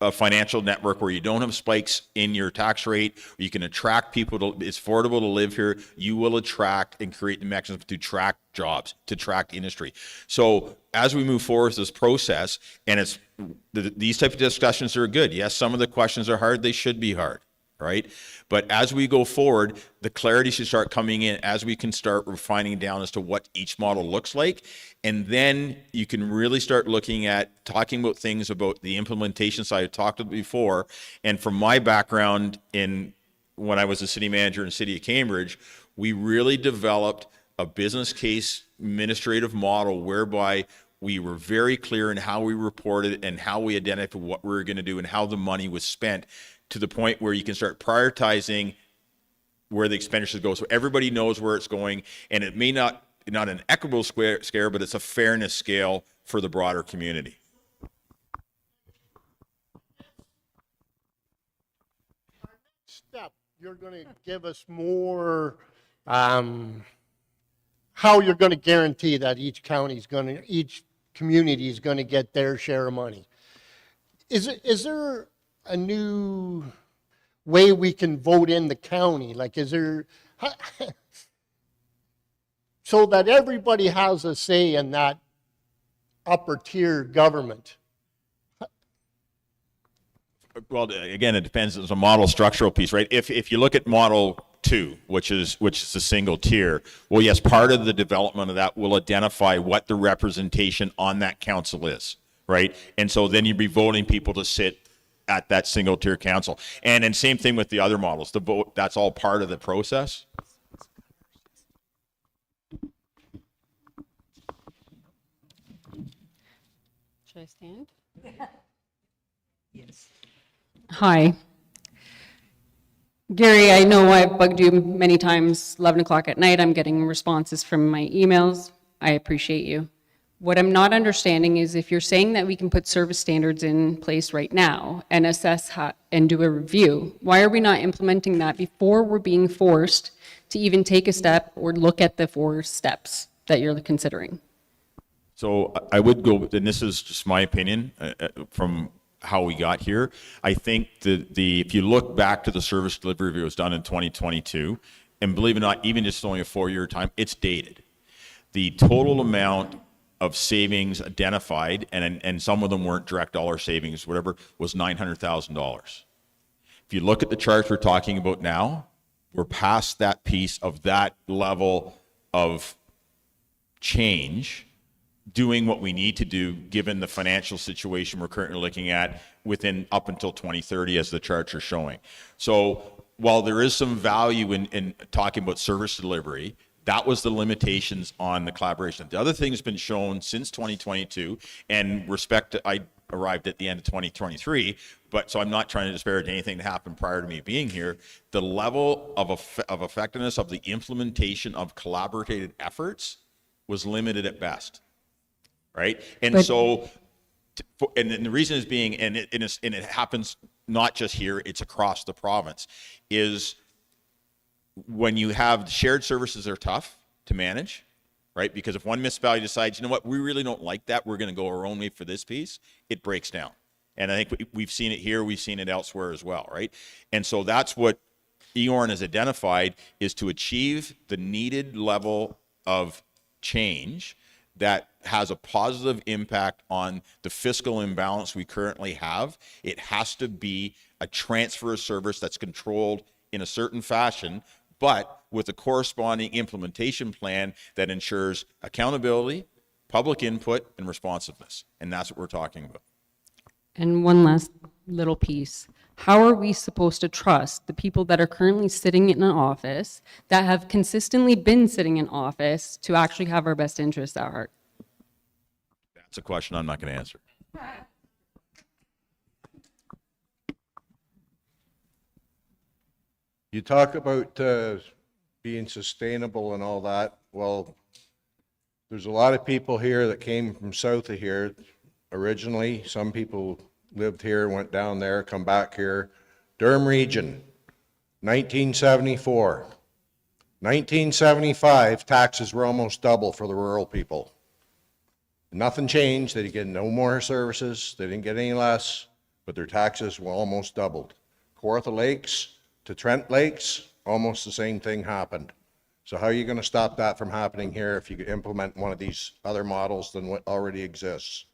a financial network where you don't have spikes in your tax rate, where you can attract people it's affordable to live here, you will attract and create the mechanisms to attract jobs, to attract industry. So as we move forward with this process, and it's these types of discussions are good. Yes, some of the questions are hard, they should be hard, right? But as we go forward, the clarity should start coming in as we can start refining down as to what each model looks like. And then you can really start looking at talking about things about the implementation side I talked about before. And from my background when I was a city manager in the city of Cambridge, we really developed a business case administrative model whereby we were very clear in how we reported and how we identified what we were going to do and how the money was spent, to the point where you can start prioritizing where the expenditures go. So everybody knows where it's going, and it may not an equitable scale, but it's a fairness scale for the broader community. Step, you're going to give us more, how you're going to guarantee that each community is going to get their share of money. Is there a new way we can vote in the county? Like, is there, so that everybody has a say in that upper tier government? Well, again, it depends. It's a model structural piece, right? If you look at model 2, which is a single tier, well, yes, part of the development of that will identify what the representation on that council is, right? And so then you'd be voting people to sit at that single tier council. And then same thing with the other models. The vote, that's all part of the process. Should I stand? Yes. Hi. Gary, I know I've bugged you many times, 11 o'clock at night. I'm getting responses from my emails. I appreciate you. What I'm not understanding is if you're saying that we can put service standards in place right now and assess and do a review, why are we not implementing that before we're being forced to even take a step or look at the 4 steps that you're considering? So I would go, and this is just my opinion, from how we got here. I think if you look back to the service delivery review that was done in 2022, and believe it or not, even just only a 4-year time, it's dated. The total amount of savings identified, and some of them weren't direct dollar savings, whatever, was $900,000. If you look at the charts we're talking about now, we're past that piece of that level of change, doing what we need to do given the financial situation we're currently looking at within up until 2030 as the charts are showing. So while there is some value in talking about service delivery, that was the limitations on the collaboration. The other thing has been shown since 2022, and I arrived at the end of 2023, but so I'm not trying to disparage anything that happened prior to me being here. The level of effectiveness of the implementation of collaborative efforts was limited at best, right? And the reason is being, and it happens not just here, it's across the province, is when you have shared services are tough to manage, right? Because if one municipality decides, you know what, we really don't like that, we're going to go our own way for this piece, it breaks down. And I think we've seen it here, we've seen it elsewhere as well, right? And so that's what EORN has identified, is to achieve the needed level of change that has a positive impact on the fiscal imbalance we currently have. It has to be a transfer of service that's controlled in a certain fashion, but with a corresponding implementation plan that ensures accountability, public input, and responsiveness. And that's what we're talking about. And one last little piece. How are we supposed to trust the people that are currently sitting in an office, that have consistently been sitting in office, to actually have our best interests at heart? That's a question I'm not going to answer. You talk about being sustainable and all that. Well, there's a lot of people here that came from south of here originally. Some people lived here, went down there, come back here. Durham region, 1974. 1975, taxes were almost double for the rural people. Nothing changed. They didn't get no more services. They didn't get any less, but their taxes were almost doubled. Kawartha Lakes to Trent Lakes, almost the same thing happened. So how are you going to stop that from happening here if you implement one of these other models than what already exists?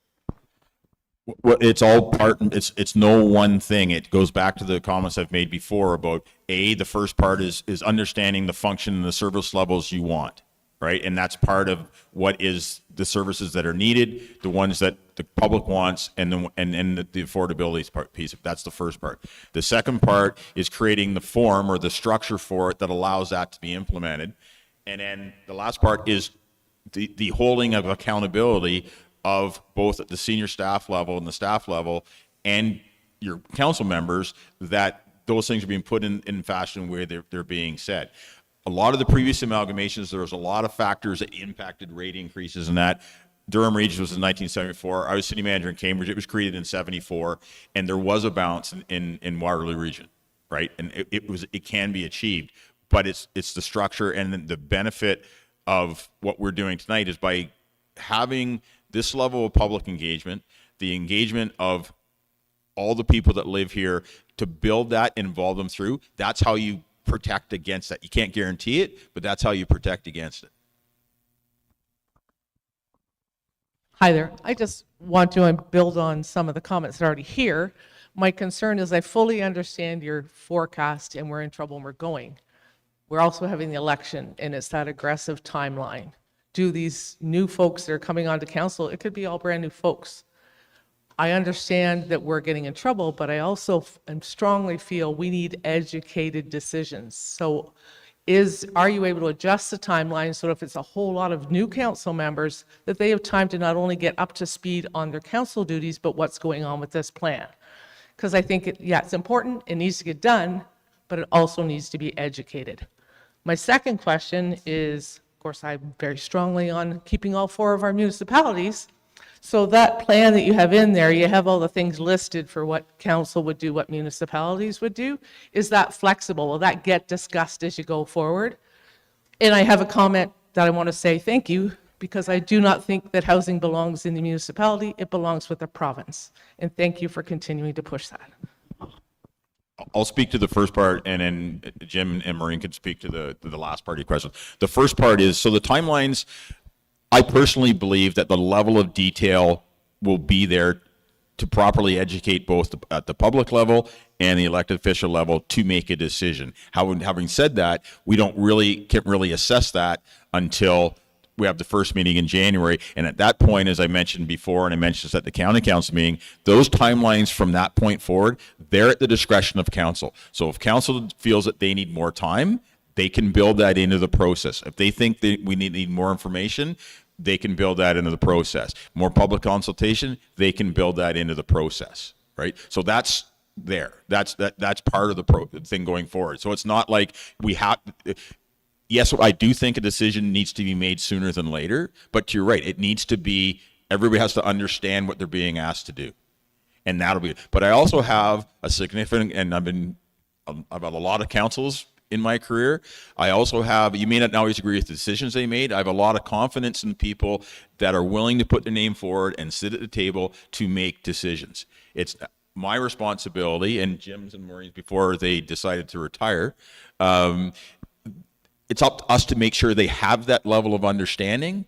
Well, it's all part, it's no one thing. It goes back to the comments I've made before about the first part is understanding the function and the service levels you want, right? And that's part of what is the services that are needed, the ones that the public wants, and the affordability piece. That's the first part. The second part is creating the form or the structure for it that allows that to be implemented. And then the last part is the holding of accountability of both at the senior staff level and the staff level and your council members, that those things are being put in fashion where they're being said. A lot of the previous amalgamations, there was a lot of factors that impacted rate increases, and that Durham Region was in 1974. I was city manager in Cambridge. It was created in 74, and there was a bounce in Waterloo Region, right? And it can be achieved, but it's the structure and the benefit of what we're doing tonight is by having this level of public engagement, the engagement of all the people that live here, to build that and involve them through. That's how you protect against that. You can't guarantee it, but that's how you protect against it. Hi there. I just want to build on some of the comments that are already here. My concern is I fully understand your forecast and we're in trouble and we're going. We're also having the election and it's that aggressive timeline. Do these new folks that are coming onto council, it could be all brand new folks. I understand that we're getting in trouble, but I also strongly feel we need educated decisions. So are you able to adjust the timeline so if it's a whole lot of new council members, that they have time to not only get up to speed on their council duties, but what's going on with this plan? Because I think, it's important, it needs to get done, but it also needs to be educated. My second question is, of course, I'm very strongly on keeping all 4 of our municipalities. So that plan that you have in there, you have all the things listed for what council would do, what municipalities would do. Is that flexible? Will that get discussed as you go forward? And I have a comment that I want to say thank you, because I do not think that housing belongs in the municipality, it belongs with the province. And thank you for continuing to push that. I'll speak to the first part, and then Jim and Maureen can speak to the last part of your question. The first part is, so the timelines, I personally believe that the level of detail will be there to properly educate both at the public level and the elected official level to make a decision. Having said that, we can't really assess that until we have the first meeting in January. And at that point, as I mentioned before, and I mentioned this at the county council meeting, those timelines from that point forward, they're at the discretion of council. So if council feels that they need more time, they can build that into the process. If they think that we need more information, they can build that into the process. More public consultation, they can build that into the process, right? So that's there. That's part of the thing going forward. So it's not like we have. Yes, I do think a decision needs to be made sooner than later, but you're right. It needs to be, everybody has to understand what they're being asked to do. And that'll be, but I also have a significant, and I've had a lot of councils in my career. I also have, you may not always agree with the decisions they made. I have a lot of confidence in people that are willing to put their name forward and sit at the table to make decisions. It's my responsibility, and Jim's and Maureen's before they decided to retire, it's up to us to make sure they have that level of understanding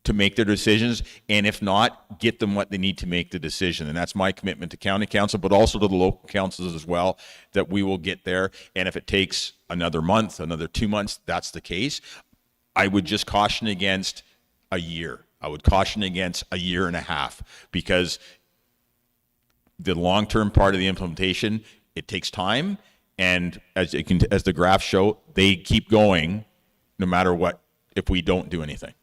to make their decisions, and if not, get them what they need to make the decision. And that's my commitment to county council, but also to the local councils as well, that we will get there. And if it takes another month, another 2 months, that's the case. I would just caution against a year. I would caution against a year and a half, because the long-term part of the implementation, it takes time. And as the graphs show, they keep going no matter what, if we don't do anything.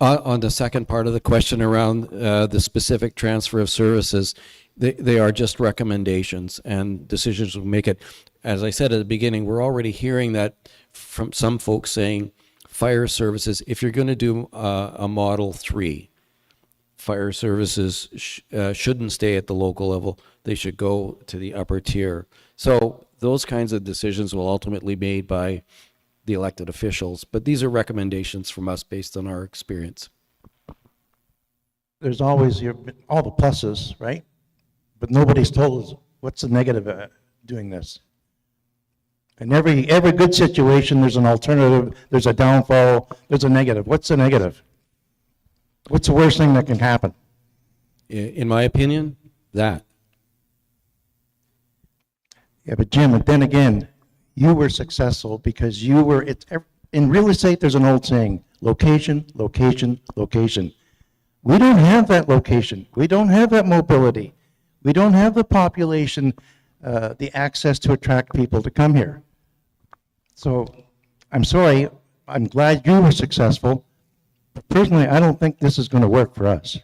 On the second part of the question around the specific transfer of services, they are just recommendations, and decisions will make it. As I said at the beginning, we're already hearing that from some folks saying fire services, if you're going to do a Model 3, fire services shouldn't stay at the local level. They should go to the upper tier. So those kinds of decisions will ultimately be made by the elected officials, but these are recommendations from us based on our experience. There's always all the pluses, right? But nobody's told us what's the negative of doing this. In every good situation, there's an alternative, there's a downfall, there's a negative. What's the negative? What's the worst thing that can happen? In my opinion, that. Yeah, but Jim, and then again, you were successful because you were, in real estate, there's an old saying, location, location, location. We don't have that location. We don't have that mobility. We don't have the population, the access to attract people to come here. So I'm sorry, I'm glad you were successful. But personally, I don't think this is going to work for us.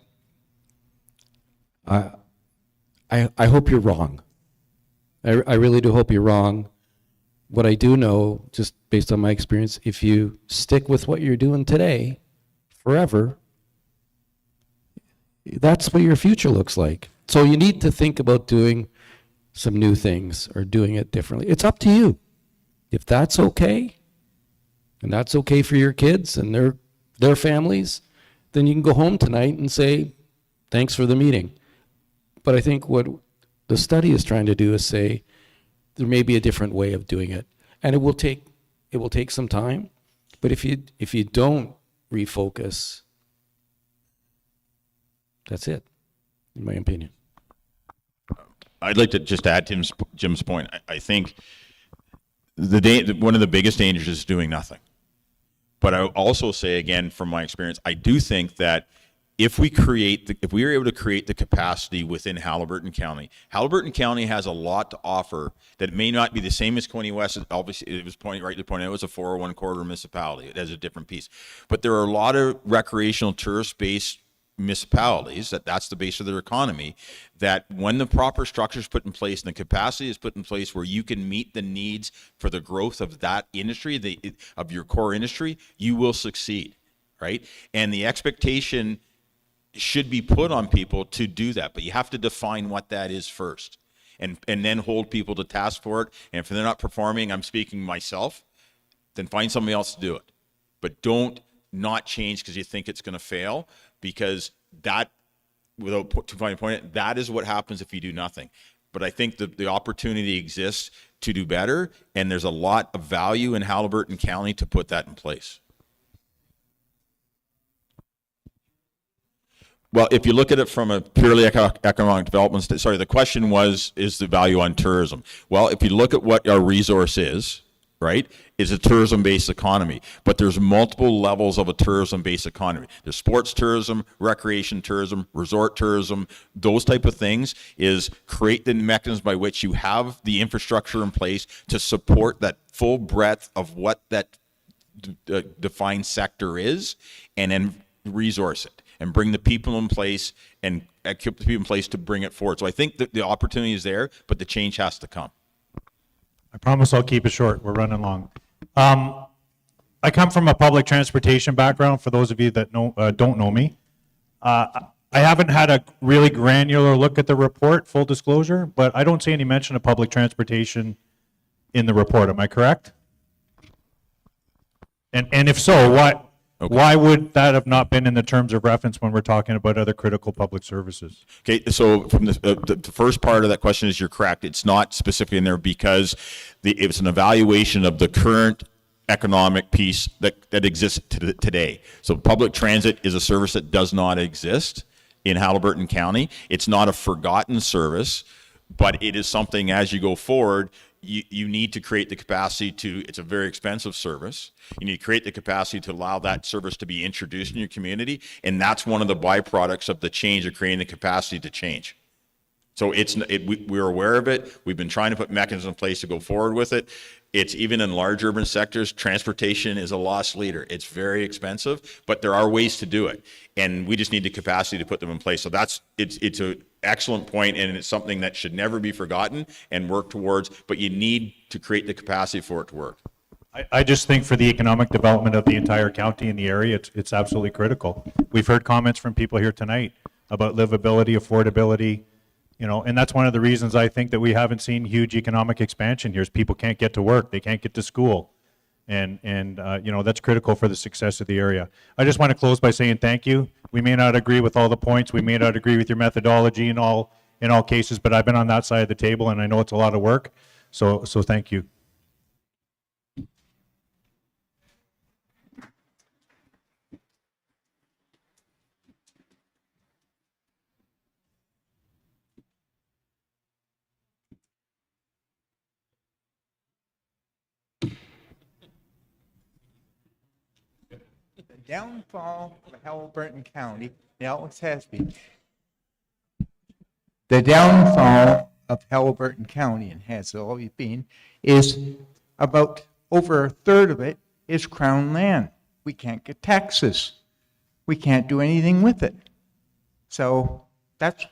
I hope you're wrong. I really do hope you're wrong. What I do know, just based on my experience, if you stick with what you're doing today forever, that's what your future looks like. So you need to think about doing some new things or doing it differently. It's up to you. If that's okay, and that's okay for your kids and their families, then you can go home tonight and say, thanks for the meeting. But I think what the study is trying to do is say there may be a different way of doing it, and it will take some time. But if you don't refocus, that's it, in my opinion. I'd like to just add to Jim's point. I think one of the biggest dangers is doing nothing. But I also say, again, from my experience, I do think that if we are able to create the capacity within Haliburton County has a lot to offer that may not be the same as Coney West. Obviously, it was rightly pointed out, it was a 401 corridor municipality. It has a different piece. But there are a lot of recreational tourist-based municipalities that's the base of their economy, that when the proper structure is put in place and the capacity is put in place where you can meet the needs for the growth of that industry, of your core industry, you will succeed, right? And the expectation should be put on people to do that, but you have to define what that is first, and then hold people to task for it. And if they're not performing, I'm speaking myself, then find somebody else to do it. but don't not change because you think it's going to fail, because that, without too fine a point, that is what happens if you do nothing. But I think the opportunity exists to do better, and there's a lot of value in Haliburton County to put that in place. Well, if you look at it from a purely economic development, the question was, is the value on tourism? Well, if you look at what our resource is, right, is a tourism-based economy. But there's multiple levels of a tourism-based economy. There's sports tourism, recreation tourism, resort tourism, those type of things. Is create the mechanisms by which you have the infrastructure in place to support that full breadth of what that defined sector is, and then resource it and bring the people in place and equip the people in place to bring it forward. So I think that the opportunity is there, but the change has to come. I promise I'll keep it short. We're running long. I come from a public transportation background, for those of you that don't know me. I haven't had a really granular look at the report, full disclosure, but I don't see any mention of public transportation in the report. Am I correct? And if so, why would that have not been in the terms of reference when we're talking about other critical public services? Okay, so from the first part of that question is, you're correct. It's not specifically in there because it's an evaluation of the current economic piece that exists today. So public transit is a service that does not exist in Haliburton County. It's not a forgotten service, but it is something as you go forward, you need to create the capacity to, it's a very expensive service. You need to create the capacity to allow that service to be introduced in your community. And that's one of the byproducts of the change, of creating the capacity to change. So we're aware of it. We've been trying to put mechanisms in place to go forward with it. It's even in large urban sectors, transportation is a loss leader. It's very expensive, but there are ways to do it. And we just need the capacity to put them in place. So it's an excellent point, and it's something that should never be forgotten and work towards, but you need to create the capacity for it to work. I just think for the economic development of the entire county and the area, it's absolutely critical. We've heard comments from people here tonight about livability, affordability, and that's one of the reasons I think that we haven't seen huge economic expansion here, is people can't get to work, they can't get to school. And that's critical for the success of the area. I just want to close by saying thank you. We may not agree with all the points, we may not agree with your methodology in all cases, but I've been on that side of the table and I know it's a lot of work. So thank you. Downfall of Haliburton County, it always has been. The downfall of Haliburton County, and has always been, is about over a third of it is Crown land. We can't get taxes. We can't do anything with it. So that's,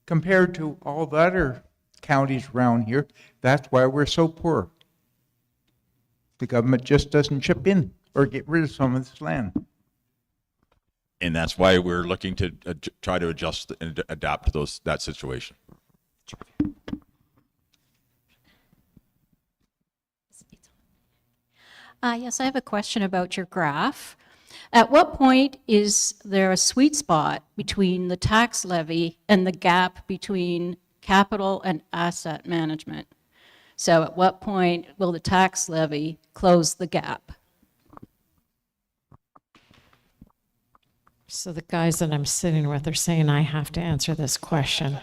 compared to all the other counties around here, that's why we're so poor. The government just doesn't chip in or get rid of some of this land. And that's why we're looking to try to adjust and adapt to that situation. Yes, I have a question about your graph. At what point is there a sweet spot between the tax levy and the gap between capital and asset management? So at what point will the tax levy close the gap? So the guys that I'm sitting with are saying I have to answer this question.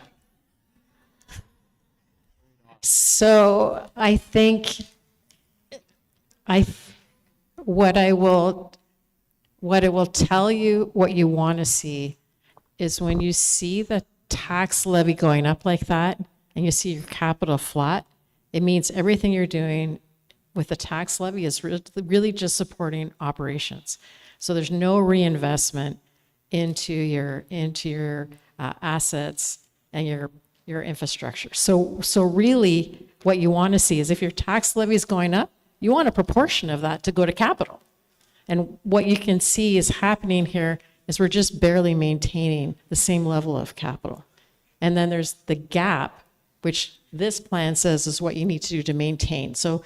So I think what it will tell you, what you want to see, is when you see the tax levy going up like that and you see your capital flat, it means everything you're doing with the tax levy is really just supporting operations. So there's no reinvestment into your assets and your infrastructure. So really what you want to see is, if your tax levy is going up, you want a proportion of that to go to capital. And what you can see is happening here is we're just barely maintaining the same level of capital. And then there's the gap, which this plan says is what you need to do to maintain. So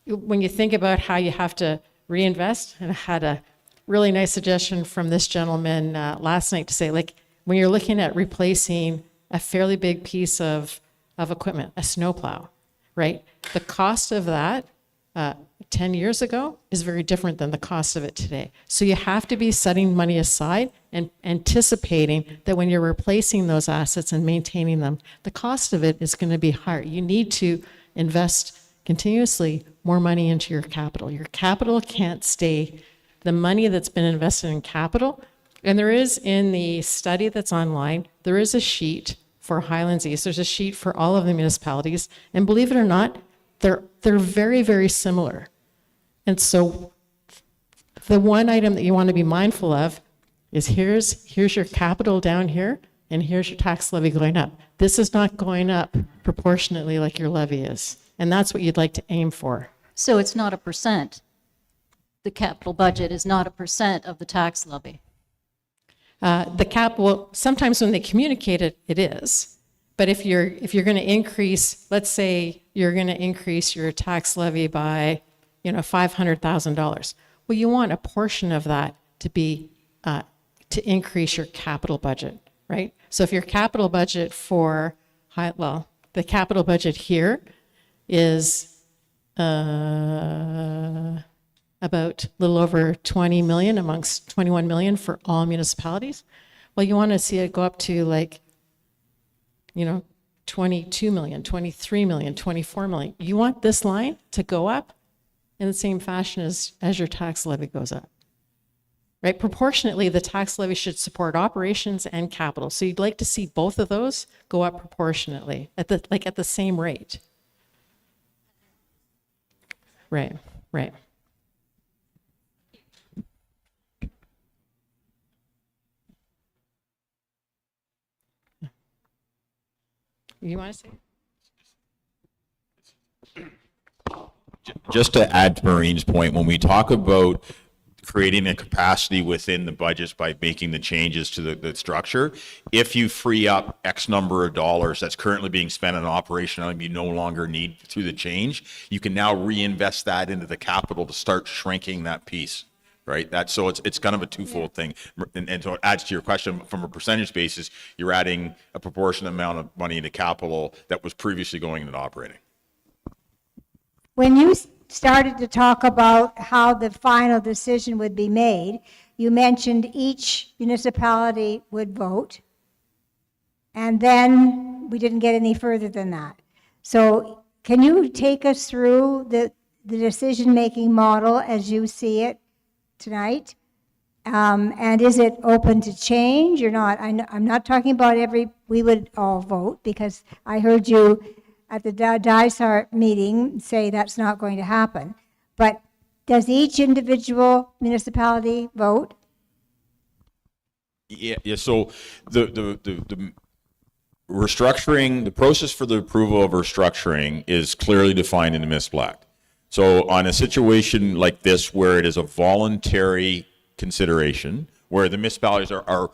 when you think about how you have to reinvest. And I had a really nice suggestion from this gentleman last night to say, like, when you're looking at replacing a fairly big piece of equipment, a snowplow, right? The cost of that 10 years ago is very different than the cost of it today. So you have to be setting money aside and anticipating that when you're replacing those assets and maintaining them, the cost of it is going to be higher. You need to invest continuously more money into your capital. Your capital can't stay the money that's been invested in capital. And there is, in the study that's online, there is a sheet for Highlands East. There's a sheet for all of the municipalities. And believe it or not, they're very, very similar. And so the one item that you want to be mindful of is here's your capital down here, and here's your tax levy going up. This is not going up proportionately like your levy is. And that's what you'd like to aim for. So it's not a percent. The capital budget is not a percent of the tax levy. Well, sometimes when they communicate it, it is. But if you're going to increase, let's say you're going to increase your tax levy by, $500,000. Well, you want a portion of that to be to increase your capital budget, right? So if your capital budget the capital budget here is about a little over 20 million amongst 21 million for all municipalities. Well, you want to see it go up to 22 million, 23 million, 24 million. You want this line to go up in the same fashion as your tax levy goes up, right? Proportionately, the tax levy should support operations and capital. So you'd like to see both of those go up proportionately at the same rate. Right. You want to say? Just to add to Maureen's point, when we talk about creating a capacity within the budgets by making the changes to the structure, if you free up X number of dollars that's currently being spent on operation and you no longer need through the change, you can now reinvest that into the capital to start shrinking that piece. Right. So it's kind of a twofold thing. And so it adds to your question from a percentage basis, you're adding a proportionate amount of money into capital that was previously going into operating. When you started to talk about how the final decision would be made, you mentioned each municipality would vote, and then we didn't get any further than that. So can you take us through the decision-making model as you see it tonight? And is it open to change or not? I'm not talking about we would all vote, because I heard you at the Dysart meeting say that's not going to happen. But does each individual municipality vote? Yeah. So the restructuring, the process for the approval of restructuring is clearly defined in the municipal act. So on a situation like this, where it is a voluntary consideration, where the municipalities are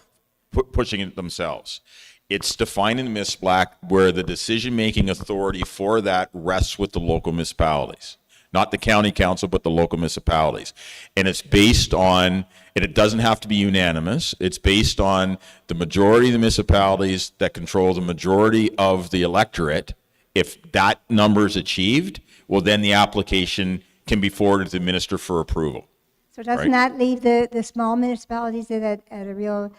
pushing it themselves, it's defined in the municipal act where the decision-making authority for that rests with the local municipalities, not the county council, but the local municipalities. And it's based on, and it doesn't have to be unanimous, it's based on the majority of the municipalities that control the majority of the electorate. If that number is achieved, well, then the application can be forwarded to the minister for approval. So doesn't that leave the small municipalities at a real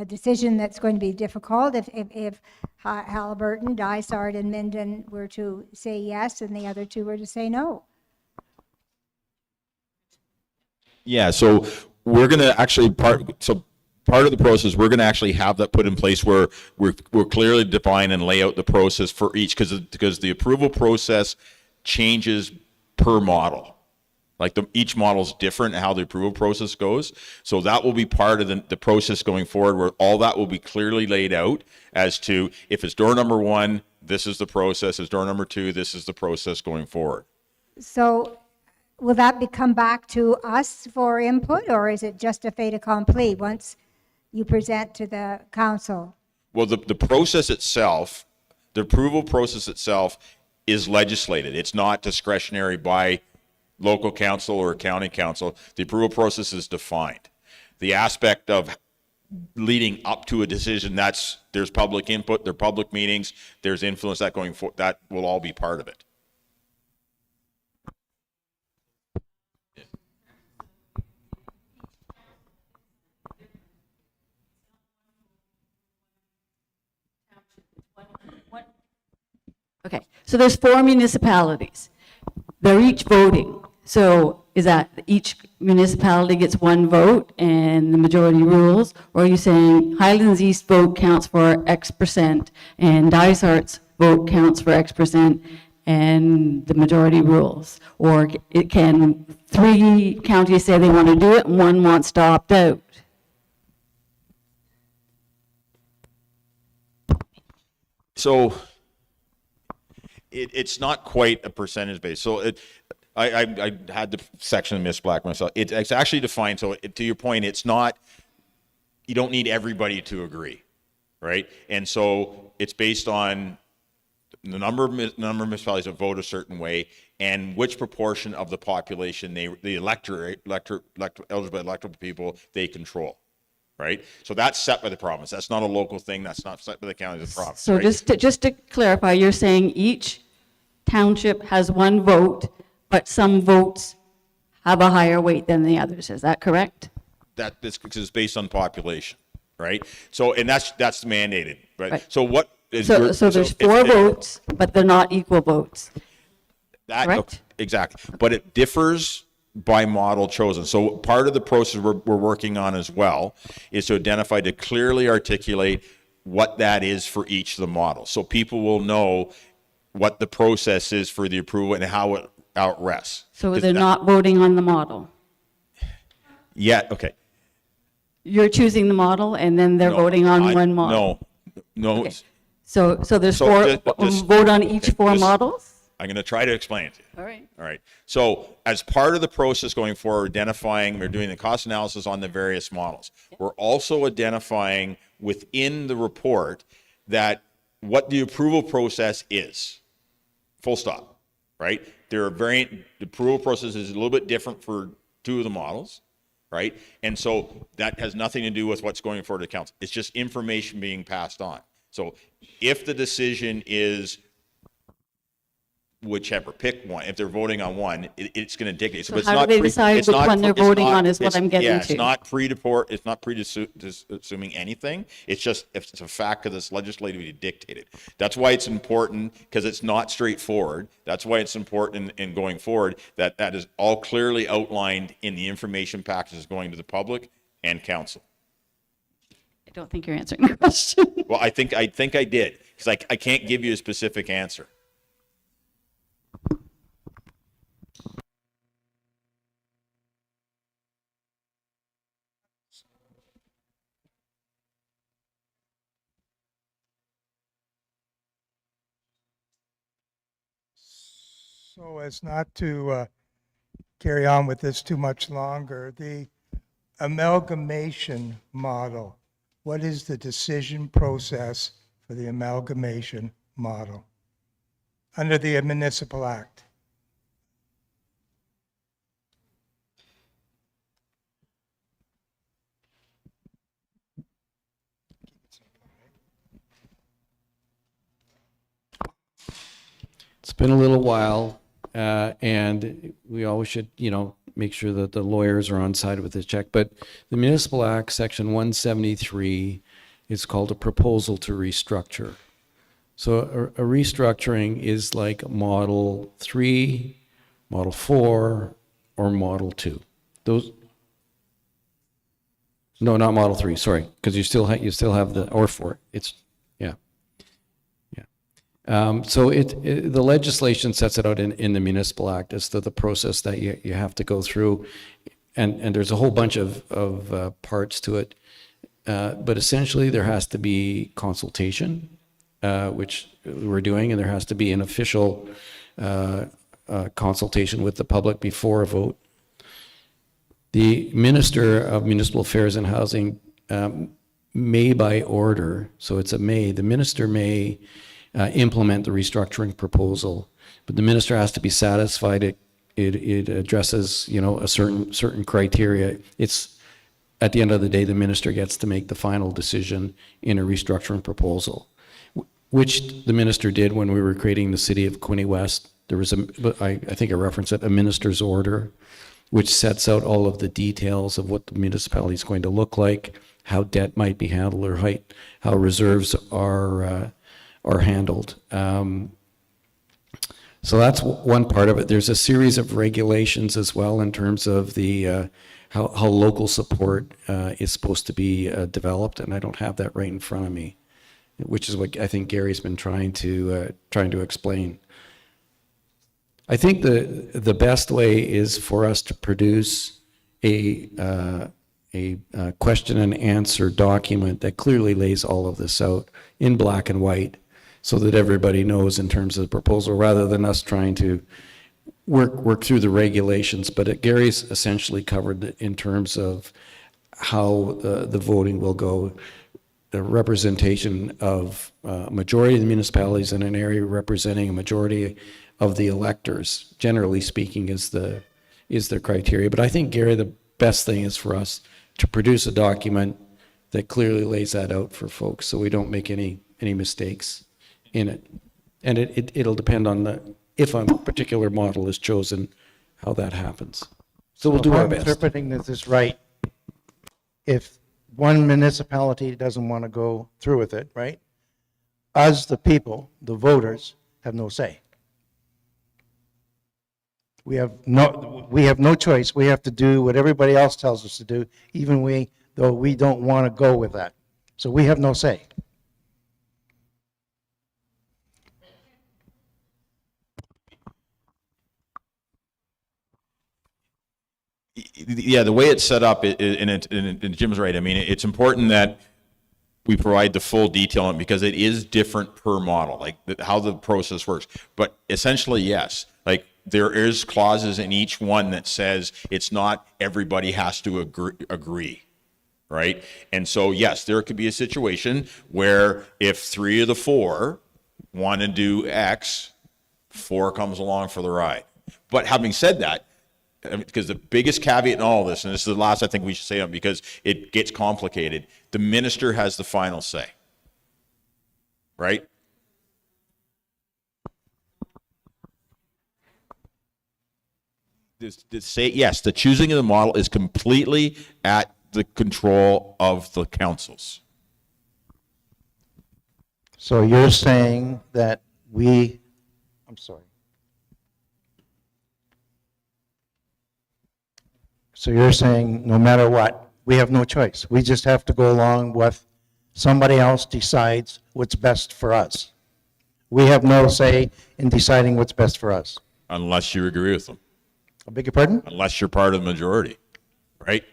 decision that's going to be difficult if Haliburton, Dysart, and Minden were to say yes and the other two were to say no? Yeah, so we're going to actually part of the process, we're going to actually have that put in place where we're clearly define and lay out the process for each, because the approval process changes per model. Like each model is different how the approval process goes. So that will be part of the process going forward, where all that will be clearly laid out as to, if it's door number one, this is the process. As door number two, this is the process going forward. So will that come back to us for input, or is it just a fait accompli once you present to the council? Well, the process itself, the approval process itself is legislated. It's not discretionary by local council or county council, the approval process is defined. The aspect of leading up to a decision, there's public input, there are public meetings, there's influence that going forward, that will all be part of it. Okay, so there's 4 municipalities. They're each voting. So is that each municipality gets 1 vote and the majority rules? Or are you saying Highlands East vote counts for X percent and Dysart's vote counts for X percent and the majority rules? Or it can 3 counties say they want to do it and 1 wants to opt out? So it's not quite a percentage base. So I had the section of Miss Black myself. It's actually defined. So to your point, it's not, you don't need everybody to agree, right? And so it's based on the number of municipalities that vote a certain way and which proportion of the population the eligible electoral people they control. Right? So that's set by the province. That's not a local thing. That's not set by the county, the province. So right? just to clarify, you're saying each township has 1 vote, but some votes have a higher weight than the others. Is that correct? That is based on population, right? So, and that's mandated, right? Right. So what is So there's 4 votes, but they're not equal votes. Correct? Exactly. But it differs by model chosen. So part of the process we're working on as well is to identify, to clearly articulate what that is for each of the models. So people will know what the process is for the approval and how it rests. So they're not voting on the model. Yeah, okay. You're choosing the model and then they're voting on one model. No. Okay. So there's So 4, just- vote on each 4 models? I'm going to try to explain it to you. All right. All right. So as part of the process going forward, we're doing the cost analysis on the various models. We're also identifying within the report that what the approval process is. Full stop. Right? The approval process is a little bit different for 2 of the models. Right? And so that has nothing to do with what's going forward to council. It's just information being passed on. So if the decision is whichever, pick one. If they're voting on one, it's going to dictate. So how do they decide which one they're voting on is what I'm getting to. It's not pre-assuming anything. It's just, if it's a fact because it's legislatively dictated. That's why it's important, because it's not straightforward. That's why it's important in going forward that is all clearly outlined in the information packages going to the public and council. I don't think you're answering the question. Well, I think I did, because I can't give you a specific answer. So as not to carry on with this too much longer, the amalgamation model, what is the decision process for the amalgamation model under the Municipal Act? It's been a little while, and we always should, make sure that the lawyers are on side with this check. But the Municipal Act, Section 173, is called a proposal to restructure. So a restructuring is like Model 3, Model 4, or Model 2. No, not Model 3, sorry, because you still have the, or 4. So the legislation sets it out in the Municipal Act as to the process that you have to go through, and there's a whole bunch of parts to it. But essentially, there has to be consultation, which we're doing, and there has to be an official consultation with the public before a vote. The Minister of Municipal Affairs and Housing may, by order, so it's a may, the minister may implement the restructuring proposal, but the minister has to be satisfied it it addresses, you know, a certain criteria. It's, at the end of the day, the minister gets to make the final decision in a restructuring proposal, which the minister did when we were creating the city of Quinte West. There was I think I referenced it, a minister's order, which sets out all of the details of what the municipality is going to look like, how debt might be handled, or how reserves are handled. So that's one part of it. There's a series of regulations as well in terms of the how local support is supposed to be developed, and I don't have that right in front of me, which is what I think Gary's been trying to explain. I think the best way is for us to produce a question and answer document that clearly lays all of this out in black and white, so that everybody knows in terms of the proposal, rather than us trying to work through the regulations. But Gary's essentially covered it in terms of how the voting will go. The representation of a majority of the municipalities in an area representing a majority of the electors, generally speaking, is the criteria. But I think, Gary, the best thing is for us to produce a document that clearly lays that out for folks, so we don't make any mistakes in it. And it'll depend on if a particular model is chosen, how that happens. So we'll do our best. If I'm interpreting this right, if one municipality doesn't want to go through with it, right? Us, the people, the voters, have no say. We have no choice. We have to do what everybody else tells us to do, even though we don't want to go with that. So we have no say. Yeah, the way it's set up, and Jim's right. I mean, it's important that we provide the full detail on it, because it is different per model, like how the process works. But essentially, yes, like there is clauses in each one that says it's not everybody has to agree, right? And so, yes, there could be a situation where if 3 of the 4 want to do X, 4 comes along for the ride. But having said that, because the biggest caveat in all of this, and this is the last I think we should say on, because it gets complicated, the minister has the final say, right? Yes, the choosing of the model is completely at the control of the councils. So you're saying that I'm sorry. So you're saying no matter what, we have no choice. We just have to go along with somebody else decides what's best for us. We have no say in deciding what's best for us. Unless you agree with them. I beg your pardon? Unless you're part of the majority, right?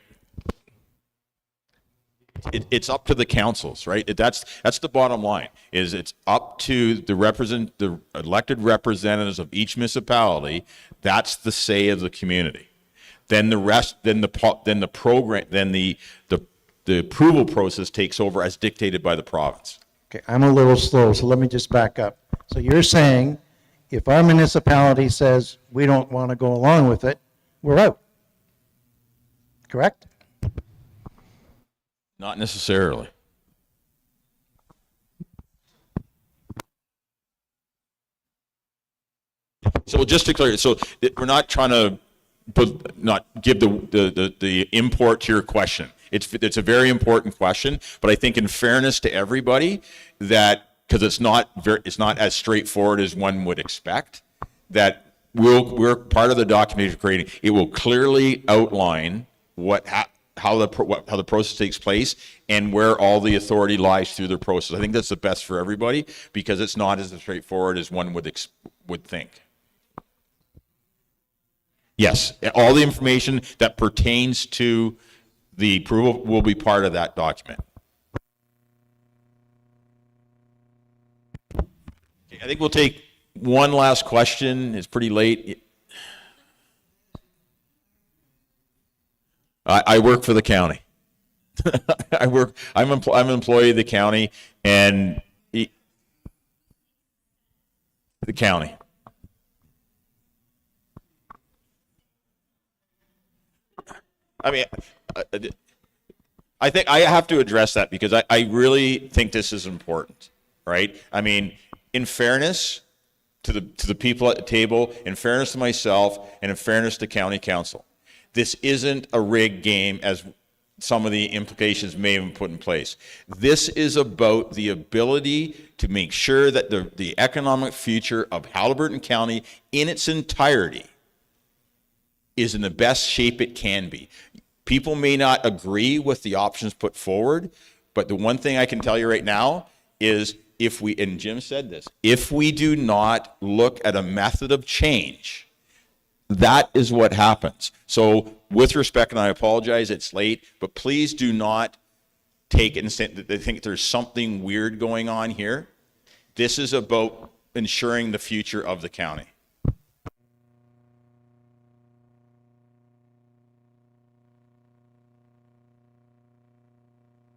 It's up to the councils, right? That's the bottom line. Is it's up to the elected representatives of each municipality. That's the say of the community. Then the rest, then the program, then the approval process takes over as dictated by the province. Okay, I'm a little slow, so let me just back up. So you're saying if our municipality says we don't want to go along with it, we're out. Correct? Not necessarily. So just to clear, so we're not trying to not give the import to your question. It's a very important question, but I think in fairness to everybody, that because it's not as straightforward as one would expect, that we're part of the document you're creating. It will clearly outline how the process takes place and where all the authority lies through the process. I think that's the best for everybody, because it's not as straightforward as one would think. Yes, all the information that pertains to the approval will be part of that document. Okay, I think we'll take one last question. It's pretty late. I work for the county. I'm an employee of the county, and the county. I mean, I think I have to address that because I really think this is important, right? I mean, in fairness to the people at the table, in fairness to myself, and in fairness to county council, this isn't a rigged game as some of the implications may have been put in place. This is about the ability to make sure that the economic future of Haliburton County in its entirety is in the best shape it can be. People may not agree with the options put forward, but the one thing I can tell you right now is if we, and Jim said this, if we do not look at a method of change, that is what happens. So with respect, and I apologize, it's late, but please do not take it and think there's something weird going on here. This is about ensuring the future of the county.